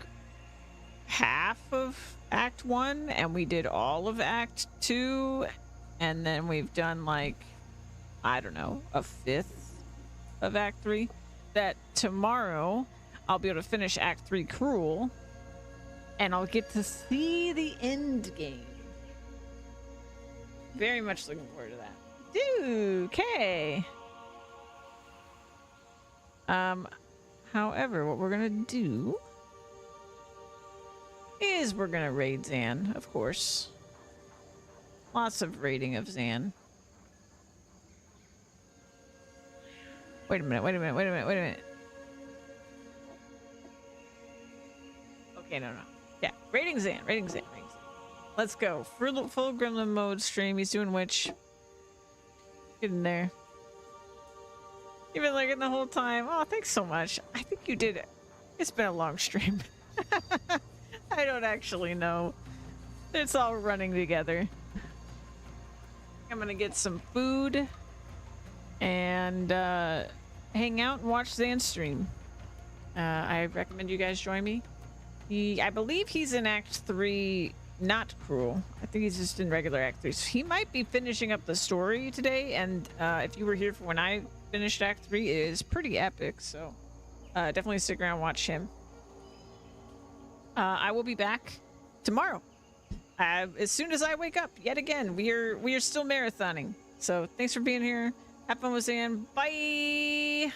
half of Act 1 and we did all of Act 2 and then we've done like, I don't know, a fifth of Act 3, that tomorrow I'll be able to finish Act 3 Cruel and I'll get to see the end game. Very much looking forward to that. Dude, okay. However, what we're gonna do is we're gonna raid Zan, of course. Lots of raiding of Zan. Wait a minute, wait a minute, wait a minute, wait a minute. Okay, no. Yeah, raiding Zan, raiding Zan, raiding Zan. Let's go. Full Gremlin mode stream. He's doing witch. Get in there. You've been looking the whole time. Oh, thanks so much. I think you did it. It's been a long stream. I don't actually know. It's all running together. I'm gonna get some food and hang out and watch Zan stream. I recommend you guys join me. I believe he's in Act 3, not Cruel. I think he's just in regular Act 3. So he might be finishing up the story today, and if you were here for when I finished Act 3, it is pretty epic, so definitely stick around and watch him. I will be back tomorrow. As soon as I wake up, yet again, we are still marathoning. So thanks for being here. Have fun with Zan. Bye!